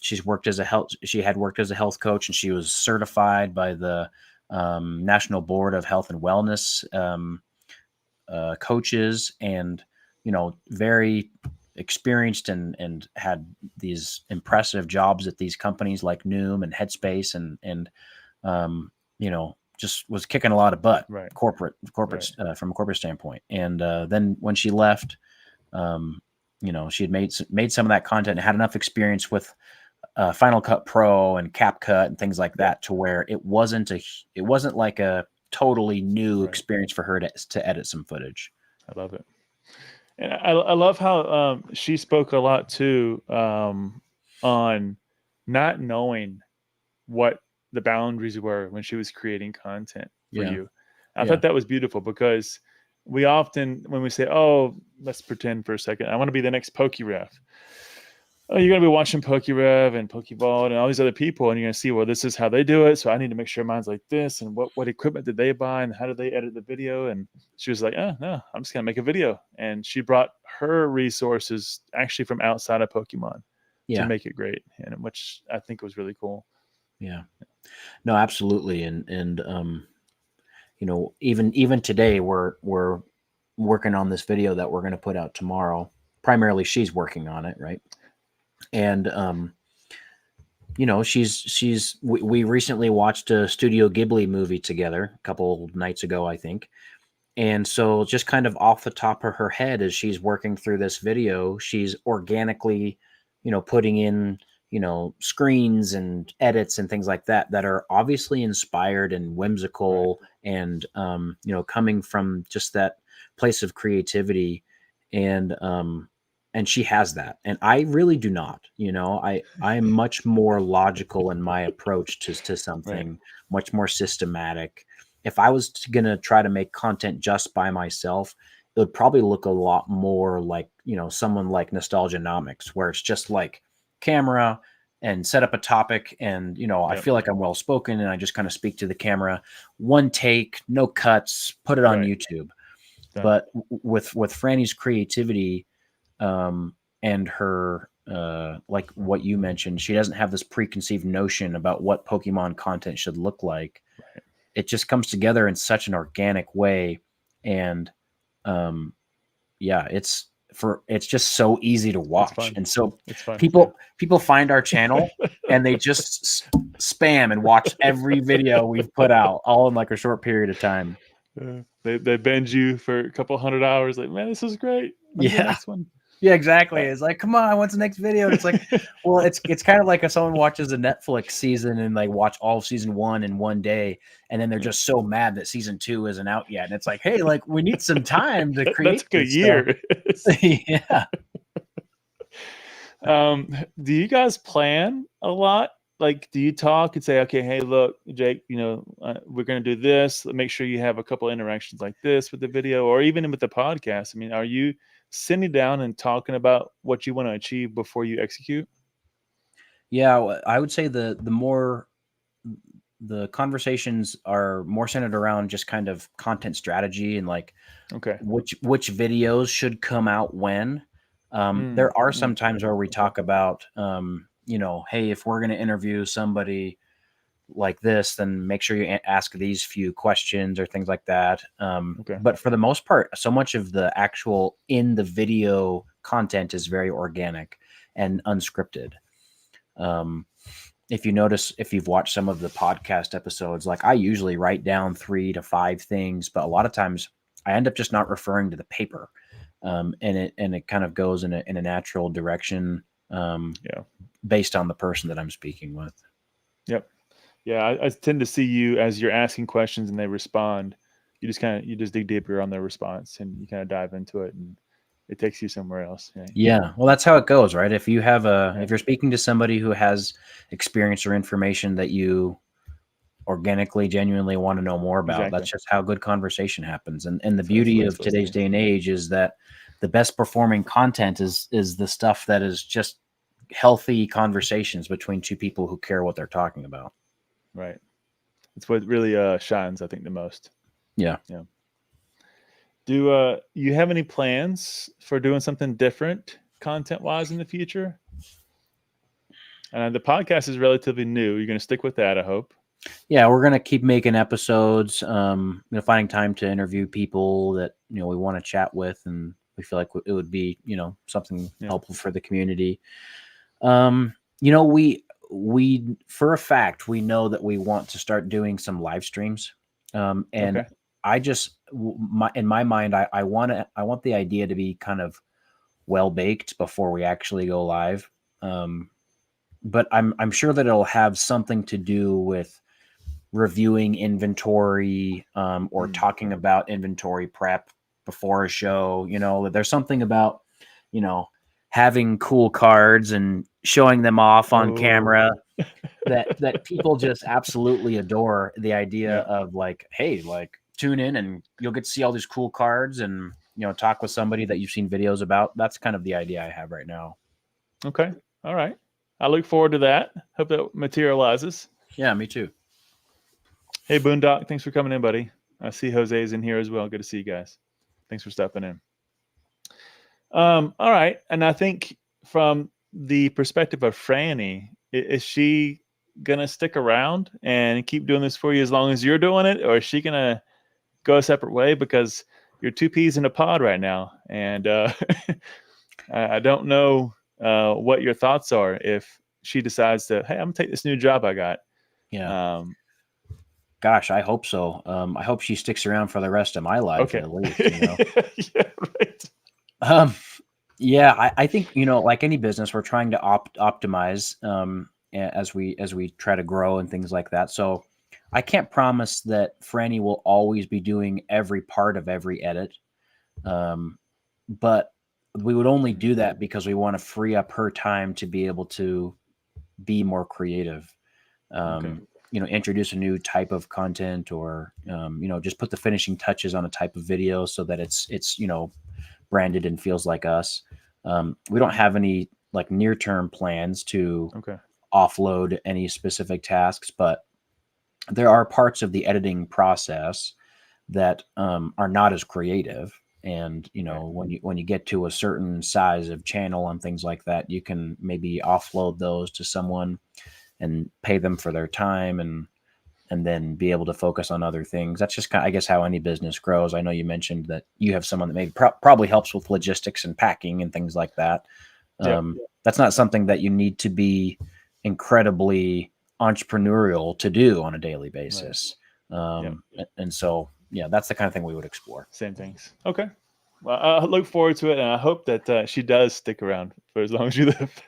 she's worked as a health. She had worked as a health coach, and she was certified by the National Board of Health and Wellness coaches, and very experienced and had these impressive jobs at these companies like Noom and Headspace, and just was kicking a lot of butt, Right. corporate Right. from a corporate standpoint. And then when she left, she had made some of that content and had enough experience with Final Cut Pro and CapCut and things like that to where it wasn't like a totally new Right. experience for her to edit some footage. I love it. And I love how she spoke a lot too on not knowing what the boundaries were when she was creating content for you. I thought that was beautiful, because we often, when we say, oh, let's pretend for a second, I want to be the next PokeRef. Oh, you're going to be watching PokeRev and Pokeball and all these other people, and you're going to see, well, this is how they do it, so I need to make sure mine's like this, and what equipment did they buy, and how did they edit the video? And she was like, oh, no, I'm just going to make a video. And she brought her resources actually from outside of Pokemon to make it great, and which I think was really cool. Yeah. No, absolutely. And even today we're working on this video that we're going to put out tomorrow. Primarily she's working on it, right? And we recently watched a Studio Ghibli movie together a couple nights ago, I think. And so just kind of off the top of her head, as she's working through this video, she's organically, putting in, screens and edits and things like that are obviously inspired and whimsical, right, and, coming from just that place of creativity. And she has that. And I really do not. I'm much more logical in my approach to something, right, much more systematic. If I was going to try to make content just by myself, it would probably look a lot more like, someone like Nostalgianomics, where it's just like camera and set up a topic. And, I feel like I'm well-spoken and I just kind of speak to the camera, one take, no cuts, put it on YouTube. Done. But with Franny's creativity, and her, like what you mentioned, she doesn't have this preconceived notion about what Pokemon content should look like. Right. It just comes together in such an organic way. And, it's just so easy to watch. And so people find our channel and they just spam and watch every video we've put out all in like a short period of time. They binge you for a couple 100 hours. Like, man, this is great. When's the next one? Yeah, exactly. It's like, come on, what's the next video? And it's like, well, it's kind of like if someone watches a Netflix season and like watch all of season 1 in one day, and then they're just so mad that season 2 isn't out yet. And it's like, hey, like we need some time to create. That's like a year. Yeah. Do you guys plan a lot? Like, do you talk and say, okay, hey, look, Jake, we're going to do this. Make sure you have a couple interactions like this with the video, or even with the podcast. I mean, are you sitting down and talking about what you want to achieve before you execute? Yeah, I would say the conversations are more centered around just kind of content strategy and like, okay, which videos should come out when. There are some times where we talk about, hey, if we're going to interview somebody like this, then make sure you ask these few questions or things like that. But for the most part, so much of the actual in the video content is very organic and unscripted. If you notice, if you've watched some of the podcast episodes, like I usually write down 3 to 5 things, but a lot of times I end up just not referring to the paper. And it kind of goes in a natural direction, based on the person that I'm speaking with. Yep. Yeah, I tend to see you as you're asking questions and they respond. You just dig deeper on their response and you kind of dive into it, and it takes you somewhere else. Right? Yeah. Well, that's how it goes, right? If you have if you're speaking to somebody who has experience or information that you organically, genuinely want to know more about, that's just how good conversation happens. And the beauty of today's day and age is that the best performing content is the stuff that is just healthy conversations between two people who care what they're talking about. Right. It's what really shines, I think, the most. Yeah. Yeah. Do you have any plans for doing something different content-wise in the future? The podcast is relatively new. You're going to stick with that, I hope. Yeah, we're going to keep making episodes, finding time to interview people that, we want to chat with, and we feel like it would be, something helpful for the community. We for a fact, we know that we want to start doing some live streams. And Okay. I just, in my mind, I want the idea to be kind of well baked before we actually go live. But I'm sure that it'll have something to do with reviewing inventory, or talking about inventory prep before a show. There's something about, having cool cards and showing them off on camera that people just absolutely adore. The idea of like, hey, like tune in and you'll get to see all these cool cards and, talk with somebody that you've seen videos about. That's kind of the idea I have right now. Okay. All right. I look forward to that. Hope that materializes. Yeah, me too. Hey, Boondock, thanks for coming in, buddy. I see Jose's in here as well. Good to see you guys. Thanks for stepping in. All right. And I think from the perspective of Franny, is she going to stick around and keep doing this for you as long as you're doing it? Or is she going to go a separate way? Because you're two peas in a pod right now. And I don't know what your thoughts are if she decides to, hey, I'm going to take this new job I got. Yeah. Gosh, I hope so. I hope she sticks around for the rest of my life, at least. Yeah, right. I think, like any business, we're trying to optimize as we try to grow and things like that. So I can't promise that Franny will always be doing every part of every edit. But we would only do that because we want to free up her time to be able to be more creative. Introduce a new type of content, or just put the finishing touches on a type of video so that it's branded and feels like us. We don't have any like near-term plans to offload any specific tasks, but there are parts of the editing process that are not as creative. And when you get to a certain size of channel and things like that, you can maybe offload those to someone and pay them for their time, and then be able to focus on other things. That's just kind of, I guess, how any business grows. I know you mentioned that you have someone that maybe probably helps with logistics and packing and things like that. That's not something that you need to be incredibly entrepreneurial to do on a daily basis. And so, that's the kind of thing we would explore. Same things. Okay. Well, I look forward to it, and I hope that she does stick around for as long as you live.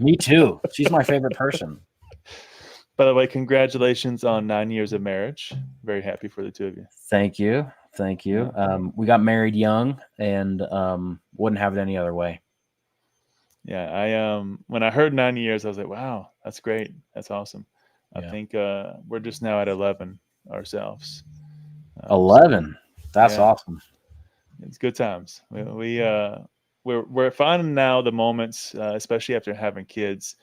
Me too. She's my favorite person. By the way, congratulations on 9 years of marriage. Very happy for the two of you. Thank you. We got married young, and wouldn't have it any other way. Yeah, I when I heard 9 years, I was like, wow, that's great. That's awesome. I think we're just now at 11 ourselves. 11. That's awesome. It's good times. We're finding now the moments, especially after having kids,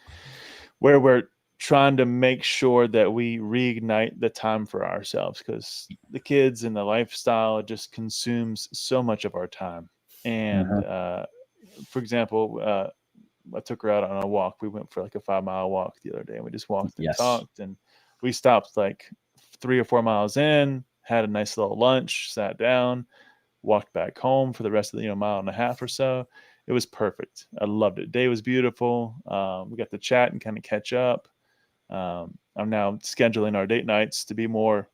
where we're trying to make sure that we reignite the time for ourselves, because the kids and the lifestyle just consumes so much of our time. And for example, I took her out on a walk. We went for like a 5-mile walk the other day, and we just walked and talked, and we stopped like 3 or 4 miles in, had a nice little lunch, sat down, walked back home for the rest of the mile and a half or so. It was perfect. I loved it. Day was beautiful. We got to chat and kind of catch up. I'm now scheduling our date nights to be more,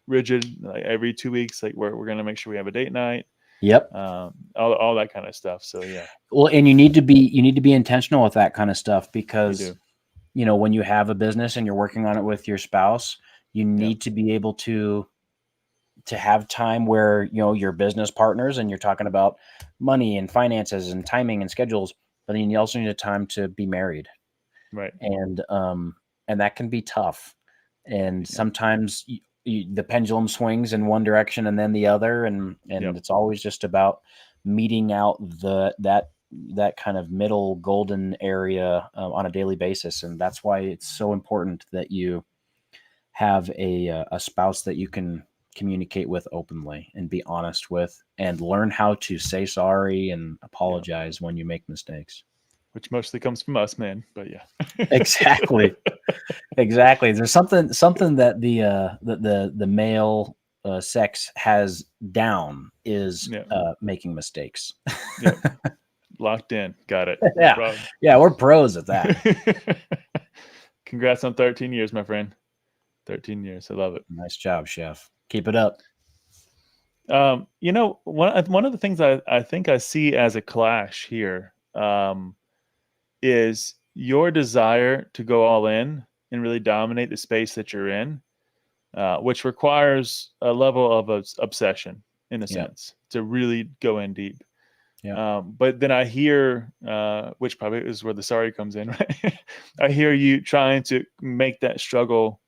rigid. Like every 2 weeks, like we're going to make sure we have a date night. Yep. All that kind of stuff. So yeah. Well, and you need to be intentional with that kind of stuff, because when you have a business and you're working on it with your spouse, you need to be able to have time where your business partners, and you're talking about money and finances and timing and schedules, but then you also need a time to be married. Right. And that can be tough. And sometimes the pendulum swings in one direction and then the other. And it's always just about meeting out that kind of middle golden area on a daily basis. And that's why it's so important that you have a spouse that you can communicate with openly and be honest with, and learn how to say sorry and apologize when you make mistakes. Which mostly comes from us, man. But yeah. Exactly. Exactly. There's something that the male sex has down is making mistakes. Yep. Locked in. Got it. Yeah. No Yeah, we're pros at that. Congrats on 13 years, my friend. 13 years. I love it. Nice job, chef. Keep it up. You know, one of the things I think I see as a clash here is your desire to go all in and really dominate the space that you're in, which requires a level of obsession in a sense to really go in deep. Yeah. But then I hear, which probably is where the sorry comes in, right? I hear you trying to make that struggle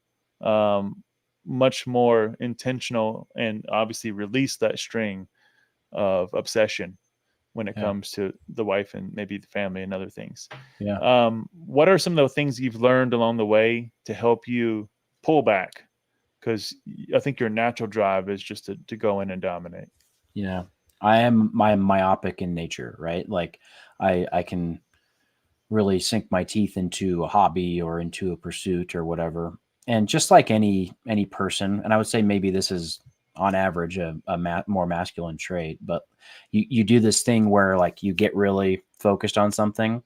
much more intentional and obviously release that string of obsession when it comes to the wife and maybe the family and other things. Yeah. What are some of the things you've learned along the way to help you pull back? Because I think your natural drive is just to go in and dominate. Yeah. I am myopic in nature, right? Like I can really sink my teeth into a hobby or into a pursuit or whatever. And just like any person, and I would say maybe this is on average a more masculine trait, but you do this thing where like you get really focused on something,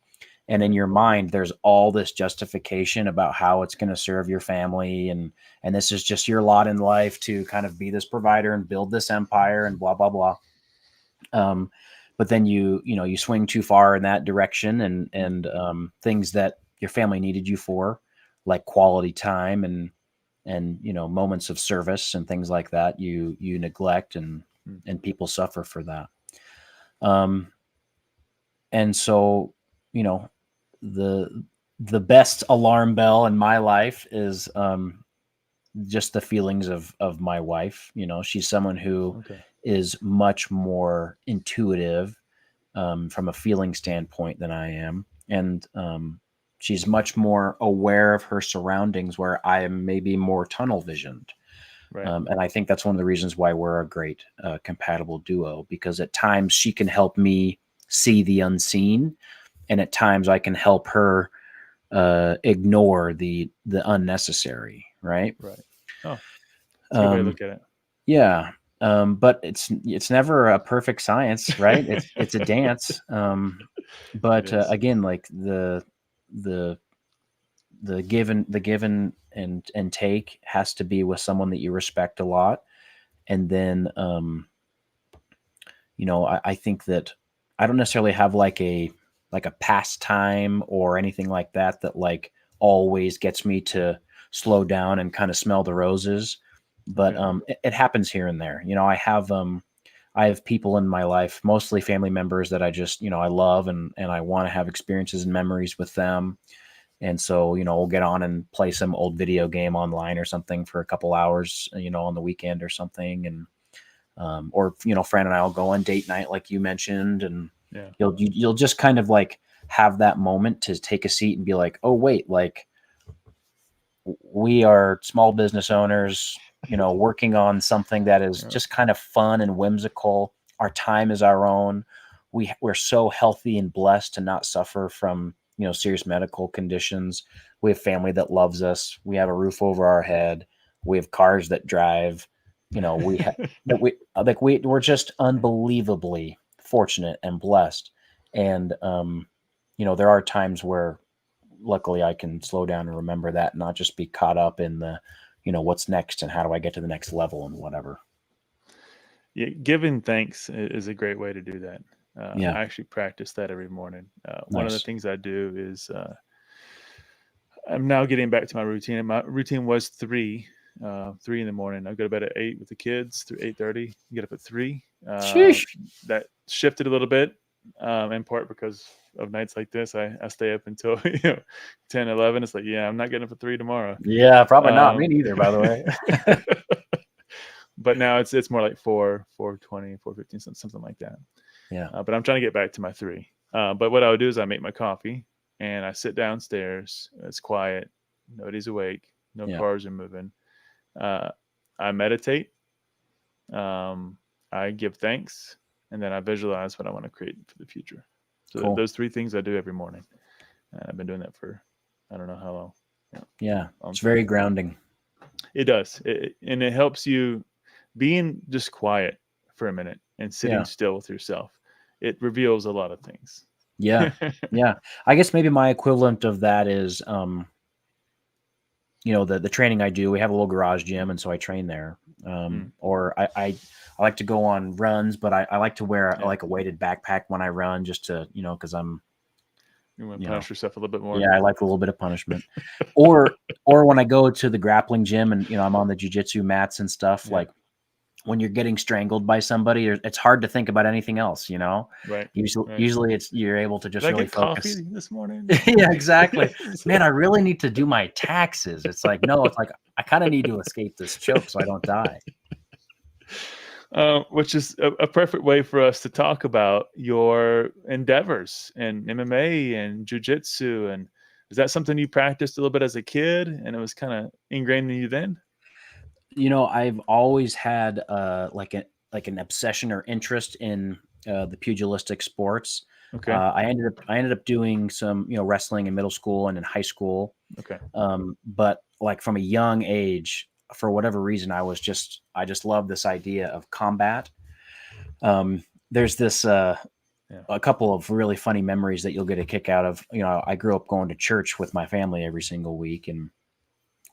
and in your mind there's all this justification about how it's going to serve your family, and this is just your lot in life to kind of be this provider and build this empire and blah blah blah. But then you swing too far in that direction, and things that your family needed you for, like quality time and moments of service and things like that, you neglect, and people suffer for that. And so, the best alarm bell in my life is just the feelings of my wife. She's someone who is much more intuitive from a feeling standpoint than I am. And she's much more aware of her surroundings, where I am maybe more tunnel visioned. Right. And I think that's one of the reasons why we're a great compatible duo, because at times she can help me see the unseen, and at times I can help her ignore the unnecessary. Right. Right. Oh, that's a good way to look at it. Yeah. But it's never a perfect science, right? It's a dance. But again, like the given and take has to be with someone that you respect a lot. And then, I think that I don't necessarily have like a pastime or anything like that like always gets me to slow down and kind of smell the roses. But it happens here and there. I have people in my life, mostly family members, that I just, I love, and I want to have experiences and memories with them. And so, we'll get on and play some old video game online or something for a couple hours, on the weekend or something. And, or, Fran and I will go on date night, like you mentioned, and you'll just kind of like have that moment to take a seat and be like, oh, wait, like we are small business owners, working on something that is just kind of fun and whimsical. Our time is our own. We're so healthy and blessed to not suffer from, serious medical conditions. We have family that loves us. We have a roof over our head. We have cars that drive. We're just unbelievably fortunate and blessed. And, there are times where luckily I can slow down and remember that, and not just be caught up in the, what's next and how do I get to the next level and whatever. Yeah, giving thanks is a great way to do that. I actually practice that every morning. One of the things I do is I'm now getting back to my routine. My routine was 3 in the morning. I go to bed at 8 with the kids through 8:30. Get up at 3. That shifted a little bit, in part because of nights like this. I stay up until 10, 11. It's like, I'm not getting up at 3 tomorrow. Yeah, probably not. Me neither, by the way. But now it's more like 4:20, 4:15, something like that. Yeah. But I'm trying to get back to my 3. But what I would do is I make my coffee and I sit downstairs. It's quiet. Nobody's awake. No Yeah. cars are moving. I meditate. I give thanks, and then I visualize what I want to create for the future. So Cool. those 3 things I do every morning. And I've been doing that for I don't know how long. Yeah. It's very grounding. It does. And it helps you being just quiet for a minute and sitting still with yourself. It reveals a lot of things. Yeah. Yeah. I guess maybe my equivalent of that is, the training I do, we have a little garage gym. And so I train there. Or I like to go on runs, but I like to wear like a weighted backpack when I run just to, cause you want to punish yourself a little bit more. Yeah. I like a little bit of punishment or when I go to the grappling gym and, I'm on the jiu-jitsu mats and stuff, like when you're getting strangled by somebody, it's hard to think about anything else, Right. Usually you're able to just really focus. Coffee this morning? Yeah, exactly. Man, I really need to do my taxes. It's like, no, it's like, I kind of need to escape this choke so I don't die. Which is a perfect way for us to talk about your endeavors in MMA and jiu-jitsu. And is that something you practiced a little bit as a kid and it was kind of ingrained in you then? I've always had like an obsession or interest in the pugilistic sports. Okay. I ended up doing some wrestling in middle school and in high school. Okay. But like from a young age, for whatever reason, I just love this idea of combat. There's this a couple of really funny memories that you'll get a kick out of. I grew up going to church with my family every single week, and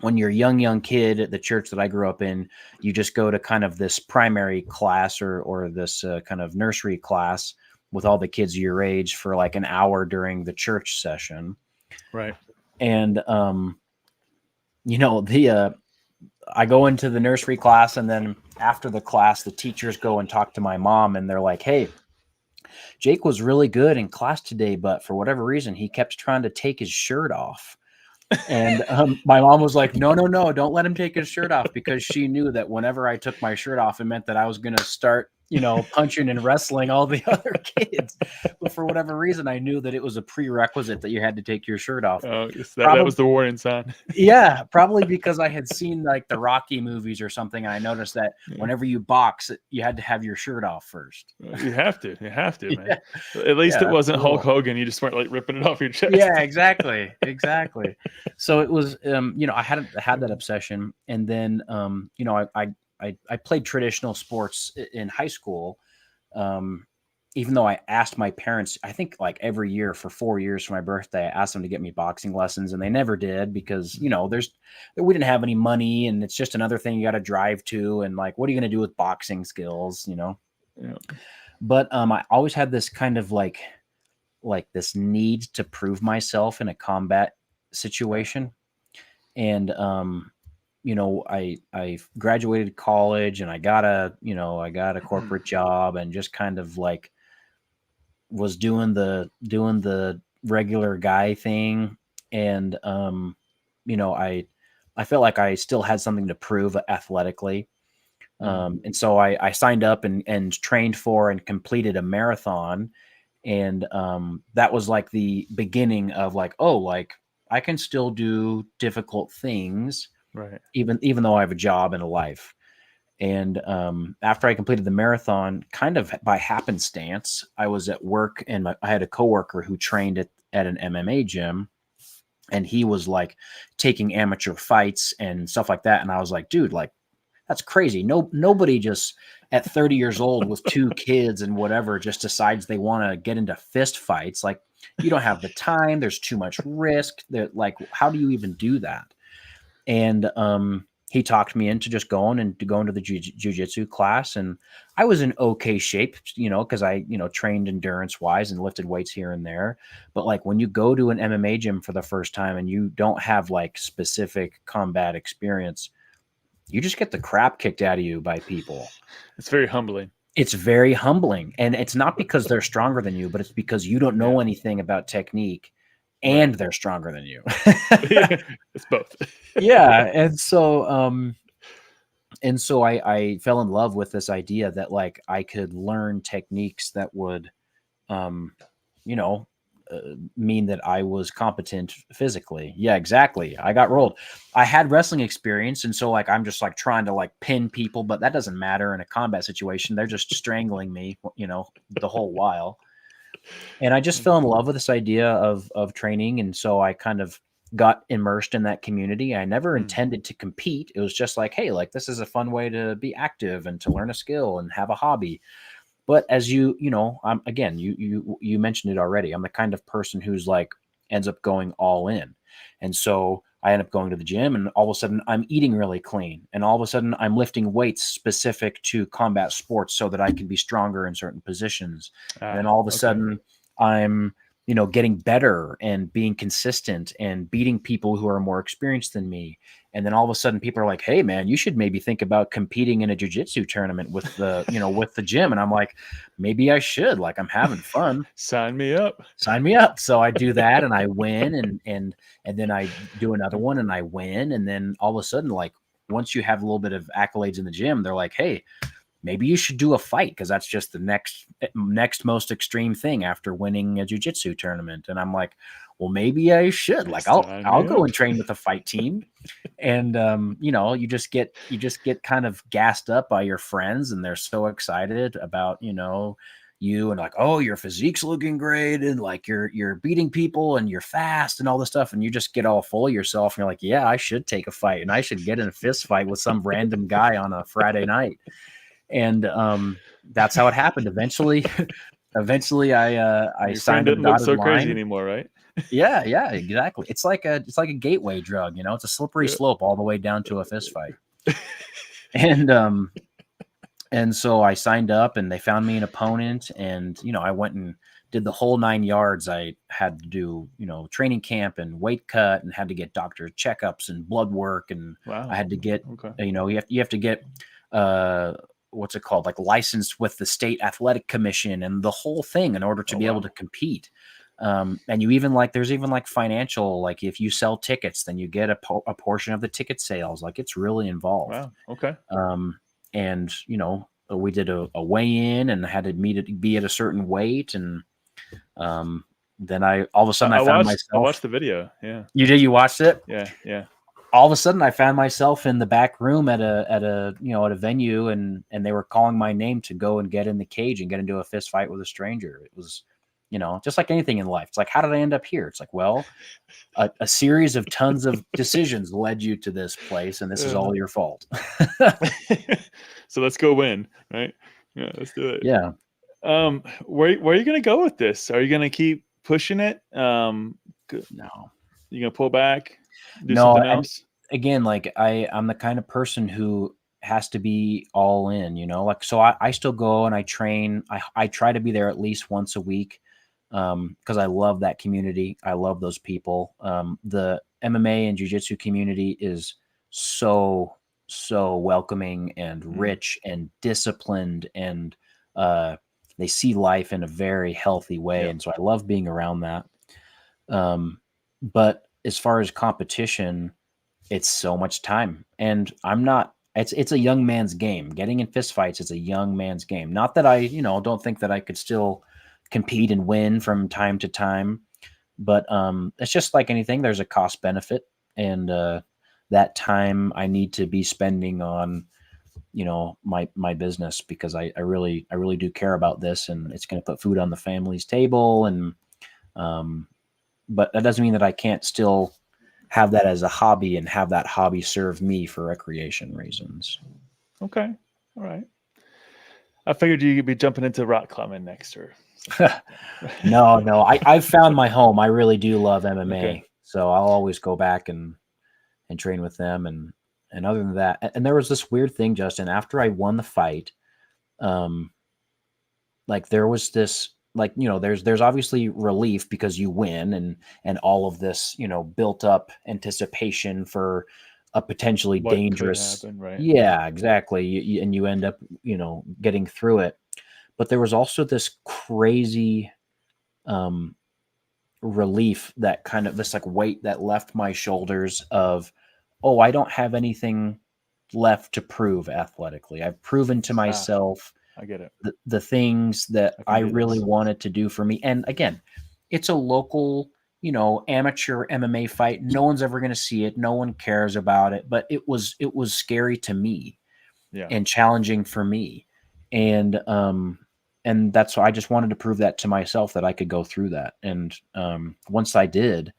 when you're a young kid at the church that I grew up in, you just go to kind of this primary class or this kind of nursery class with all the kids your age for like an hour during the church session. Right. And, I go into the nursery class, and then after the class, the teachers go and talk to my mom, and they're like, "Hey, Jake was really good in class today, but for whatever reason, he kept trying to take his shirt off." And my mom was like, no, don't let him take his shirt off, because she knew that whenever I took my shirt off, it meant that I was going to start, punching and wrestling all the other kids. But for whatever reason, I knew that it was a prerequisite that you had to take your shirt off. Oh, that was the warning sign. Yeah, probably because I had seen like the Rocky movies or something. And I noticed that whenever you box, you had to have your shirt off first. You have to, man. At least it wasn't Hulk Hogan. You just weren't like ripping it off your chest. Yeah, exactly. So it was, I hadn't had that obsession. And then, I played traditional sports in high school. Even though I asked my parents, I think like every year for 4 years for my birthday, I asked them to get me boxing lessons, and they never did because, we didn't have any money, and it's just another thing you got to drive to. And like, what are you going to do with boxing skills, Yeah. But I always had this kind of like this need to prove myself in a combat situation. And, I graduated college, and I got a corporate job, and just kind of like was doing the regular guy thing. And, I felt like I still had something to prove athletically. And so I signed up and trained for and completed a marathon. And that was like the beginning of like, oh, like I can still do difficult things, right? Even though I have a job and a life. And after I completed the marathon, kind of by happenstance, I was at work, and I had a coworker who trained at an MMA gym, and he was like taking amateur fights and stuff like that. And I was like, dude, like, that's crazy. Nobody just at 30 years old with 2 kids and whatever just decides they want to get into fist fights. Like, you don't have the time. There's too much risk. Like, how do you even do that? And he talked me into just going to the jiu-jitsu class. And I was in okay shape, because I, trained endurance wise and lifted weights here and there. But like when you go to an MMA gym for the first time and you don't have like specific combat experience, you just get the crap kicked out of you by people. It's very humbling. It's very humbling. And it's not because they're stronger than you, but it's because you don't know anything about technique, and they're stronger than you. It's both. Yeah. And so, And so I fell in love with this idea that like I could learn techniques that would, you know, mean that I was competent physically. Yeah, exactly. I got rolled. I had wrestling experience, and so like I'm just like trying to like pin people, but that doesn't matter in a combat situation. They're just strangling me, the whole while. And I just fell in love with this idea of training, and so I kind of got immersed in that community. I never intended to compete. It was just like, hey, like this is a fun way to be active and to learn a skill and have a hobby. But as I'm again, you mentioned it already. I'm the kind of person who's like ends up going all in. And so I end up going to the gym and all of a sudden I'm eating really clean. And all of a sudden I'm lifting weights specific to combat sports so that I can be stronger in certain positions. And then all of a sudden I'm, getting better and being consistent and beating people who are more experienced than me. And then all of a sudden people are like, hey man, you should maybe think about competing in a jiu-jitsu tournament with the, with the gym. And I'm like, maybe I should, like, I'm having fun. Sign me up. Sign me up. So I do that and I win and then I do another one and I win. And then all of a sudden, like once you have a little bit of accolades in the gym, they're like, hey, maybe you should do a fight because that's just the next most extreme thing after winning a jiu-jitsu tournament. And I'm like, well, maybe I should. Like I'll go and train with a fight team. And you just get kind of gassed up by your friends, and they're so excited about you and like, oh, your physique's looking great, and like you're beating people, and you're fast, and all this stuff, and you just get all full of yourself, and you're like, yeah, I should take a fight, and I should get in a fist fight with some random guy on a Friday night. And that's how it happened. Eventually, I signed a dotted so line. crazy anymore, right? Yeah, exactly. It's like a gateway drug, it's a slippery slope all the way down to a fist fight. And so I signed up, and they found me an opponent, and I went and did the whole 9 yards. I had to do training camp and weight cut, and had to get doctor checkups and blood work, and I had to get you have to get what's it called, like licensed with the state athletic commission and the whole thing in order to be able to compete. And you even there's even financial, like if you sell tickets, then you get a portion of the ticket sales. Like it's really involved. Wow. Okay. And we did a weigh-in and had to be at a certain weight. And then I all of a sudden I found myself. I watched the video. Yeah. You did? You watched it? Yeah. All of a sudden I found myself in the back room at a venue, and they were calling my name to go and get in the cage and get into a fist fight with a stranger. It was, just like anything in life. It's like, how did I end up here? It's like, well, a series of tons of decisions led you to this place, and this is all your fault. So let's go win, right? Yeah, let's do it. Yeah. Where are you going to go with this? Are you going to keep pushing it? No. You going to pull back? Do something else? Again, like I'm the kind of person who has to be all in, so I still go and I train. I try to be there at least once a week. Because I love that community. I love those people. The MMA and jiu-jitsu community is so welcoming and rich and disciplined, and they see life in a very healthy way. And so I love being around that. But as far as competition, it's so much time, and it's a young man's game. Getting in fist fights is a young man's game. Not that I, don't think that I could still compete and win from time to time, but it's just like anything. There's a cost benefit, and that time I need to be spending on my business, because I really do care about this, and it's going to put food on the family's table. And but that doesn't mean that I can't still have that as a hobby and have that hobby serve me for recreation reasons. Okay. All right. I figured you'd be jumping into rock climbing next, or No. I've found my home. I really do love MMA. Okay. So I'll always go back and train with them. And other than that, and there was this weird thing, Justin, after I won the fight, there was this, there's obviously relief because you win, and all of this, built up anticipation for a potentially dangerous, happen, right? Yeah, exactly. And you end up, getting through it. But there was also this crazy relief, that kind of this weight that left my shoulders of, oh, I don't have anything left to prove athletically. I've proven to myself I get it. the things that I really this. wanted to do for me. And again, it's a local, amateur MMA fight. No one's ever going to see it. No one cares about it, but it was scary to me and challenging for me. And that's why I just wanted to prove that to myself that I could go through that. And once I did,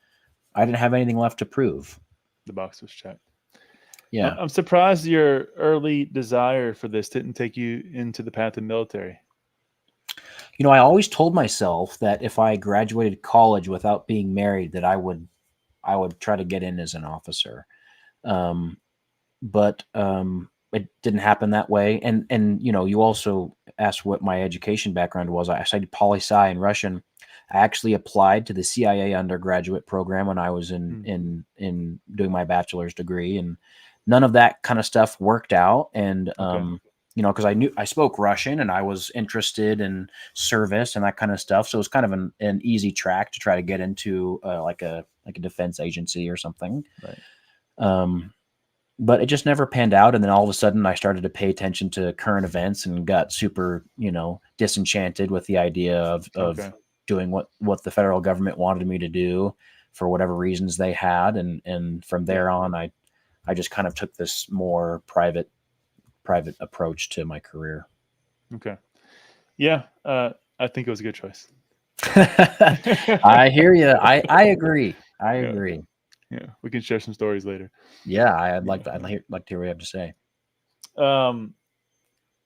I didn't have anything left to prove. The box was checked. Yeah. I'm surprised your early desire for this didn't take you into the path of military. I always told myself that if I graduated college without being married, that I would try to get in as an officer. But it didn't happen that way. And you also asked what my education background was. I studied poli-sci in Russian. I actually applied to the CIA undergraduate program when I was in doing my bachelor's degree, and none of that kind of stuff worked out. And because I spoke Russian and I was interested in service and that kind of stuff, so it was kind of an easy track to try to get into like a defense agency or something. Right. But it just never panned out. And then all of a sudden I started to pay attention to current events and got super, disenchanted with the idea of doing what the federal government wanted me to do for whatever reasons they had. And from there on, I just kind of took this more private approach to my career. Okay. Yeah. I think it was a good choice. I hear you. I agree. I agree. Yeah. We can share some stories later. Yeah. I'd like to hear what you have to say.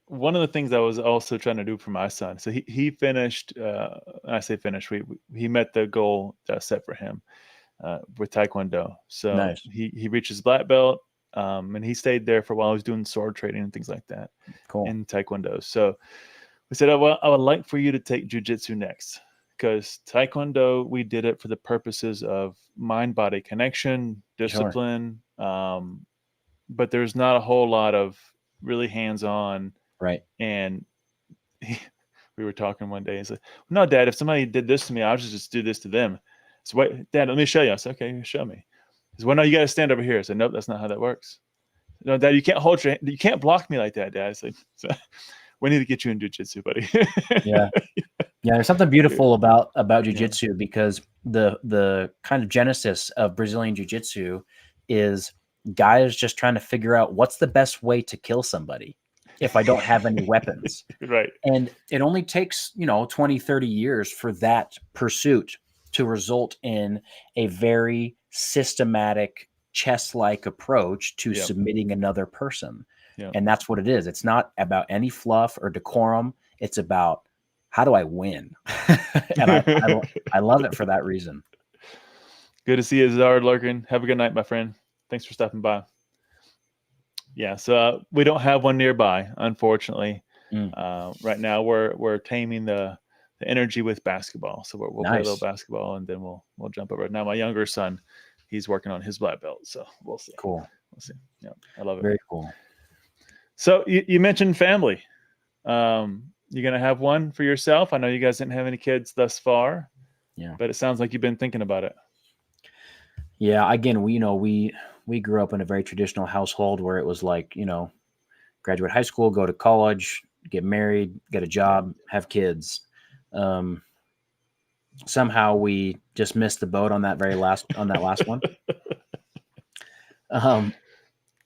One of the things I was also trying to do for my son, so he finished, I say finished, he met the goal that I set for him with Taekwondo. So nice. He reached his black belt, and he stayed there for a while. He was doing sword training and things like that. Cool. In Taekwondo. So we said, I would like for you to take jiu-jitsu next, because Taekwondo, we did it for the purposes of mind-body connection, discipline, but there's not a whole lot of really hands-on. Right. And we were talking one day. He's like, "No, Dad, if somebody did this to me, I should just do this to them." So wait, Dad, let me show you. I said, "Okay, show me." He said, "Well, no, you got to stand over here." I said, "Nope, that's not how that works." "No, Dad, you can't hold your hand. You can't block me like that, Dad." I said, so, "We need to get you in jiu-jitsu, buddy." Yeah. There's something beautiful about jiu-jitsu, because the kind of genesis of Brazilian jiu-jitsu is guys just trying to figure out what's the best way to kill somebody if I don't have any weapons. Right. And it only takes, 20, 30 years for that pursuit to result in a very systematic chess-like approach to submitting another person. And that's what it is. It's not about any fluff or decorum. It's about, how do I win? And I love it for that reason. Good to see you, Zard Larkin. Have a good night, my friend. Thanks for stopping by. Yeah, so we don't have one nearby, unfortunately. Right now, we're taming the energy with basketball. So we'll play a little basketball, and then we'll jump over. Now, my younger son, he's working on his black belt, so we'll see. Cool. We'll see. Yeah, I love it. Very cool. So you mentioned family. You're gonna have one for yourself. I know you guys didn't have any kids thus far. Yeah, but it sounds like you've been thinking about it. Yeah. Again, we grew up in a very traditional household where it was like, graduate high school, go to college, get married, get a job, have kids. Somehow we just missed the boat on that last one.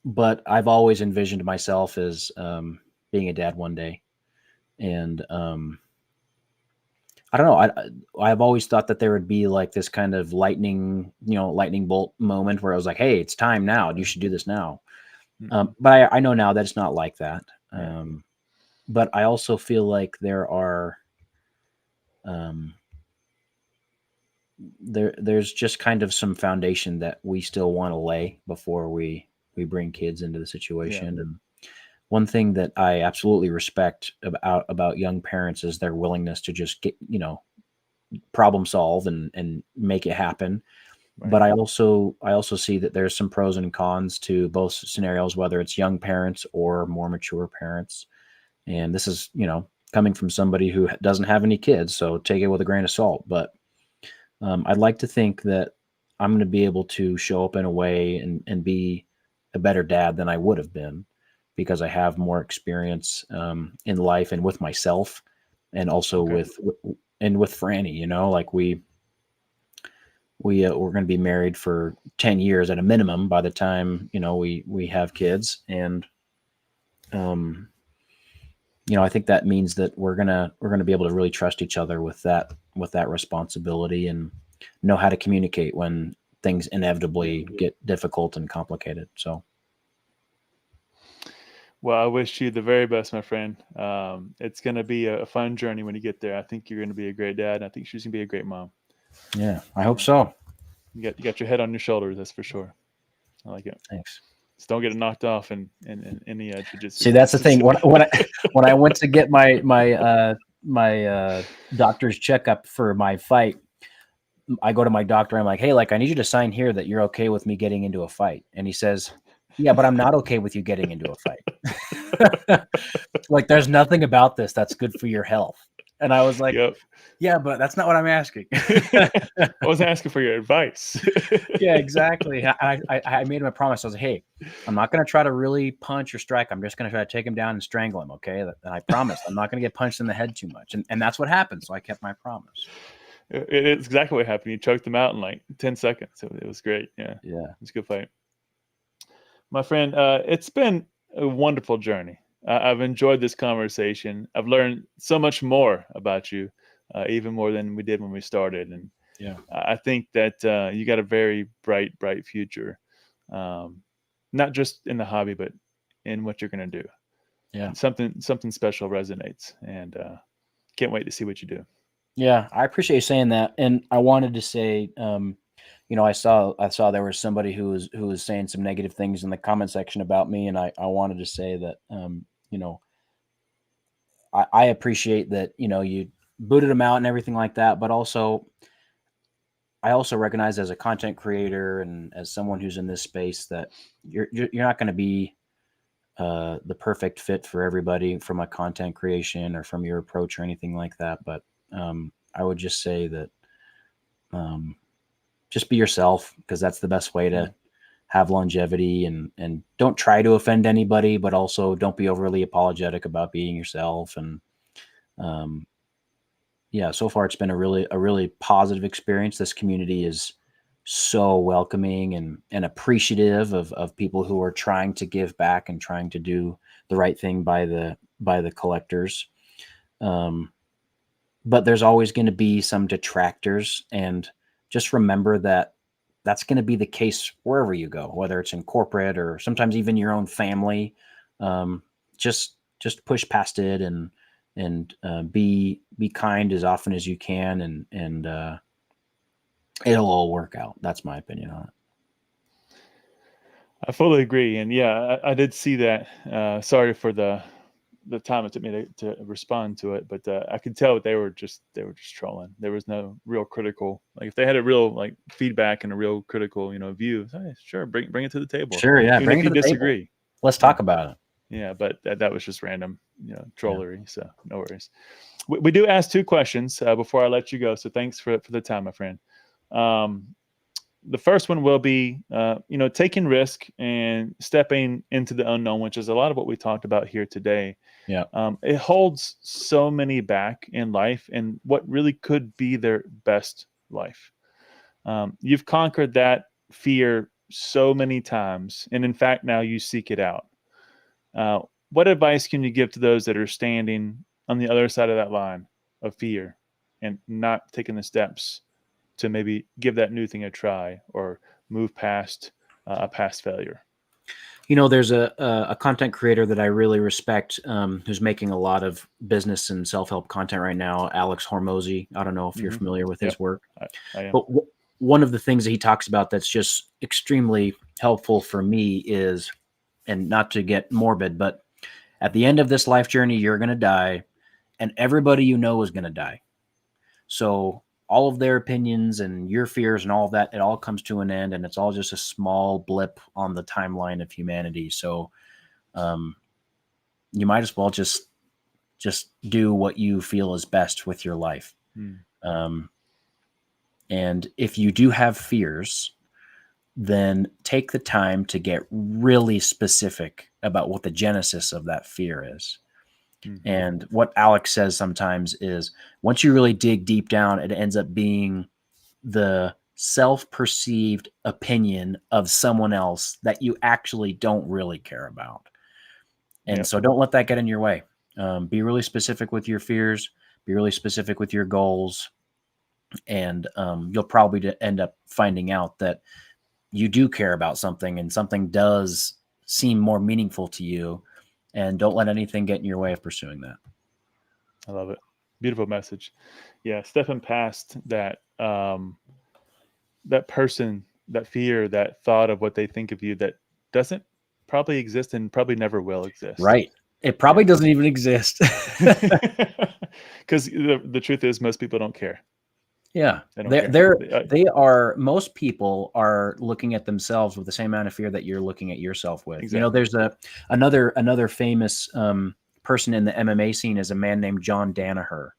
But I've always envisioned myself as being a dad one day. And I don't know. I've always thought that there would be like this kind of lightning bolt moment where I was like, hey, it's time now. You should do this now. But I know now that it's not like that. But I also feel like there are, there's just kind of some foundation that we still want to lay before we bring kids into the situation. And one thing that I absolutely respect about young parents is their willingness to just get, problem solve and make it happen. Right. But I also see that there's some pros and cons to both scenarios, whether it's young parents or more mature parents. And this is, coming from somebody who doesn't have any kids, so take it with a grain of salt. But I'd like to think that I'm going to be able to show up in a way and be a better dad than I would have been, because I have more experience in life and with myself, and also Okay. with Franny. You know, like we're going to be married for 10 years at a minimum by the time, you know, we have kids. And you know, I think that means that we're gonna be able to really trust each other with that responsibility, and know how to communicate when things inevitably get difficult and complicated. So, Well, I wish you the very best, my friend. It's going to be a fun journey when you get there. I think you're going to be a great dad. I think she's going to be a great mom. yeah, I hope so. You got your head on your shoulders, that's for sure. I like it. Thanks. Just don't get it knocked off in any jiu-jitsu. See, that's the thing. When I went to get my doctor's checkup for my fight, I go to my doctor. I'm like, hey, like, I need you to sign here that you're okay with me getting into a fight. And he says, yeah, but I'm not okay with you getting into a fight. Like, there's nothing about this that's good for your health. And I was like, Yep. yeah, but that's not what I'm asking. I wasn't asking for your advice. Yeah, exactly. I made him a promise. I was like, hey, I'm not going to try to really punch or strike. I'm just going to try to take him down and strangle him. Okay. And I promise I'm not going to get punched in the head too much. And that's what happened. So I kept my promise. It's exactly what happened. You choked them out in like 10 seconds. So it was great. Yeah. Yeah. It was a good fight. My friend, it's been a wonderful journey. I've enjoyed this conversation. I've learned so much more about you, even more than we did when we started. And Yeah. I think that you got a very bright future, not just in the hobby, but in what you're going to do. Yeah. And something special resonates, and can't wait to see what you do. Yeah, I appreciate you saying that. And I wanted to say, you know, I saw there was somebody who was saying some negative things in the comment section about me, and I wanted to say that, you know, I appreciate that, you know, you booted them out and everything like that, but also I also recognize as a content creator and as someone who's in this space that you're not going to be the perfect fit for everybody from a content creation or from your approach or anything like that. But I would just say that just be yourself, because that's the best way to have longevity, and don't try to offend anybody, but also don't be overly apologetic about being yourself. And yeah, so far it's been a really positive experience. This community is so welcoming and appreciative of people who are trying to give back and trying to do the right thing by the collectors. But there's always going to be some detractors, and just remember that that's going to be the case wherever you go, whether it's in corporate or sometimes even your own family. Just push past it and be kind as often as you can, and it'll all work out. That's my opinion on it. I fully agree, and yeah, I did see that. Sorry for the time it took me to respond to it, but I could tell that they were just trolling. There was no real critical, like, if they had a real like feedback and a real critical, you know, view, hey, sure, bring it to the table. Sure, yeah, even bring if it you to the disagree. table. Let's talk about it. Yeah, but that was just random, you know, trollery. So no worries. We do ask 2 questions before I let you go. So thanks for the time, my friend. The first one will be, you know, taking risk and stepping into the unknown, which is a lot of what we talked about here today. Yeah. It holds so many back in life and what really could be their best life. You've conquered that fear so many times. And in fact, now you seek it out. What advice can you give to those that are standing on the other side of that line of fear and not taking the steps to maybe give that new thing a try or move past a past failure? You know, there's a content creator that I really respect, who's making a lot of business and self-help content right now, Alex Hormozy. I don't know if you're familiar with his work. I am. But one of the things that he talks about that's just extremely helpful for me is, and not to get morbid, but at the end of this life journey, you're going to die, and everybody you know is going to die. So all of their opinions and your fears and all of that, it all comes to an end, and it's all just a small blip on the timeline of humanity. So you might as well just do what you feel is best with your life. And if you do have fears, then take the time to get really specific about what the genesis of that fear is. Mhm. And what Alex says sometimes is once you really dig deep down, it ends up being the self-perceived opinion of someone else that you actually don't really care about. And Yep. so don't let that get in your way. Be really specific with your fears, be really specific with your goals. And you'll probably end up finding out that you do care about something and something does seem more meaningful to you. And don't let anything get in your way of pursuing that. I love it. Beautiful message. Yeah, stepping past that that person, that fear, that thought of what they think of you that doesn't probably exist and probably never will exist. Right. It probably doesn't even exist. Because the truth is, most people don't care. Yeah. They don't care. Most people are looking at themselves with the same amount of fear that you're looking at yourself with. Exactly. You know, there's another famous person in the MMA scene is a man named John Danaher.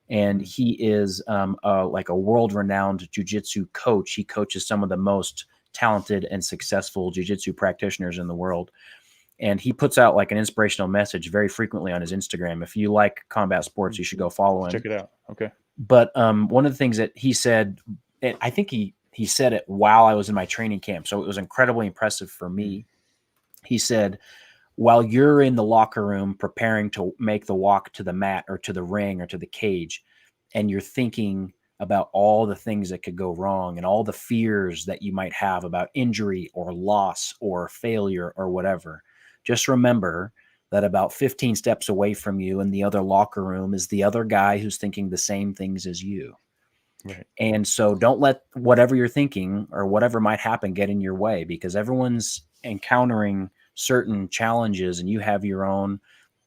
And he is like a world-renowned jiu-jitsu coach. He coaches some of the most talented and successful jiu-jitsu practitioners in the world. And he puts out like an inspirational message very frequently on his Instagram. If you like combat sports, you should go follow him. Check it out. Okay. But one of the things that he said, and I think he said it while I was in my training camp, so it was incredibly impressive for me. He said, while you're in the locker room preparing to make the walk to the mat or to the ring or to the cage, and you're thinking about all the things that could go wrong and all the fears that you might have about injury or loss or failure or whatever, just remember that about 15 steps away from you in the other locker room is the other guy who's thinking the same things as you. Right. And so don't let whatever you're thinking or whatever might happen get in your way, because everyone's encountering certain challenges and you have your own.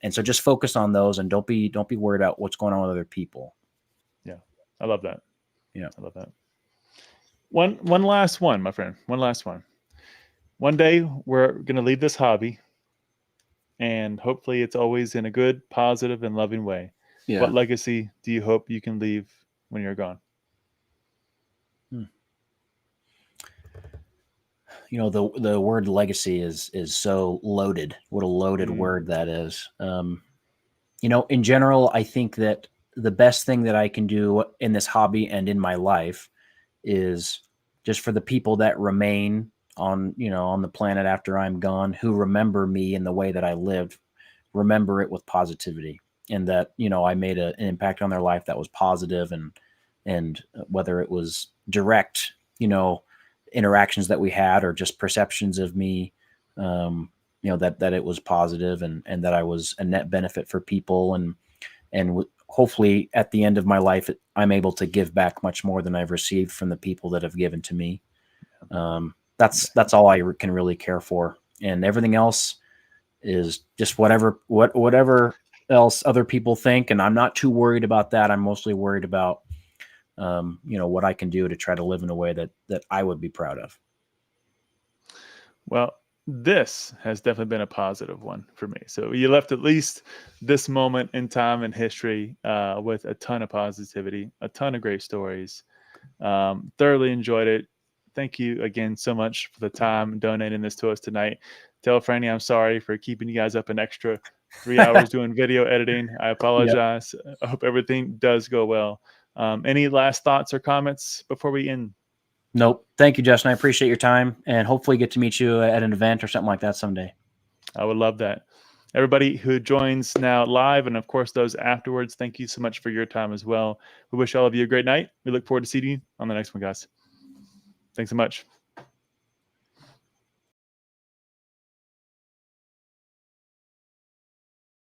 And so just focus on those and don't be worried about what's going on with other people. Yeah. I love that. Yeah. I love that. One last one, my friend. One last one. One day we're going to leave this hobby, and hopefully it's always in a good, positive, and loving way. Yeah. What legacy do you hope you can leave when you're gone? You know, the word legacy is so loaded. What a loaded word that is. You know, in general, I think that the best thing that I can do in this hobby and in my life is just for the people that remain on the planet after I'm gone, who remember me in the way that I lived, remember it with positivity, and that, I made an impact on their life that was positive, and whether it was direct, interactions that we had or just perceptions of me, that it was positive, and that I was a net benefit for people, and hopefully at the end of my life, I'm able to give back much more than I've received from the people that have given to me. That's all I can really care for, and everything else is just whatever else other people think. And I'm not too worried about that. I'm mostly worried about, what I can do to try to live in a way that I would be proud of. Well, this has definitely been a positive one for me. So you left at least this moment in time in history with a ton of positivity, a ton of great stories. Thoroughly enjoyed it. Thank you again so much for the time donating this to us tonight. Tell Franny I'm sorry for keeping you guys up an extra 3 hours doing video editing. I apologize. Yep. I hope everything does go well. Any last thoughts or comments before we end? Nope. Thank you, Justin. I appreciate your time, and hopefully get to meet you at an event or something like that someday. I would love that. Everybody who joins now live, and of course those afterwards, thank you so much for your time as well. We wish all of you a great night. We look forward to seeing you on the next one, guys. Thanks so much.